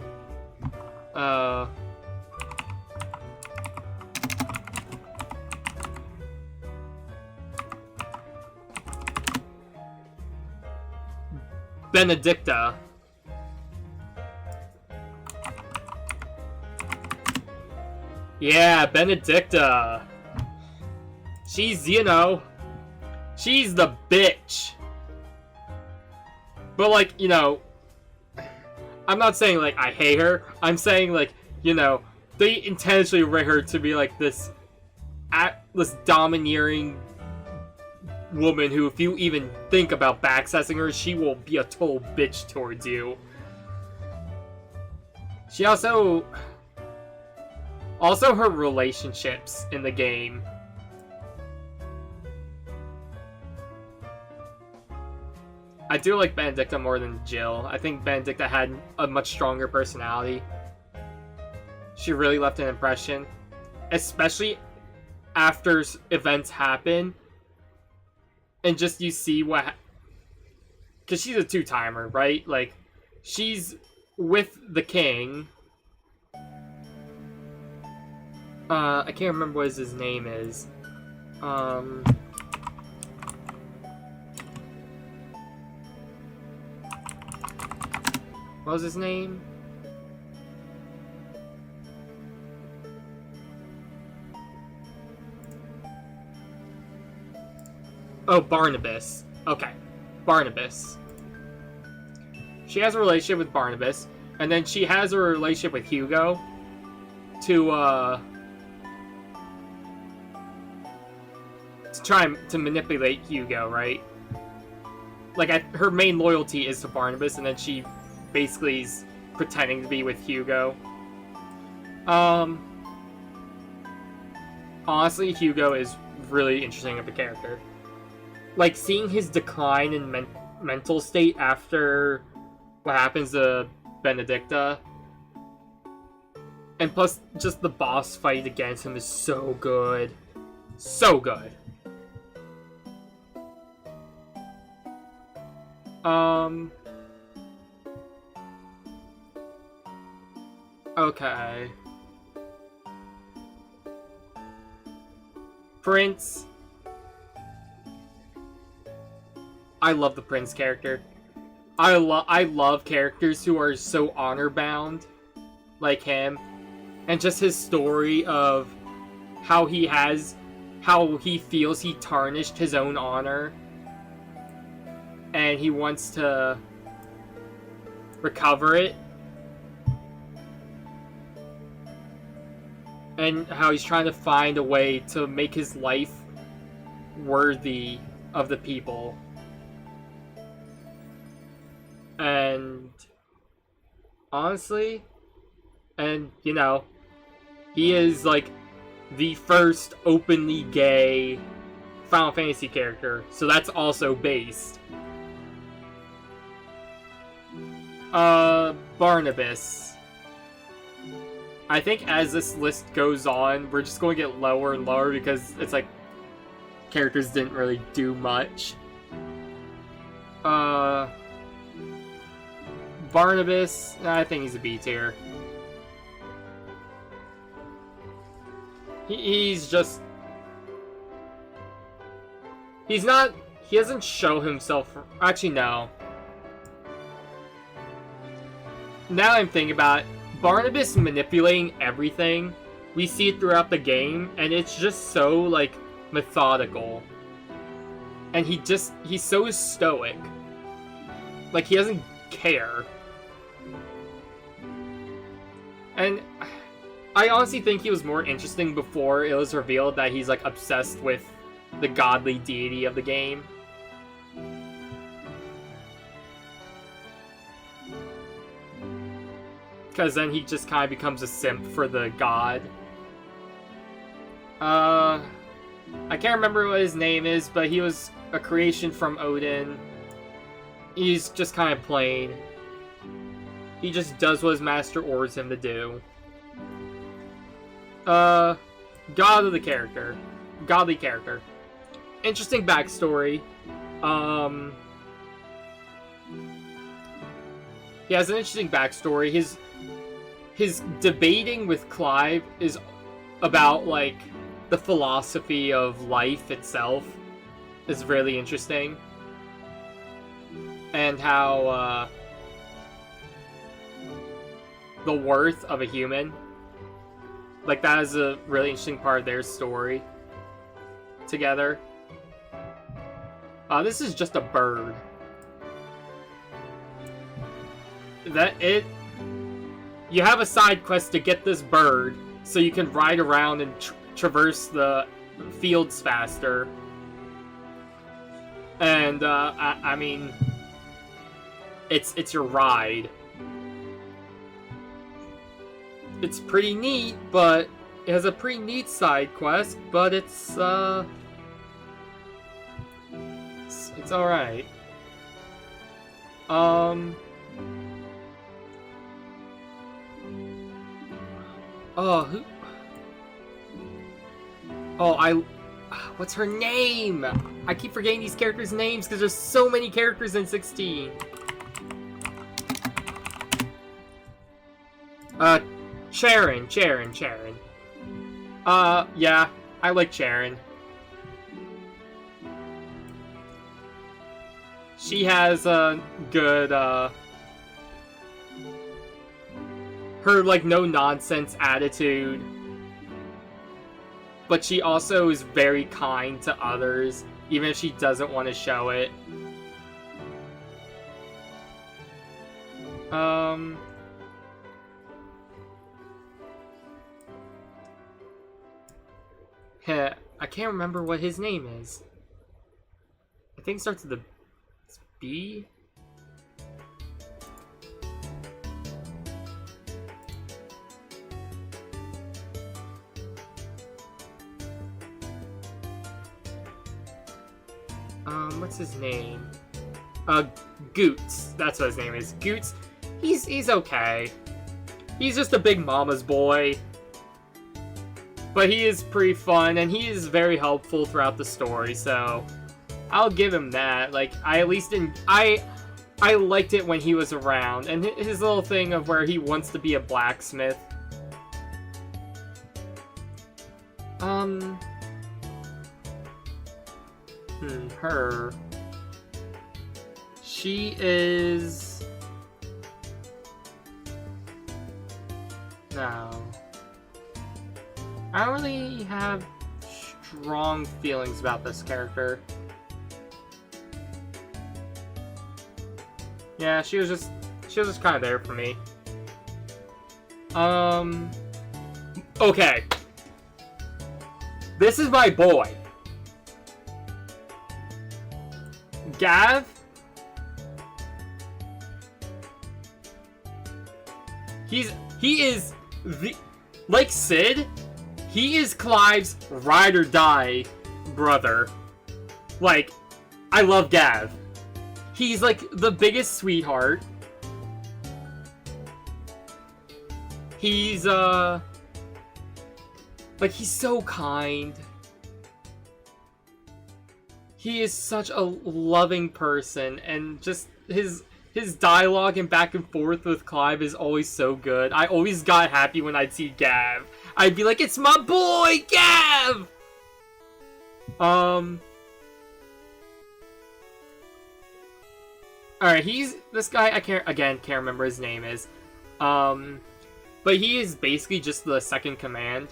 Benedicta. Yeah, Benedicta. She's, you know, she's the bitch. But, like, you know, I'm not saying, like, I hate her. I'm saying, like, you know, they intentionally write her to be, like, this domineering woman who, if you even think about backsassing her, she will be a total bitch towards you. She also her relationships in the game. I do like Benedicta more than Jill. I think Benedicta had a much stronger personality. She really left an impression. Especially after events happen. And just you see what... Because she's a two-timer, right? Like, she's with the king. I can't remember what his name is. What was his name? Oh, Barnabas. Okay. Barnabas. She has a relationship with Barnabas, and then she has a relationship with Hugo to try to manipulate Hugo, right? Like, her main loyalty is to Barnabas, and then she basically is pretending to be with Hugo. Honestly, Hugo is really interesting of a character. Like, seeing his decline in mental state after what happens to Benedicta. And plus, just the boss fight against him is so good. So good. Okay. Prince. I love the Prince character. I love characters who are so honor-bound, like him. And just his story of how he feels he tarnished his own honor. And he wants to recover it. And how he's trying to find a way to make his life worthy of the people. And honestly, and you know, he is like the first openly gay Final Fantasy character, so that's also based. Barnabas. I think as this list goes on, we're just going to get lower and lower because it's like characters didn't really do much. Barnabas, I think he's a B tier. He's just... He doesn't show himself... Actually, no. Now I'm thinking about it, Barnabas manipulating everything, we see it throughout the game, and it's just so, like, methodical. And he's so stoic. Like, he doesn't care. And I honestly think he was more interesting before it was revealed that he's, like, obsessed with the godly deity of the game. Because then he just kind of becomes a simp for the god. I can't remember what his name is, but he was a creation from Odin. He's just kind of plain. He just does what his master orders him to do. God of the character. godly character. Interesting backstory. He has an interesting backstory. His debating with Clive is about, like, the philosophy of life itself. Is really interesting. And how, the worth of a human. Like, that is a really interesting part of their story together. This is just a bird. You have a side quest to get this bird, so you can ride around and traverse the fields faster. And, I mean, it's your ride. It's pretty neat, but it has a pretty neat side quest, but it's alright. What's her name? I keep forgetting these characters' names because there's so many characters in 16. Sharon. Yeah, I like Sharon. She has a good, her, like, no-nonsense attitude. But she also is very kind to others, even if she doesn't want to show it. I can't remember what his name is. I think it starts with a B? What's his name? Goots. That's what his name is. Goots. He's okay. He's just a big mama's boy. But he is pretty fun, and he is very helpful throughout the story, so I'll give him that. Like, I at least didn't... I liked it when he was around, and his little thing of where he wants to be a blacksmith. Her. She is... No. I don't really have strong feelings about this character. Yeah, she was just kind of there for me. Okay. This is my boy. Gav? He is the... Like Sid, he is Clive's ride or die brother. Like, I love Gav. He's like the biggest sweetheart. He's like, he's so kind. He is such a loving person, and just his dialogue and back and forth with Clive is always so good. I always got happy when I'd see Gav. I'd be like, it's my boy, Gav! Alright, this guy, I can't remember his name is. But he is basically just the second command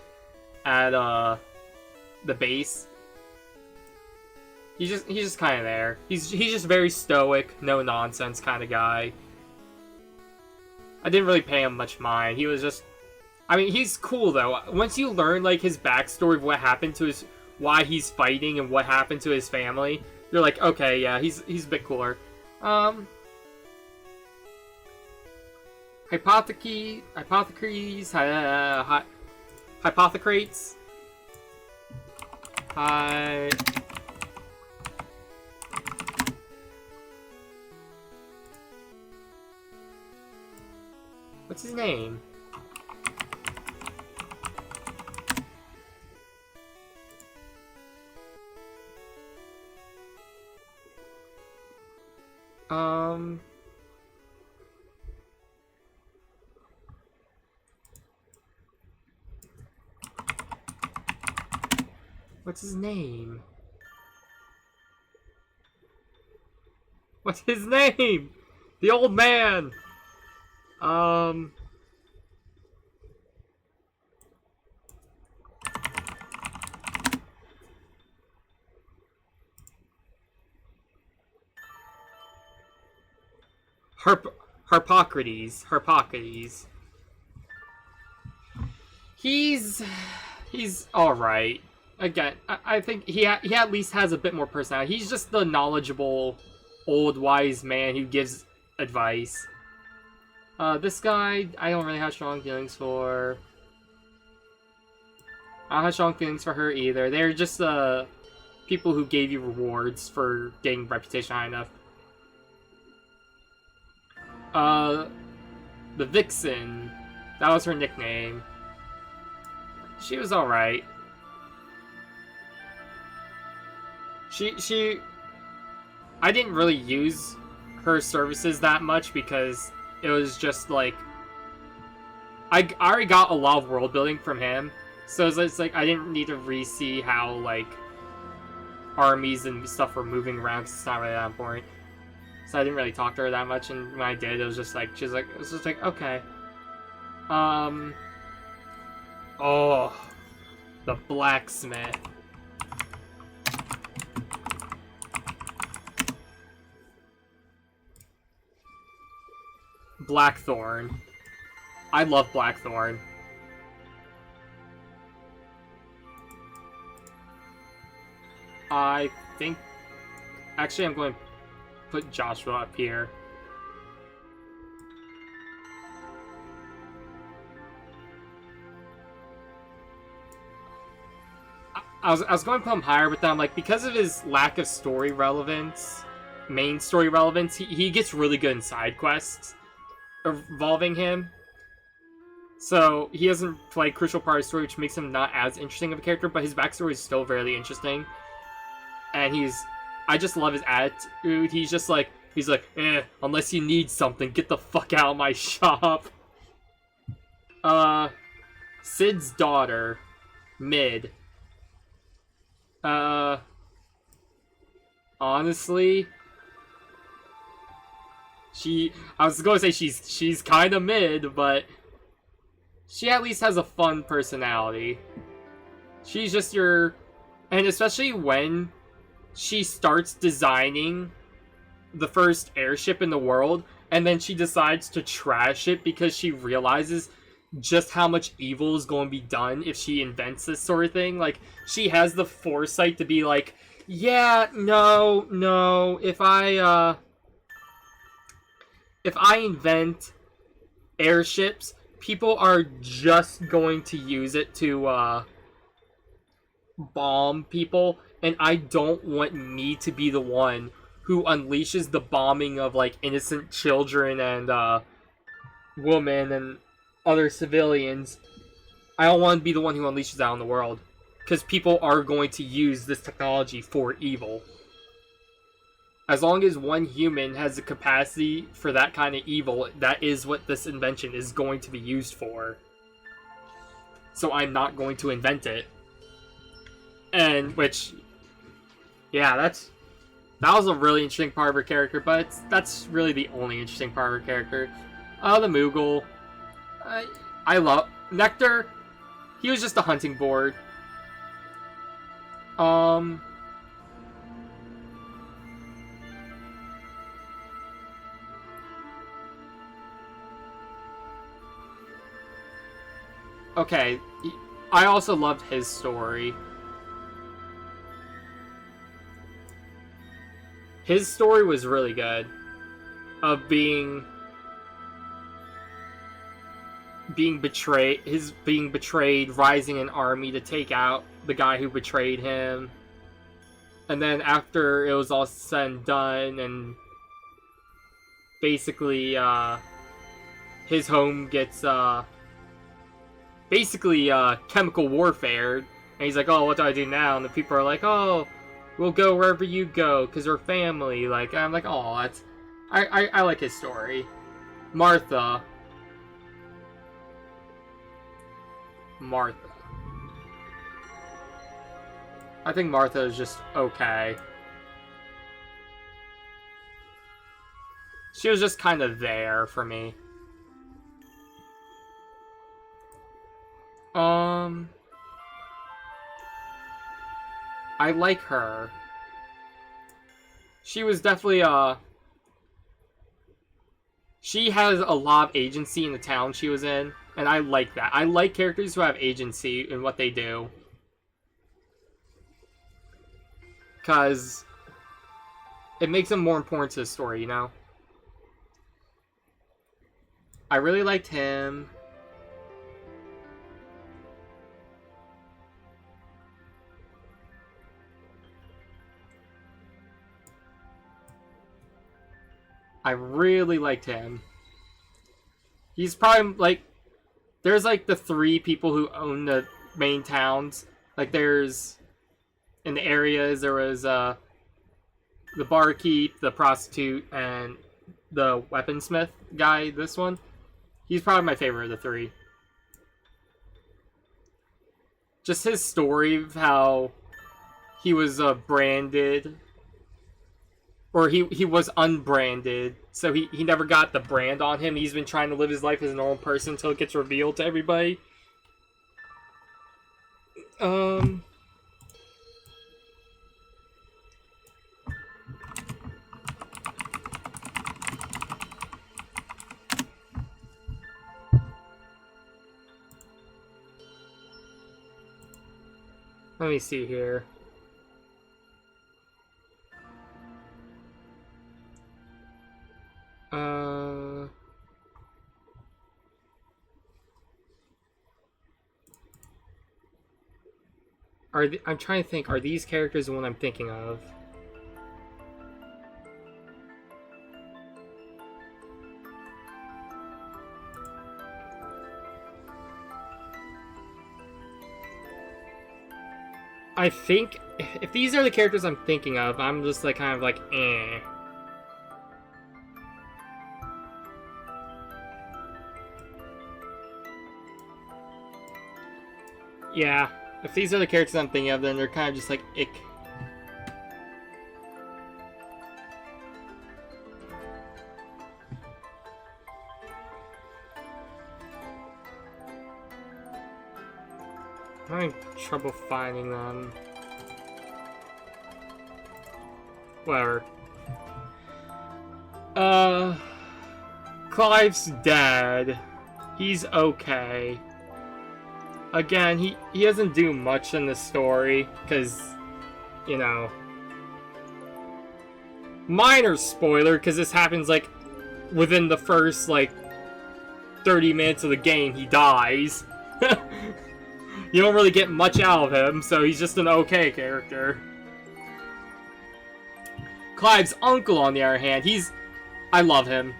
at, the base. He's just kind of there. He's just very stoic, no nonsense kind of guy. I didn't really pay him much mind. He was just, I mean, he's cool though. Once you learn like his backstory of what happened to his, why he's fighting and what happened to his family, you're like, okay, yeah, he's a bit cooler. Hypothecates. What's his name? What's his name? What's his name? The old man! Harpocrates. Harpocrates. He's alright. Again, I think he at least has a bit more personality. He's just the knowledgeable, old, wise man who gives advice. This guy, I don't really have strong feelings for. I don't have strong feelings for her either. They're just, people who gave you rewards for getting reputation high enough. The Vixen. That was her nickname. She was alright. I didn't really use her services that much because it was just like... I already got a lot of world building from him, so it's like I didn't need to re-see how, like, armies and stuff were moving around because it's not really that important. So I didn't really talk to her that much, and when I did, it was just like, she was like, it was just like, okay. Oh, the blacksmith. Blackthorn. I love Blackthorn. I think... Actually, I'm going to put Joshua up here. I was going to put him higher, but then I'm like, because of his lack of story relevance, main story relevance, he gets really good in side quests involving him. So he doesn't play a crucial part of the story, which makes him not as interesting of a character, but his backstory is still very interesting. And I just love his attitude. He's like, unless you need something, get the fuck out of my shop. Sid's daughter, Mid. Honestly, I was going to say she's kind of mid, but she at least has a fun personality. She's just and especially when she starts designing the first airship in the world, and then she decides to trash it because she realizes just how much evil is going to be done if she invents this sort of thing. Like, she has the foresight to be like, yeah, no, if I invent airships, people are just going to use it to, bomb people, and I don't want me to be the one who unleashes the bombing of, like, innocent children and, women and other civilians. I don't want to be the one who unleashes that on the world, because people are going to use this technology for evil. As long as one human has the capacity for that kind of evil, that is what this invention is going to be used for. So I'm not going to invent it. And, yeah, that was a really interesting part of her character, but that's really the only interesting part of her character. The Moogle. I love... Nectar, he was just a hunting board. Okay, I also loved his story. His story was really good. Of being betrayed, rising an army to take out the guy who betrayed him. And then after it was all said and done, and basically, his home gets, chemical warfare. And he's like, oh, what do I do now? And the people are like, oh, we'll go wherever you go, because we're family. Like, I'm like, oh, I like his story. Martha. I think Martha is just okay. She was just kind of there for me. I like her. She was definitely, she has a lot of agency in the town she was in, and I like that. I like characters who have agency in what they do. Because it makes them more important to the story, you know? I really liked him. I really liked him. He's probably, like, there's, like, the 3 people who own the main towns. Like, there's, in the areas, there was, the barkeep, the prostitute, and the weaponsmith guy, this one. He's probably my favorite of the 3. Just his story of how he was, branded, or he was unbranded, so he never got the brand on him. He's been trying to live his life as a normal person until it gets revealed to everybody. Let me see here. I'm trying to think, are these characters the one I'm thinking of? I think, if these are the characters I'm thinking of, I'm just like, kind of like, eh. Yeah, if these are the characters I'm thinking of, then they're kind of just like, ick. I'm having trouble finding them. Whatever. Clive's dad. He's okay. Again, he doesn't do much in the story, because, you know... Minor spoiler, because this happens, like, within the first, like, 30 minutes of the game, he dies. You don't really get much out of him, so he's just an okay character. Clive's uncle, on the other hand, I love him.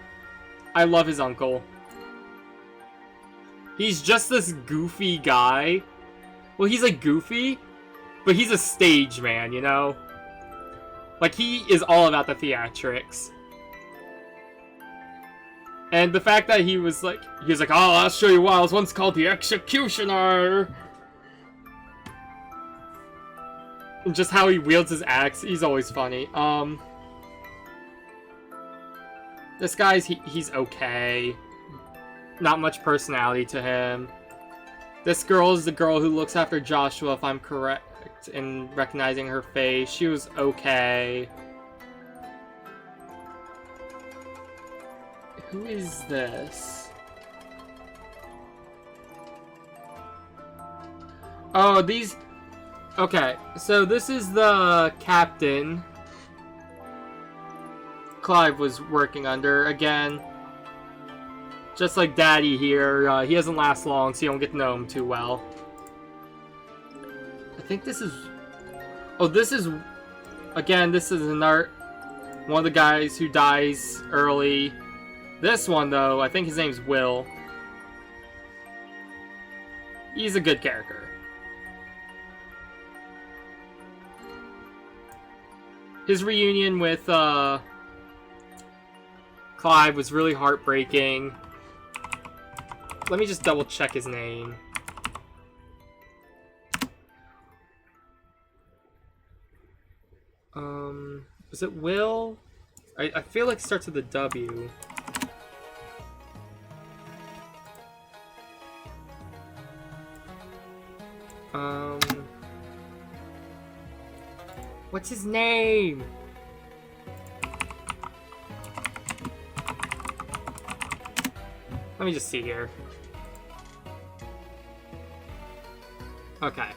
I love his uncle. He's just this goofy guy. Well, he's like goofy, but he's a stage man, you know? Like, he is all about the theatrics. And the fact that he was like, oh, I'll show you why I was once called the Executioner. And just how he wields his axe, he's always funny. This guy's, he's okay. Not much personality to him. This girl is the girl who looks after Joshua, if I'm correct in recognizing her face. She was okay. Who is this? Oh, these... Okay, so this is the captain Clive was working under. Again, just like Daddy here, he doesn't last long, so you don't get to know him too well. I think this is... Oh, this is... Again, this is another... One of the guys who dies early. This one, though, I think his name's Will. He's a good character. His reunion with, Clive was really heartbreaking. Let me just double check his name. Was it Will? I feel like it starts with a W. What's his name? Let me just see here. Okay,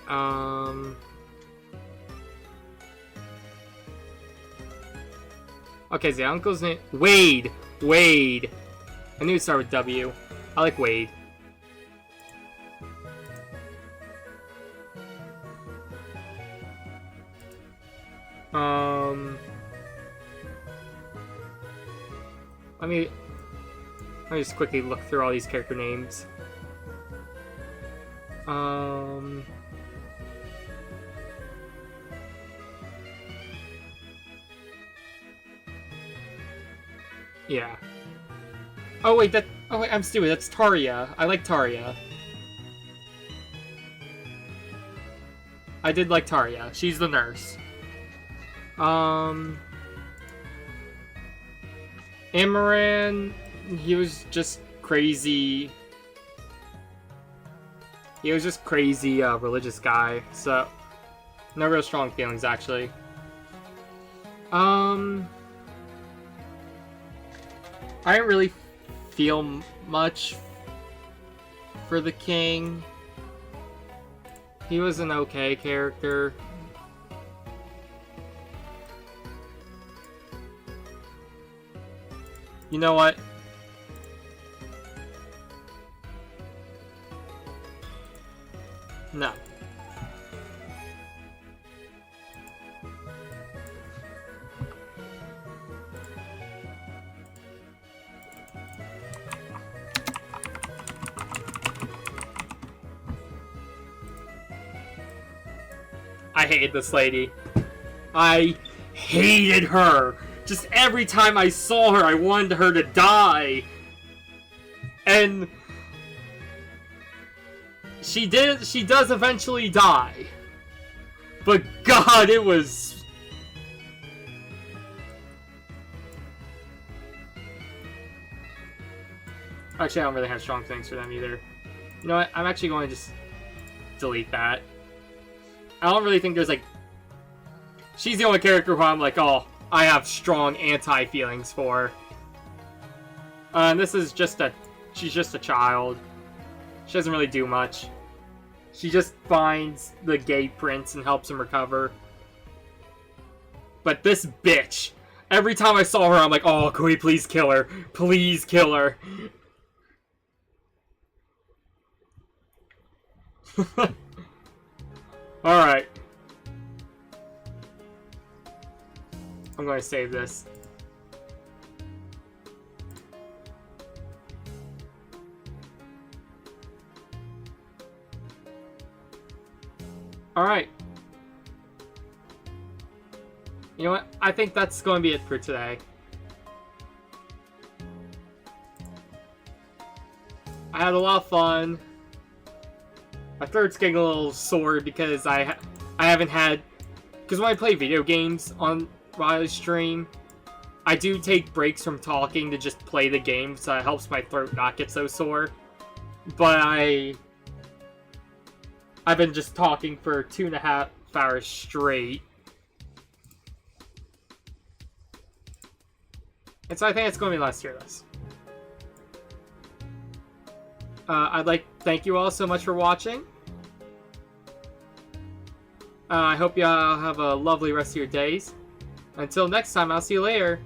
okay, the uncle's name... Wade! Wade! I knew it started with W. I like Wade. Let me just quickly look through all these character names. Yeah. Oh wait, I'm stupid. That's Taria. I like Taria. I did like Taria. She's the nurse. Imran, he was just crazy. He was just crazy religious guy. So no real strong feelings actually. I didn't really feel much for the king. He was an okay character. You know what? No. I hated this lady. I hated her. Just every time I saw her, I wanted her to die. And she does eventually die. But God, it was... Actually, I don't really have strong things for them either. You know what? I'm actually going to just delete that. I don't really think there's like... She's the only character who I'm like, oh, I have strong anti-feelings for. And this is just a... She's just a child. She doesn't really do much. She just finds the gay prince and helps him recover. But this bitch, every time I saw her, I'm like, oh, can we please kill her? Please kill her. Alright. I'm going to save this. Alright. You know what? I think that's going to be it for today. I had a lot of fun. My throat's getting a little sore because I haven't had... Because when I play video games on Riley's stream, I do take breaks from talking to just play the game, so it helps my throat not get so sore. But I've been just talking for 2.5 hours straight. And so I think it's going to be last tier list. I'd like to thank you all so much for watching. I hope you all have a lovely rest of your days. Until next time, I'll see you later.